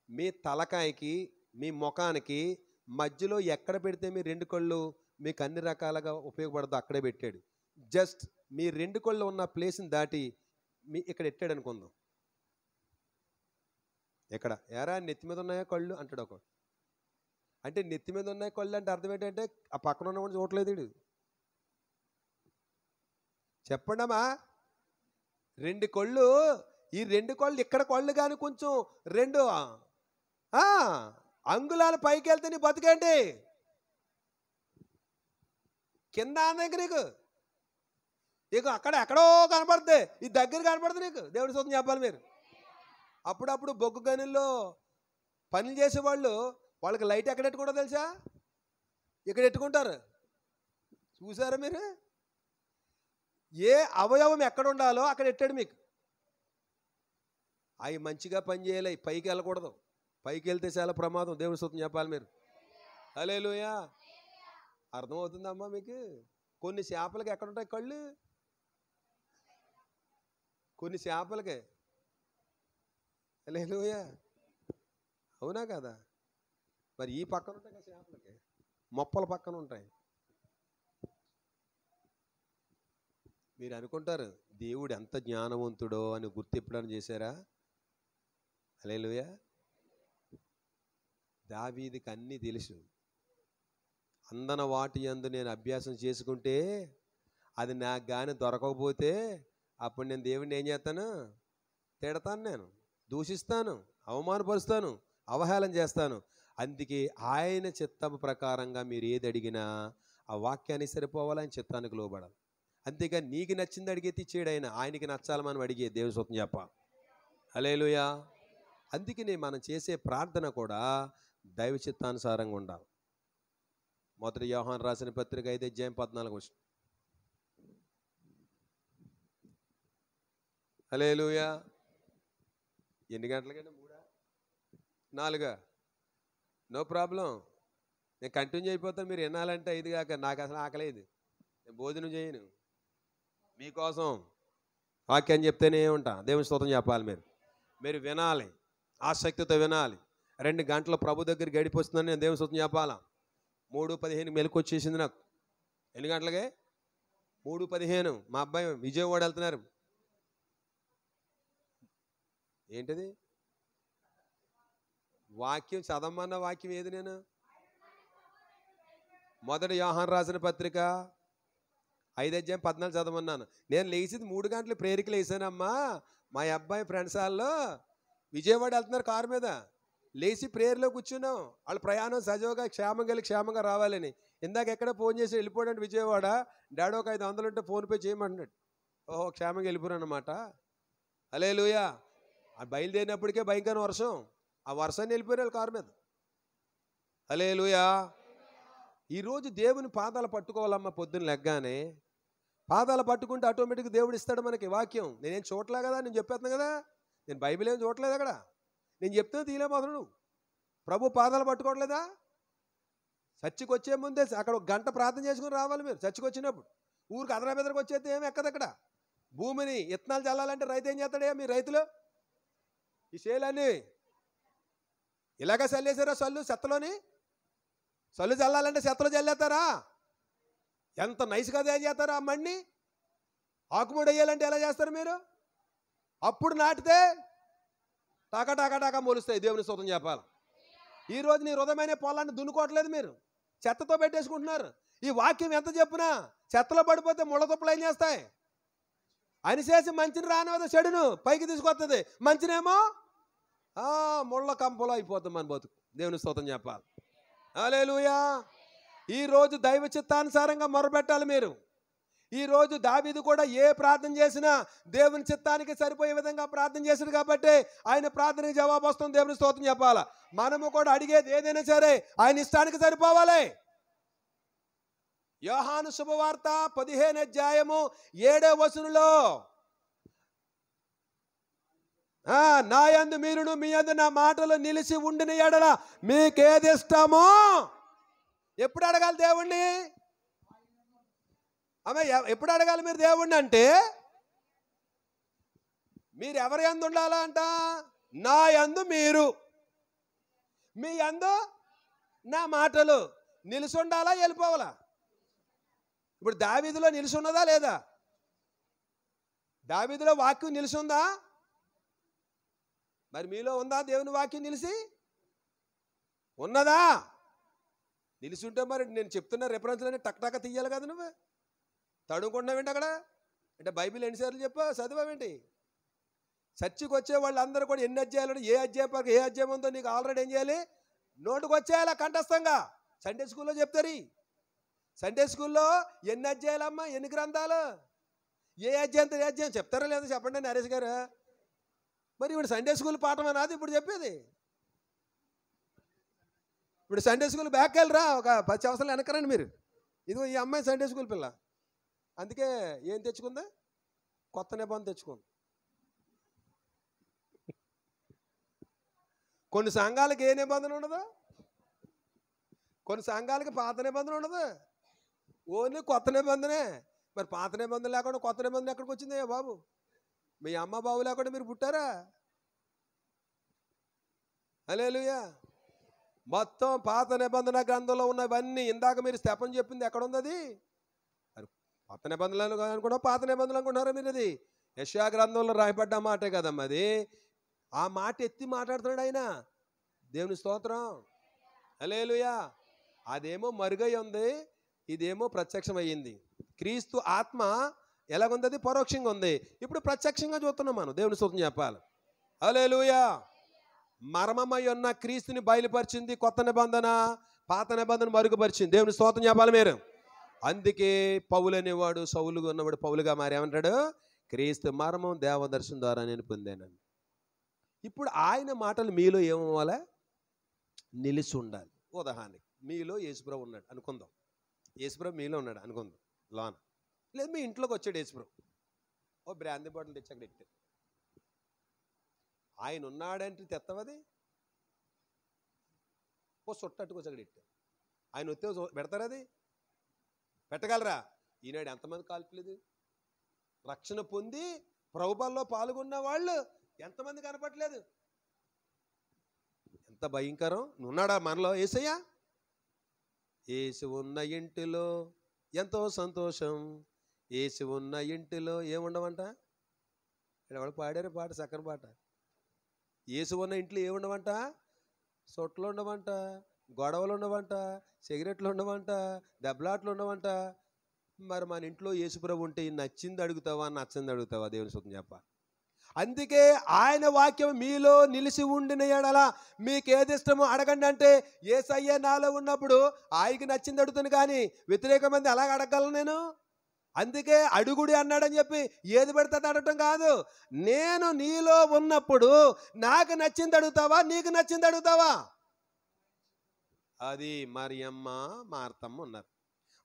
మీ తలకాయకి మీ ముఖానికి మధ్యలో ఎక్కడ పెడితే మీ 2 కళ్ళు మీకు అన్ని రకాలుగా ఉపయోగపడదో అక్కడే పెట్టాడు. జస్ట్ మీ 2 కళ్ళు ఉన్న ప్లేస్ని దాటి ఇక్కడ పెట్టాడు అనుకుందాం. ఎక్కడ ఎరా నెత్తి మీద ఉన్నాయా కళ్ళు అంటాడు ఒక. అంటే నెత్తి మీద ఉన్నాయి కళ్ళు అంటే అర్థం ఏంటంటే ఆ పక్కన ఉన్న కూడా చూడలేదు. చెప్పండమ్మా, 2 కళ్ళు, ఈ 2 కళ్ళు ఇక్కడ కళ్ళు కానీ కొంచెం 2 అంగుళాలు పైకి వెళ్తే నీ బతుకేంటి? కింద దగ్గర నీకు అక్కడ ఎక్కడో కనపడుతుంది, ఈ దగ్గర కనపడుతుంది నీకు. దేవుడి సొంతం చెప్పాలి మీరు. అప్పుడప్పుడు బొగ్గు గనుల్లో పనులు చేసేవాళ్ళు వాళ్ళకి లైట్ ఎక్కడ పెట్టుకుంటారో తెలుసా? ఇక్కడ పెట్టుకుంటారు. చూసారా మీరు? ఏ అవయవం ఎక్కడ ఉండాలో అక్కడ పెట్టాడు మీకు. అవి మంచిగా పనిచేయాలి, పైకి వెళ్ళకూడదు. పైకి వెళ్తే చాలా ప్రమాదం. దేవుడి సొంతం చెప్పాలి మీరు. హల్లెలూయా. అర్థమవుతుందమ్మా మీకు? కొన్ని చేపలకి ఎక్కడ ఉంటాయి కళ్ళు? కొన్ని చేపలకే. హల్లెలూయా. అవునా కదా? మరి ఈ పక్కన ఉంటాయి కదా చేపలకి, మొప్పల పక్కన ఉంటాయి. మీరు అనుకుంటారు దేవుడు ఎంత జ్ఞానవంతుడో అని గుర్తు ఎప్పుడైనా చేశారా? హల్లెలూయా. దావీదుకి అన్నీ తెలుసు. అందన వాటి యందు నేను అభ్యాసం చేసుకుంటే అది నాకు కానీ దొరకకపోతే అప్పుడు నేను దేవుడిని ఏం చేస్తాను? తిడతాను, నేను దూషిస్తాను, అవమానపరుస్తాను, అవహేళన చేస్తాను. అందుకే ఆయన చిత్తము ప్రకారంగా మీరు ఏది అడిగినా ఆ వాక్యాన్ని సరిపోవాలి, ఆయన చిత్తానికి లోబడాలి. అంతేగాని నీకు నచ్చింది అడిగేది ఇచ్చేడు ఆయనకి నచ్చాలి మనం అడిగే. దేవుని సొంతం చెప్పాలి. హల్లెలూయా. అందుకనే మనం చేసే ప్రార్థన కూడా దైవ చిత్తానుసారంగా ఉండాలి. మొదటి యోహాను రాసిన పత్రిక 5:14. హల్లెలూయా. ఎన్ని గంటలకండి? 3-4? నో ప్రాబ్లం, నేను కంటిన్యూ అయిపోతాను. మీరు వినాలంటే 5 కాక. నాకు అసలు ఆకలేదు, నేను భోజనం చేయను. మీకోసం వాక్యం చెప్తేనే ఉంటా. దేవుని స్తోత్రం చెప్పాలి మీరు వినాలి, ఆసక్తితో వినాలి. 2 గంటలు ప్రభు దగ్గర గడిపొస్తుందని నేను దేవుని స్తోత్రం చెప్పాలా. 3:15 మెలకు వచ్చేసింది నాకు. ఎన్ని గంటలకే? 3:15. మా అబ్బాయి విజయవాడ వెళ్తున్నారు. ఏంటిది వాక్యం? చదవమన్న వాక్యం ఏది? నేను మొదటి యోహాను రాసిన పత్రిక 5:14 చదవమన్నాను. నేను లేచింది 3 గంటలు ప్రేరికలు లేసానమ్మా. మా అబ్బాయి ఫ్రెండ్స్ వాళ్ళు విజయవాడ వెళ్తున్నారు కారు మీద. లేచి ప్రేయర్లో కూర్చున్నాం. వాళ్ళ ప్రయాణం సజీవంగా క్షేమంగా రావాలని. ఇందాక ఎక్కడ ఫోన్ చేసి వెళ్ళిపోయాడు విజయవాడ. డాడీ ఒక 500 ఉంటే ఫోన్పే చేయమంటున్నాడు. ఓహో, క్షేమంగా వెళ్ళిపోయానమాట. హల్లెలూయా. ఆ బయలుదేరినప్పటికే భయంకర వర్షం. ఆ వర్షాన్ని వెళ్ళిపోయారు కారు మీద. హల్లెలూయా. ఈరోజు దేవుని పాదాలు పట్టుకోవాలమ్మా. పొద్దున్న లెగ్గానే పాదాలు పట్టుకుంటే ఆటోమేటిక్గా దేవుడు ఇస్తాడు మనకి వాక్యం. నేనేం చూడలే కదా, నేను చెప్పేస్తాను కదా. నేను బైబిల్ ఏం చూడలేదు అక్కడ. నేను చెప్తే తీయలేకపోతున్నాను. నువ్వు ప్రభు పాదాలు పట్టుకోవట్లేదా? చర్చికి వచ్చే ముందే అక్కడ 1 గంట ప్రార్థన చేసుకుని రావాలి మీరు. చర్చికి వచ్చినప్పుడు ఊరికి అదరా బెదరకు వచ్చేస్తే ఏమి ఎక్కదు. అక్కడ భూమిని ఇత్తనాలు చల్లాలంటే రైతు ఏం చేస్తాడే? మీ రైతులు ఈ చేలన్నీ ఇలాగ చల్లేసారా? చెత్తలోని చల్లు చల్లాలంటే చెత్తలో చల్లేస్తారా? ఎంత నైస్గా ఏం చేస్తారా? ఆ మడిని ఆకుముడి వేయాలంటే ఎలా చేస్తారు మీరు? అప్పుడు నాటితే టాకా మొలుస్తాయి. దేవుని స్తోత్రం చెప్పాలి. ఈరోజు నీ హృదయమైన పొలాన్ని దున్నుకోవట్లేదు, మీరు చెత్తతో పెట్టేసుకుంటున్నారు. ఈ వాక్యం ఎంత చెప్పునా చెత్తలో పడిపోతే ముళ్ళ తుప్పలు ఏం చేస్తాయి? అనిసేసి మంచిని రానివద్ద చెడును పైకి తీసుకొస్తుంది, మంచినేమో ముళ్ళ కంపలో అయిపోతుంది మన బతుకు. దేవుని స్తోత్రం చెప్పాలి. హల్లెలూయా. ఈరోజు దైవ చిత్తానుసారంగా మొరపెట్టాలి మీరు. ఈరోజు దావీదు కూడా ఏ ప్రార్థన చేసినా దేవుని చిత్తానికి సరిపోయే విధంగా ప్రార్థన చేశాడు కాబట్టి ఆయన ప్రార్థనకి జవాబు వస్తుంది. దేవుని స్తోత్రం చెప్పాలా. మనము కూడా అడిగేది ఏదైనా సరే ఆయన ఇష్టానికి సరిపోవాలి. యోహాను శుభవార్త 15:7 నా యందు మీరును మీ యందు నా మాటలు నిలిచి ఉండిన ఎడల మీకేది ఇష్టమో. ఎప్పుడు అడగాలి దేవుణ్ణి? ఆమె ఎప్పుడు అడగాలి మీరు దేవుణ్ణి అంటే, మీరు ఎవరి యందు ఉండాలా అంట? నా యందు మీరు, మీ యందు నా మాటలు. నిలిచి ఉండాలా, వెళ్ళిపోవాలా? ఇప్పుడు దావీదులో నిలిచి ఉన్నదా లేదా? దావీదులో వాక్యం నిలిచి ఉందా? మరి మీలో ఉందా దేవుని వాక్యం నిలిచి ఉన్నదా? నిలిచి ఉంటే మరి నేను చెప్తున్న రెఫరెన్స్లన్నీ టక్ తీయాలి కదా. నువ్వు తడుముకుంటున్నావేంటి అక్కడ? అంటే బైబిల్ ఎన్నిసార్లు చదివావేంటి? చర్చికి వచ్చే వాళ్ళందరూ కూడా ఎన్ని అధ్యాయాలు, ఏ అధ్యాయం ఉందో నీకు ఆల్రెడీ ఏం చేయాలి? నోటుకు వచ్చేయాలా కంఠస్థంగా. సండే స్కూల్లో చెప్తారు. సండే స్కూల్లో ఎన్ని అధ్యాయాలమ్మా, ఎన్ని గ్రంథాలు, ఏ అధ్యాయం చెప్తారా లేదా చెప్పండి నరేష్ గారు. మరి ఇప్పుడు సండే స్కూల్ పాఠం అన్నది ఇప్పుడు చెప్పేది. ఇప్పుడు సండే స్కూల్ బ్యాక్ వెళ్ళరా, ఒక 10 సంవత్సరాలు వెనకరండి మీరు. ఇదిగో ఈ అమ్మాయి సండే స్కూల్ పిల్ల, అందుకే ఏం తెచ్చుకుందా? కొత్త నిబంధన తెచ్చుకుంది. కొన్ని సంఘాలకి ఏ నిబంధన ఉండదు, కొన్ని సంఘాలకి పాత నిబంధన ఉండదు, ఓన్లీ కొత్త నిబంధనే. మరి పాత నిబంధన లేకుండా కొత్త నిబంధన ఎక్కడికి వచ్చింది బాబు? మీ అమ్మ బాబు లేకుండా మీరు పుట్టారా? హల్లెలూయా. మొత్తం పాత నిబంధన గ్రంథంలో ఉన్నవన్నీ ఇందాక మీరు స్తెఫను చెప్పింది ఎక్కడ ఉంది? అది కొత్త నిబంధనలు అనుకున్నా, పాత నిబంధనలు అనుకుంటున్నారా మీరు? అది యెషయా గ్రంథంలో రాయబడ్డ మాటే కదమ్మా అది. ఆ మాట ఎత్తి మాట్లాడుతున్నాడు ఆయన. దేవుని స్తోత్రం, హల్లెలూయా. అదేమో మరుగై ఉంది, ఇదేమో ప్రత్యక్షం అయ్యింది. క్రీస్తు ఆత్మ ఎలాగుంది? అది పరోక్షంగా ఉంది. ఇప్పుడు ప్రత్యక్షంగా చూస్తున్నాం మనం. దేవుని స్తోత్రం చెప్పాలి. హల్లెలూయా. మర్మమై ఉన్న క్రీస్తుని బయలుపరిచింది కొత్త నిబంధన, పాత నిబంధన మరుగుపరిచింది. దేవుని స్తోత్రం చెప్పాలి మీరు. అందుకే పౌలు అనేవాడు సౌలుగా ఉన్నవాడు పౌలుగా మారేమంటాడు? క్రీస్తు మర్మం దేవదర్శనం ద్వారా నేను పొందానని. ఇప్పుడు ఆయన మాటలు మీలో ఏమవ్వాలి? నిలిచి ఉండాలి. ఉదాహరణకి మీలో యేసుప్రభు ఉన్నాడు అనుకుందాం, యేసుప్రభు మీలో ఉన్నాడు అనుకుందాం లోన, లేదు మీ ఇంట్లోకి వచ్చాడు యేసుప్రభు, ఓ బ్రాందీ బాటిల్ తెచ్చాక పెట్టాడు. ఆయన ఉన్నాడంటే తెత్తవది, ఓ సుట్టట్టుకొచ్చాక పెట్టాడు. ఆయన వస్తే పెడతారా? అది పెట్టగలరా? ఈనాడు ఎంతమంది కాల్పలేదు? రక్షణ పొంది ప్రభువులో పాల్గొన్న వాళ్ళు ఎంతమంది కనపట్లేదు? ఎంత భయంకరం. ఉన్నాడా మనలో యేసయ్య? యేసు ఉన్న ఇంటిలో ఎంతో సంతోషం, యేసు ఉన్న ఇంటిలో ఏముండవంట? ఇక్కడ పాడారు పాట, చక్కని పాట. యేసు ఉన్న ఇంట్లో ఏముండవంట? సొట్లు ఉండవంట, గొడవలు ఉండవంట, సిగరెట్లు ఉండవంట, దెబ్బలాట్లు ఉండవంట. మరి మన ఇంట్లో యేసుప్రభు ఉంటే నచ్చింది అడుగుతావా, నచ్చింది అడుగుతావా? దేవుని స్తుతి చెప్ప. అందుకే ఆయన వాక్యం మీలో నిలిచి ఉండిన ఎడల మీకు ఏది ఇష్టమో అడగండి అంటే, యేసయ్య నాలో ఉన్నప్పుడు ఆయనకి నచ్చింది అడుగుతాను, కానీ వ్యతిరేకమంది అలాగ అడగలను నేను. అందుకే అడుగుడి అన్నాడని చెప్పి ఏది పెడితే అడగటం కాదు. నేను నీలో ఉన్నప్పుడు నాకు నచ్చింది అడుగుతావా, నీకు నచ్చింది అడుగుతావా? అది మరియమ్మ మార్తమ్మ ఉన్నారు.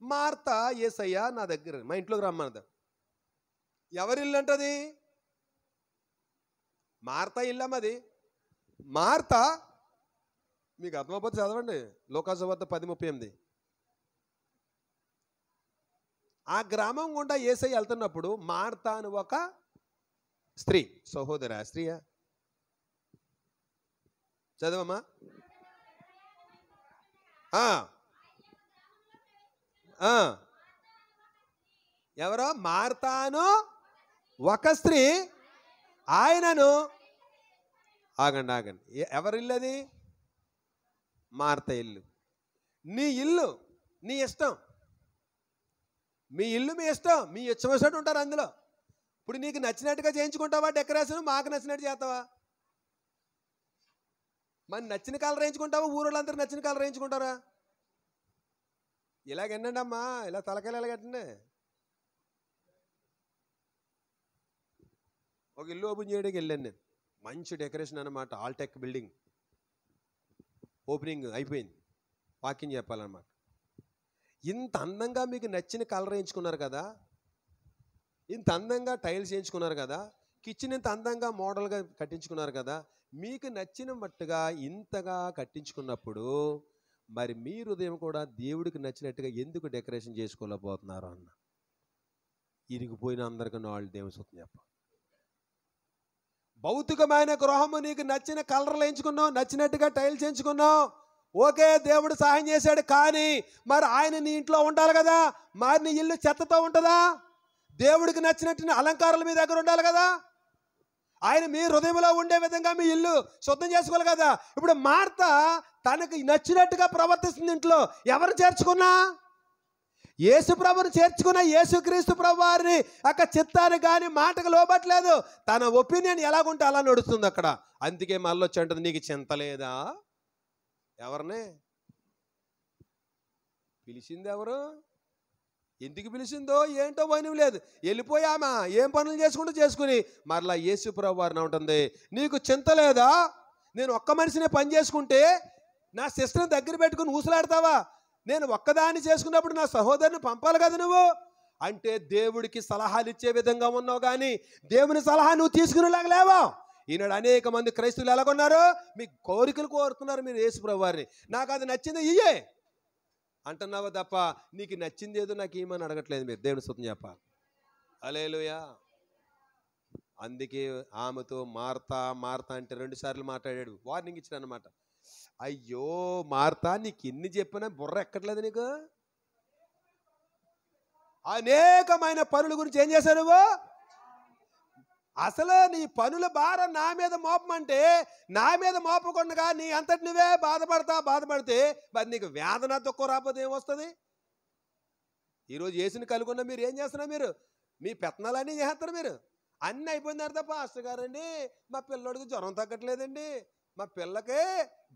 మార్త యేసయ్య నా దగ్గర మా ఇంట్లోకి రమ్మన్నది. ఎవరిల్లు అంటది? మార్త ఇల్లమ్మది. మార్త మీకు అర్థమైపోతే చదవండి, లూకాసు వార్త 10:38. ఆ గ్రామం గుండా యేసయ్య వెళ్తున్నప్పుడు మార్త అని ఒక స్త్రీ, సహోదర స్త్రీయా, చదవమ్మా. ఎవరో మార్తాను ఒక స్త్రీ ఆయనను. ఆగండి, ఎవరిల్లు అది? మార్త ఇల్లు. నీ ఇల్లు నీ ఇష్టం, మీ ఇల్లు మీ ఇష్టం, మీ ఇష్టం వచ్చినట్టు ఉంటారు అందులో. ఇప్పుడు నీకు నచ్చినట్టుగా చేయించుకుంటావా డెకరేషన్? మాకు నచ్చినట్టు చేస్తావా? మరి నచ్చిన కలర్ వేయించుకుంటావా? ఊరోళ్ళందరూ నచ్చిన కలర్ వేయించుకుంటారా? ఇలాగెండండి అమ్మా, ఇలా తలకాయలు ఎలాగెట్టండి. ఒక ఇల్లు ఓపెన్ చేయడానికి వెళ్ళాను నేను. మంచి డెకరేషన్ అన్నమాట, ఆల్టెక్ బిల్డింగ్. ఓపెనింగ్ అయిపోయింది, వాకింగ్ చెప్పాలన్నమాట. ఇంత అందంగా మీకు నచ్చిన కలర్ వేయించుకున్నారు కదా, ఇంత అందంగా టైల్స్ వేయించుకున్నారు కదా, కిచెన్ ఇంత అందంగా మోడల్గా కట్టించుకున్నారు కదా, మీకు నచ్చిన మట్టుగా ఇంతగా కట్టించుకున్నప్పుడు మరి మీ హృదయం కూడా దేవుడికి నచ్చినట్టుగా ఎందుకు డెకరేషన్ చేసుకోలేకపోతున్నారు అన్న. ఇరిగిపోయిన అందరికీ నాళ్ళు దేవుని సొత్తు చెప్ప. భౌతికమైన గృహము నీకు నచ్చిన కలర్లు ఎంచుకున్నావు, నచ్చినట్టుగా టైల్స్ ఎంచుకున్నావు, ఓకే, దేవుడు సహాయం చేశాడు. కానీ మరి ఆయన నీ ఇంట్లో ఉండాలి కదా, మరి నీ ఇల్లు చెత్తతో ఉంటుందా? దేవుడికి నచ్చినట్టు అలంకారాలు మీ దగ్గర ఉండాలి కదా, ఆయన మీ హృదయంలో ఉండే విధంగా మీ ఇల్లు శుద్ధం చేసుకోవాలి కదా. ఇప్పుడు మార్త తనకి నచ్చినట్టుగా ప్రవర్తిస్తుంది ఇంట్లో. ఎవరు చేర్చుకున్నా? యేసు ప్రభుని చేర్చుకున్న యేసుక్రీస్తు ప్రభు వారిని అక్కడ చిత్తానికి కానీ మాటకు లోబట్లేదు. తన ఒపీనియన్ ఎలాగుంటే అలా నడుస్తుంది అక్కడ. అందుకే మళ్ళీ వచ్చి అంటుంది, నీకు చింత లేదా? ఎవరిని పిలిచింది? ఎవరు? ఎందుకు పిలిచిందో ఏంటో వైనం లేదు. వెళ్ళిపోయామా ఏం పనులు చేసుకుంటూ చేసుకుని మరలా యేసు ప్రభు వారిని ఉంటుంది, నీకు చింత లేదా? నేను ఒక్క మనిషినే పని చేసుకుంటే నా సిస్టర్ని దగ్గర పెట్టుకుని ఊసలాడతావా? నేను ఒక్కదాన్ని చేసుకున్నప్పుడు నా సహోదరుని పంపాలి కదా నువ్వు. అంటే దేవుడికి సలహాలు ఇచ్చే విధంగా ఉన్నావు, కానీ దేవుని సలహా నువ్వు తీసుకునేలాగా లేవా. ఈనాడు అనేక మంది క్రైస్తవులు ఎలాగొన్నారు? మీ కోరికలు కోరుతున్నారు మీరు యేసు ప్రభు వారిని. నాకు అది నచ్చింది ఇయ్యే అంటున్నావా తప్ప నీకు నచ్చింది ఏదో నాకు ఏమని అడగట్లేదు. మీరు దేవుని స్తుతి చెప్పాలి. హల్లెలూయా. అందుకే ఆమెతో మార్తా మార్తా అంటే 2 సార్లు మాట్లాడాడు, వార్నింగ్ ఇచ్చాడు అనమాట. అయ్యో మార్తా, నీకు ఎన్ని చెప్పినా బుర్ర ఎక్కట్లేదు నీకు. అనేకమైన పనుల గురించి ఏం చేశావు నువ్వు? అసలు నీ పనుల భారం నా మీద మోపమంటే నా మీద మోపకుండా నీ అంతటి నువ్వే బాధపడితే మరి నీకు వేదన తక్కువ రాకపోతే ఏమొస్తుంది? ఈరోజు యేసుని కలుగున్న మీరు ఏం చేస్తున్నారు? మీరు మీ పెత్తనాలన్నీ చేస్తారు. మీరు అన్నీ అయిపోయినారు తప్ప, పాస్టర్ గారండి మా పిల్లడికి జ్వరం తగ్గట్లేదండి, మా పిల్లకే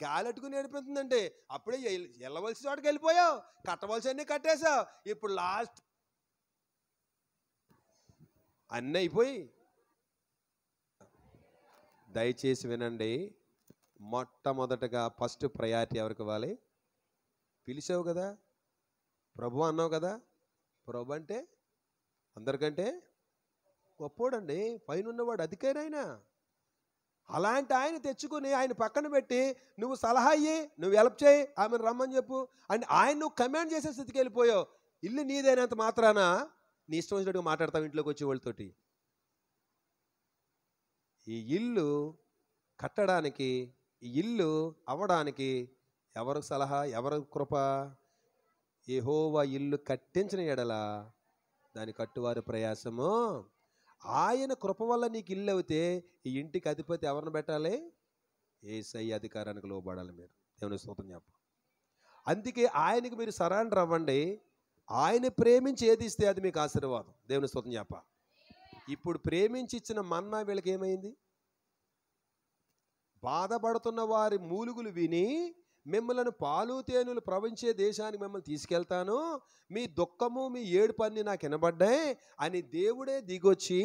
గాలెట్టుకుని ఏడిపోతుందండి. అప్పుడే వెళ్ళవలసిన చోటుకి వెళ్ళిపోయావు, కట్టవలసి అన్నీ కట్టేశావు, ఇప్పుడు లాస్ట్ అన్నీ అయిపోయి. దయచేసి వినండి, మొట్టమొదటగా ఫస్ట్ ప్రయారిటీ ఎవరికి ఇవ్వాలి? పిలిచావు కదా, ప్రభు అన్నావు కదా. ప్రభు అంటే అందరికంటే గొప్పోడండి, పైన ఉన్నవాడు అధికారైనా. అలాంటి ఆయన తెచ్చుకుని ఆయన పక్కన పెట్టి నువ్వు సలహా ఇయ్యి, నువ్వు హెల్ప్ చేయి, ఆమెను రమ్మని చెప్పు అని ఆయన నువ్వు కమాండ్ చేసే స్థితికి వెళ్ళిపోయావు. ఇల్లు నీదైనంత మాత్రాన నీ ఇష్టం వచ్చినట్టుగా మాట్లాడతావు ఇంట్లోకి వచ్చే వాళ్ళతోటి. ఈ ఇల్లు కట్టడానికి, ఈ ఇల్లు అవ్వడానికి ఎవరు సలహా, ఎవరు కృప? యెహోవా ఇల్లు కట్టించిన ఎడల దాని కట్టువారి ప్రయాసము. ఆయన కృప వల్ల నీకు ఇల్లు అవుతే ఈ ఇంటికి అధిపతి ఎవరిని పెట్టాలి? యేసయ్య అధికారానికి లోబడాలి. మీరు దేవుని స్తోత్రం చెప్ప. అందుకే ఆయనకి మీరు సరెండర్ అవ్వండి. ఆయన ప్రేమించి ఏది ఇస్తే అది మీకు ఆశీర్వాదం. దేవుని స్తోత్రం చెప్ప. ఇప్పుడు ప్రేమించి ఇచ్చిన మన్నా వీళ్ళకి ఏమైంది? బాధపడుతున్న వారి మూలుగులు విని మిమ్మల్ని పాలు తేనెలు ప్రవహించే దేశానికి మిమ్మల్ని తీసుకెళ్తాను, మీ దుఃఖము మీ ఏడుపు అన్నీ నాకు వినబడ్డాయి అని దేవుడే దిగొచ్చి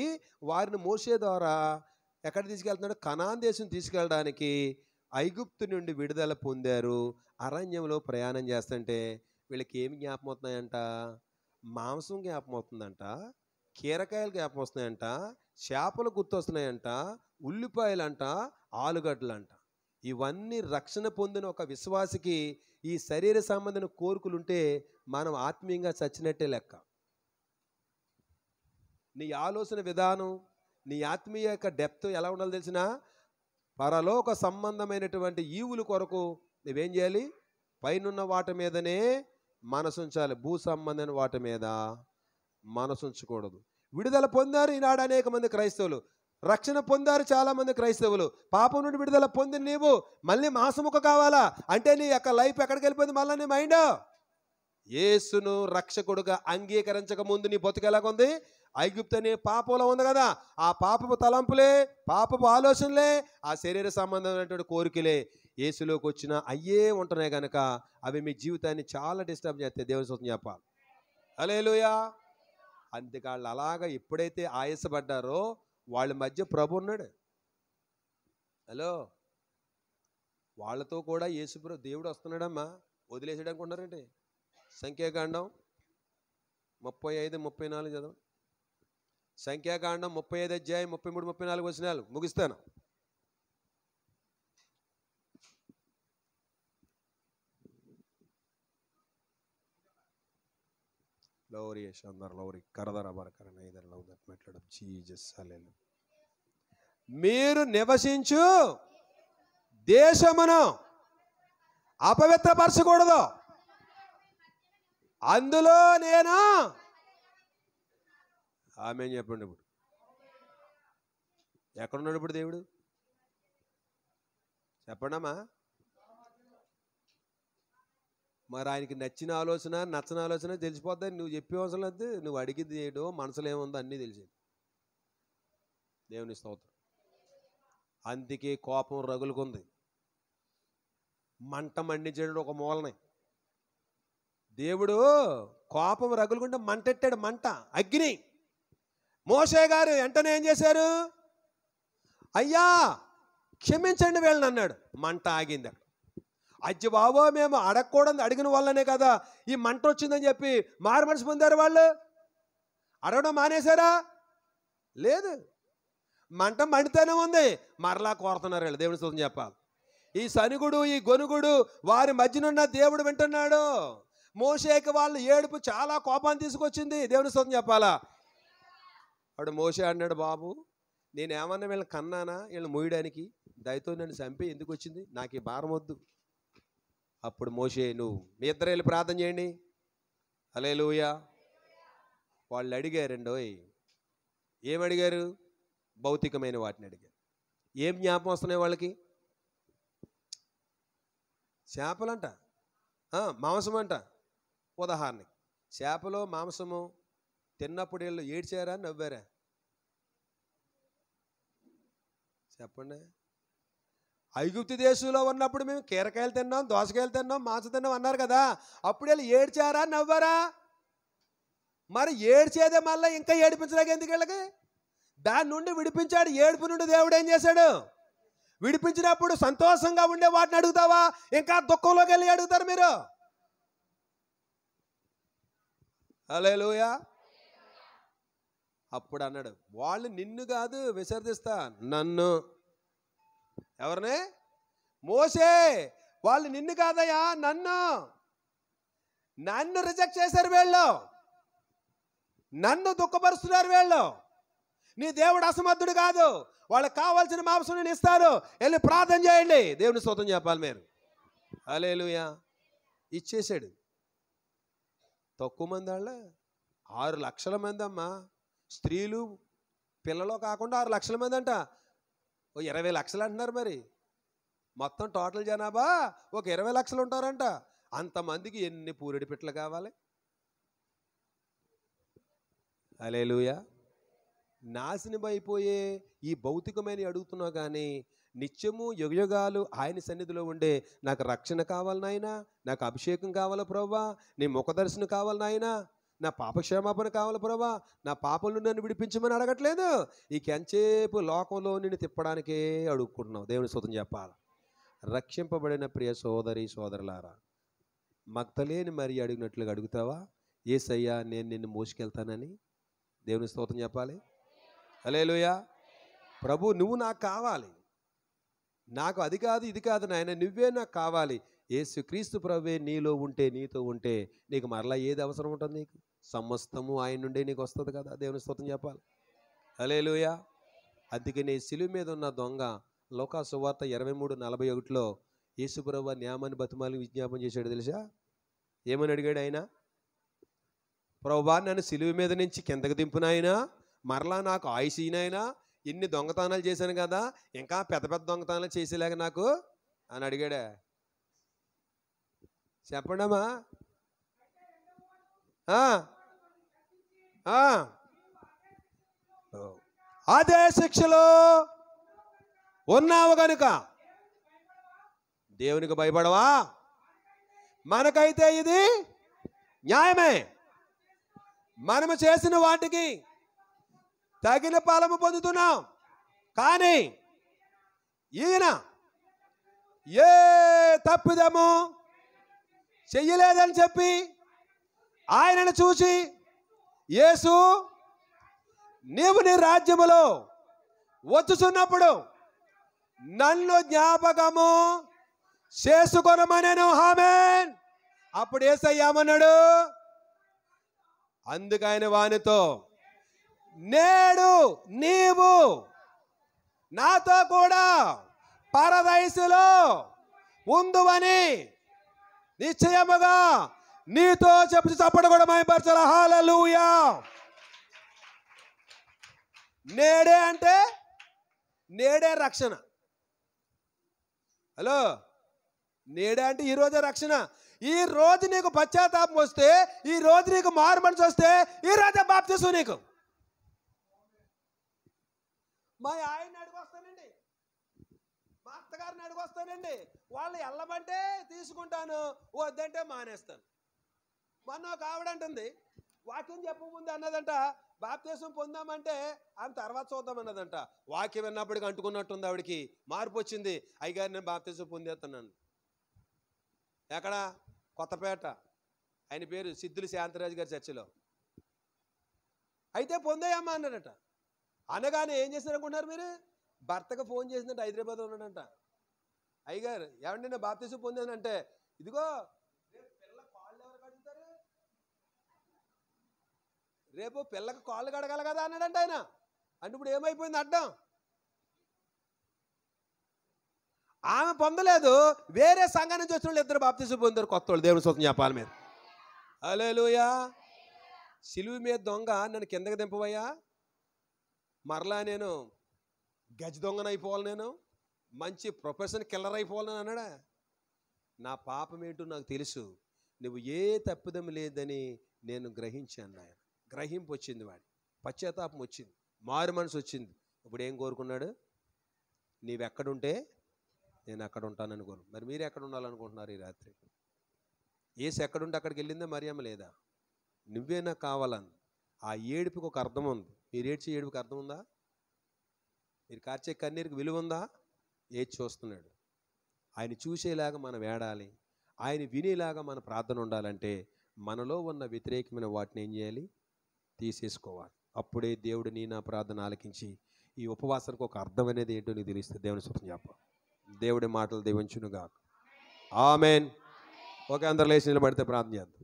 వారిని మోసే ద్వారా ఎక్కడ తీసుకెళ్తున్నాడు? కనాన్ దేశం తీసుకెళ్ళడానికి ఐగుప్తు నుండి విడుదల పొందారు. అరణ్యంలో ప్రయాణం చేస్తుంటే వీళ్ళకి ఏమి జ్ఞాపం అవుతున్నాయంట? మాంసం జ్ఞాపం అవుతుందంట, కీరకాయలు జ్ఞాపం వస్తున్నాయంట, చేపలు గుర్తొస్తున్నాయంట, ఉల్లిపాయలంట, ఆలుగడ్డలంట. ఇవన్నీ రక్షణ పొందిన ఒక విశ్వాసికి ఈ శరీర సంబంధమైన కోరికలుంటే మనం ఆత్మీయంగా చచ్చినట్టే లెక్క. నీ ఆలోచన విధానం, నీ ఆత్మీయ యొక్క డెప్త్ ఎలా ఉండాలో తెలిసిన? పరలోక సంబంధమైనటువంటి ఈవుల కొరకు నువ్వేం చేయాలి? పైనున్న వాటి మీదనే మనసుంచాలి, భూ సంబంధమైన వాటి మీద మనసుంచకూడదు. విడుదల పొందారు ఈనాడు అనేక మంది క్రైస్తవులు, రక్షణ పొందారు చాలా మంది క్రైస్తవులు. పాపం నుండి విడుదల పొంది నీవు మళ్ళీ మాసముఖ కావాలా అంటే నీ యొక్క లైఫ్ ఎక్కడికి వెళ్ళిపోయింది? మళ్ళీ నీ మైండ్ యేసును రక్షకుడుగా అంగీకరించక ముందు నీ బతుకు ఎలాగుంది? ఐగుప్తు అనే పాపంలో ఉంది కదా. ఆ పాపపు తలంపులే, పాపపు ఆలోచనలే, ఆ శరీర సంబంధమైనటువంటి కోరికలే యేసులోకి వచ్చిన అయ్యే ఉంటున్నాయి కనుక అవి మీ జీవితాన్ని చాలా డిస్టర్బ్ చేస్తాయి. దేవుని స్తుతి చెప్పాలి. హల్లెలూయా. అందుకే వాళ్ళు అలాగా ఎప్పుడైతే ఆయాసపడ్డారో వాళ్ళ మధ్య ప్రభు ఉన్నాడు. హలో, వాళ్ళతో కూడా యేసుప్రభు దేవుడు వస్తున్నాడమ్మా, వదిలేసాడు అనుకుంటున్నారండి. సంఖ్యాకాండం 35-34 చదవం. సంఖ్యాకాండం 35 అధ్యాయం 33-34 వచనాలు ముగిస్తాను. Glorious అందరు లౌరి కరదరబరకరణ ఇదర్ love that method of Jesus hallelujah. మీరు నివసించు దేశమును అపవిత్రపరచకూడదు, అందులో నేను ఆమె చెప్పండి. ఇప్పుడు ఎక్కడున్నాడు ఇప్పుడు దేవుడు చెప్పండమ్మా. మరి ఆయనకి నచ్చిన ఆలోచన నచ్చని ఆలోచన తెలిసిపోద్దని నువ్వు చెప్పే అవసరం లేదు. నువ్వు అడిగింది ఏంటో మనసులో ఏముందో అన్నీ తెలిసేది. దేవుని స్తోత్రం. అందుకే కోపం రగులుకుంది, మంట మండించాడు ఒక మూలనే. దేవుడు కోపం రగులుకుంటే మంటెట్టాడు, మంట అగ్ని. మోషే గారు వెంటనే ఏం చేశారు? అయ్యా క్షమించండి వీళ్ళని అన్నాడు. మంట ఆగింది అక్కడ. అజ్జి బాబో మేము అడగకూడదు, అడిగిన వాళ్ళనే కదా ఈ మంట వచ్చిందని చెప్పి మారు మనసు పొందారు. వాళ్ళు అడగడం మానేశారా? లేదు, మంట మండితేనే ఉంది. మరలా కోరుతున్నారు వీళ్ళు. దేవుని స్తోత్రం చెప్పాలి. ఈ సనుగుడు ఈ గొనుగుడు వారి మధ్యనున్న దేవుడు వింటున్నాడు. మోషేకి వాళ్ళు ఏడుపు చాలా కోపాన్ని తీసుకొచ్చింది. దేవుని స్తోత్రం చెప్పాలా. అప్పుడు మోషే అన్నాడు, బాబు నేనేమన్నా వీళ్ళని కన్నానా వీళ్ళని మోయడానికి? దయతో నన్ను చంపి ఎందుకు వచ్చింది, నాకు ఈ భారం వద్దు. అప్పుడు మోషే, నువ్వు మీ ఇద్దరు వెళ్ళి ప్రార్థన చేయండి. హల్లెలూయా. వాళ్ళు అడిగారండోయ్. ఏమడిగారు? భౌతికమైన వాటిని అడిగారు. ఏం జ్ఞాపకం వస్తున్నాయి వాళ్ళకి? చేపలంట, మాంసం అంట. ఉదాహరణకి చేపలో మాంసము తిన్నప్పుడు వీళ్ళు ఏడ్చారా నవ్వారా? చెప్పండి. ఐగుప్తు దేశంలో ఉన్నప్పుడు మేము కీరకాయలు తిన్నాం, దోసకాయలు తిన్నాం, మాంసం తిన్నాం అన్నారు కదా. అప్పుడు వీళ్ళు ఏడ్చారా నవ్వారా? మరి ఏడ్చేదే మళ్ళీ ఇంకా ఏడిపించలేక ఎందుకు వీళ్ళకి? దాని నుండి విడిపించాడు. ఏడుపు నుండి దేవుడు ఏం చేశాడు? విడిపించినప్పుడు సంతోషంగా ఉండే వాటిని అడుగుతావా, ఇంకా దుఃఖంలోకి వెళ్ళి అడుగుతారు మీరు? హల్లెలూయా. అప్పుడు అన్నాడు, వాళ్ళు నిన్ను కాదు విసర్జిస్తా, నన్ను. ఎవరిని? మోసే. వాళ్ళు నిన్ను కాదయ్యా, నన్ను. నన్ను రిజెక్ట్ చేశారు వీళ్ళు, నన్ను దుఃఖపరుస్తున్నారు వీళ్ళు. నీ దేవుడు అసమర్థుడు కాదు, వాళ్ళకి కావాల్సిన మాంసం నేను ఇస్తాను, వెళ్ళి ప్రార్థన చేయండి. దేవుని స్తోత్రం చెప్పాలి మీరు. హల్లెలూయా. ఇచ్చేసాడు. తక్కువ మంది వాళ్ళ 6 లక్షల మంది అమ్మా, స్త్రీలు పిల్లలు కాకుండా 6 లక్షల మంది అంట. 20 లక్షలు అంటున్నారు. మరి మొత్తం టోటల్ జనాభా ఒక 20 లక్షలు ఉంటారంట. అంతమందికి ఎన్ని పూరెడి పిట్టలు కావాలి? హల్లెలూయా. నాశనం అయిపోయే ఈ భౌతికమైన అడుగుతున్నావు కానీ నిత్యము యుగయుగాలు ఆయన సన్నిధిలో ఉండే నాకు రక్షణ కావాలి నాయనా, నాకు అభిషేకం కావాలి ప్రభువా, నీ ముఖదర్శనం కావాలి నాయనా, నా పాపక్షేమాపణ కావాలి ప్రభువా, నా పాపం నుండి నన్ను విడిపించమని అడగట్లేదు. ఈ కెంచేపు లోకంలో నిన్ను తిప్పడానికే అడుగుకుంటున్నావు. దేవుని స్తోత్రం చెప్పాలి. రక్షింపబడిన ప్రియ సోదరి సోదరులారా, మగ్దలేని మరి అడిగినట్లుగా అడుగుతావా? యేసయ్యా నేను నిన్ను మోసుకెళ్తానని. దేవుని స్తోత్రం చెప్పాలి. హల్లెలూయా. ప్రభు నువ్వు నాకు కావాలి, నాకు అది కాదు ఇది కాదు నాయన, నువ్వే నాకు కావాలి. యేసుక్రీస్తు ప్రభువే నీలో ఉంటే నీతో ఉంటే నీకు మరలా ఏది అవసరం ఉంటుంది? నీకు సమస్తము ఆయన నుండే నీకు వస్తుంది కదా. దేవుని స్తోత్రం చెప్పాలి. హల్లెలూయా. అందుకని సిలువ మీద ఉన్న దొంగ లోకా సువార్త 23:41లో యేసు ప్రభువు న్యామాన్ని బతిమాలి విజ్ఞాపన చేశాడు తెలుసా? ఏమని అడిగాడు ఆయన? ప్రభువా నన్ను సిలువ మీద నుంచి కిందకు దింపునాయనా, మరలా నాకు ఆయుషీనైనా, ఇన్ని దొంగతనాలు చేశాను కదా, ఇంకా పెద్ద పెద్ద దొంగతనాలు చేసేలాగా నాకు అని అడిగాడా? చెప్పండమ్మా. అదే శిక్షలో ఉన్నావు గనుక దేవునికి భయపడవా? మనకైతే ఇది న్యాయమే. మనము చేసిన వాటికి తగిన ఫలము పొందుతున్నాం. కానీ ఈయన ఏ తప్పిదము చెయ్యలేదని చెప్పి ఆయనను చూసి, యేసు నీవు నీ రాజ్యములో వచ్చుచున్నప్పుడు నన్ను జ్ఞాపకము చేసుకొనమనెను. ఆమేన్. అప్పుడు యేసయ్య ఏమన్నాడు? అందుకైన వానితో, నేడు నీవు నాతో కూడా పరదైసులో ఉందువని నిశ్చయముగా నీతో చెప్పు. చప్పట కూడా మైపరచాల. హల్లెలూయా. నేడే అంటే నేడే రక్షణ. హలో, నేడే అంటే ఈరోజే రక్షణ. ఈ రోజు నీకు పశ్చాత్తాపం వస్తే, ఈ రోజు నీకు మారు మనసు వస్తే, ఈ రోజే బాప్తిసం నీకు. మా ఆయన్ని అడిగొస్తానండి, మా అత్తగారిని అడిగొస్తానండి, వాళ్ళు వెళ్ళమంటే తీసుకుంటాను, వద్దంటే మానేస్తాను. మొన్న ఒక ఆవిడ అంటుంది, వాక్యం చెప్పముందు అన్నదంట, బాప్తిసం పొందామంటే ఆమె తర్వాత చూద్దామన్నదంట. వాక్యం విన్నప్పటికి అంటుకున్నట్టుంది, ఆవిడికి మార్పు వచ్చింది. అయ్యగారు నేను బాప్తిసం పొందేస్తున్నాను. ఎక్కడ? కొత్తపేట. ఆయన పేరు సిద్ధులు శాంతరాజు గారి చర్చిలో. అయితే పొందేయమ్మా అన్నాడట. అనగానే ఏం చేశారనుకుంటున్నారు మీరు? భర్తకు ఫోన్ చేసిందంటే హైదరాబాద్లో ఉన్నాడంట. అయ్యగారు ఏమంటే నేను బాప్తిసం పొందానంటే, ఇదిగో రేపు పిల్లకి కాళ్ళు కడగాలి కదా అన్నాడంట ఆయన. అంటే ఇప్పుడు ఏమైపోయింది అడ్డం? ఆమె పొందలేదు, వేరే సంఘం నుంచి వచ్చిన వాళ్ళు ఇద్దరు బాప్తిసం పొందారు, కొత్త వాళ్ళు. దేవుని స్తోత్రం చెప్పాలి మీరు. హల్లెలూయా. సిలువ మీద దొంగ నన్ను కిందకి దింపవయ్యా, మరలా నేను గజ దొంగనైపోవాలి, నేను మంచి ప్రొఫెషన్ కిల్లర్ అయిపోవాలని అన్నాడా? నా పాపం ఏంటో నాకు తెలుసు, నువ్వు ఏ తప్పిదం లేదని నేను గ్రహించాను. ఆయన గ్రహింపు వచ్చింది, వాడి పశ్చాత్తాపం వచ్చింది, మారు మనసు వచ్చింది. ఇప్పుడు ఏం కోరుకున్నాడు? నీవెక్కడుంటే నేను అక్కడ ఉంటానని కోరు. మరి మీరు ఎక్కడ ఉండాలనుకుంటున్నారు ఈ రాత్రి? ఏసు ఎక్కడుంటే అక్కడికి వెళ్ళిందా మరియమ్మ? లేదా? నువ్వే నాకు కావాలని. ఆ ఏడుపుకి ఒక అర్థం ఉంది. మీరు ఏడ్చే ఏడుపుకి అర్థం ఉందా? మీరు కార్చే కన్నీరుకి విలువ ఉందా? ఏది చూస్తున్నాడు. ఆయన చూసేలాగా మనం ఏడాలి, ఆయన వినేలాగా మన ప్రార్థన ఉండాలంటే మనలో ఉన్న వ్యతిరేకమైన వాటిని ఏం చేయాలి? తీసేసుకోవాలి. అప్పుడే దేవుడు నీ నా ప్రార్థన ఆలకించి ఈ ఉపవాసానికి ఒక అర్థం అనేది ఏంటో నీకు తెలుస్తుంది. దేవుని స్తుతి చెప్ప. దేవుడి మాటలు దీవించునుగాక. ఆమేన్. ఓకే, అందరూ లేచి నిలబడితే ప్రార్థన చేద్దాం.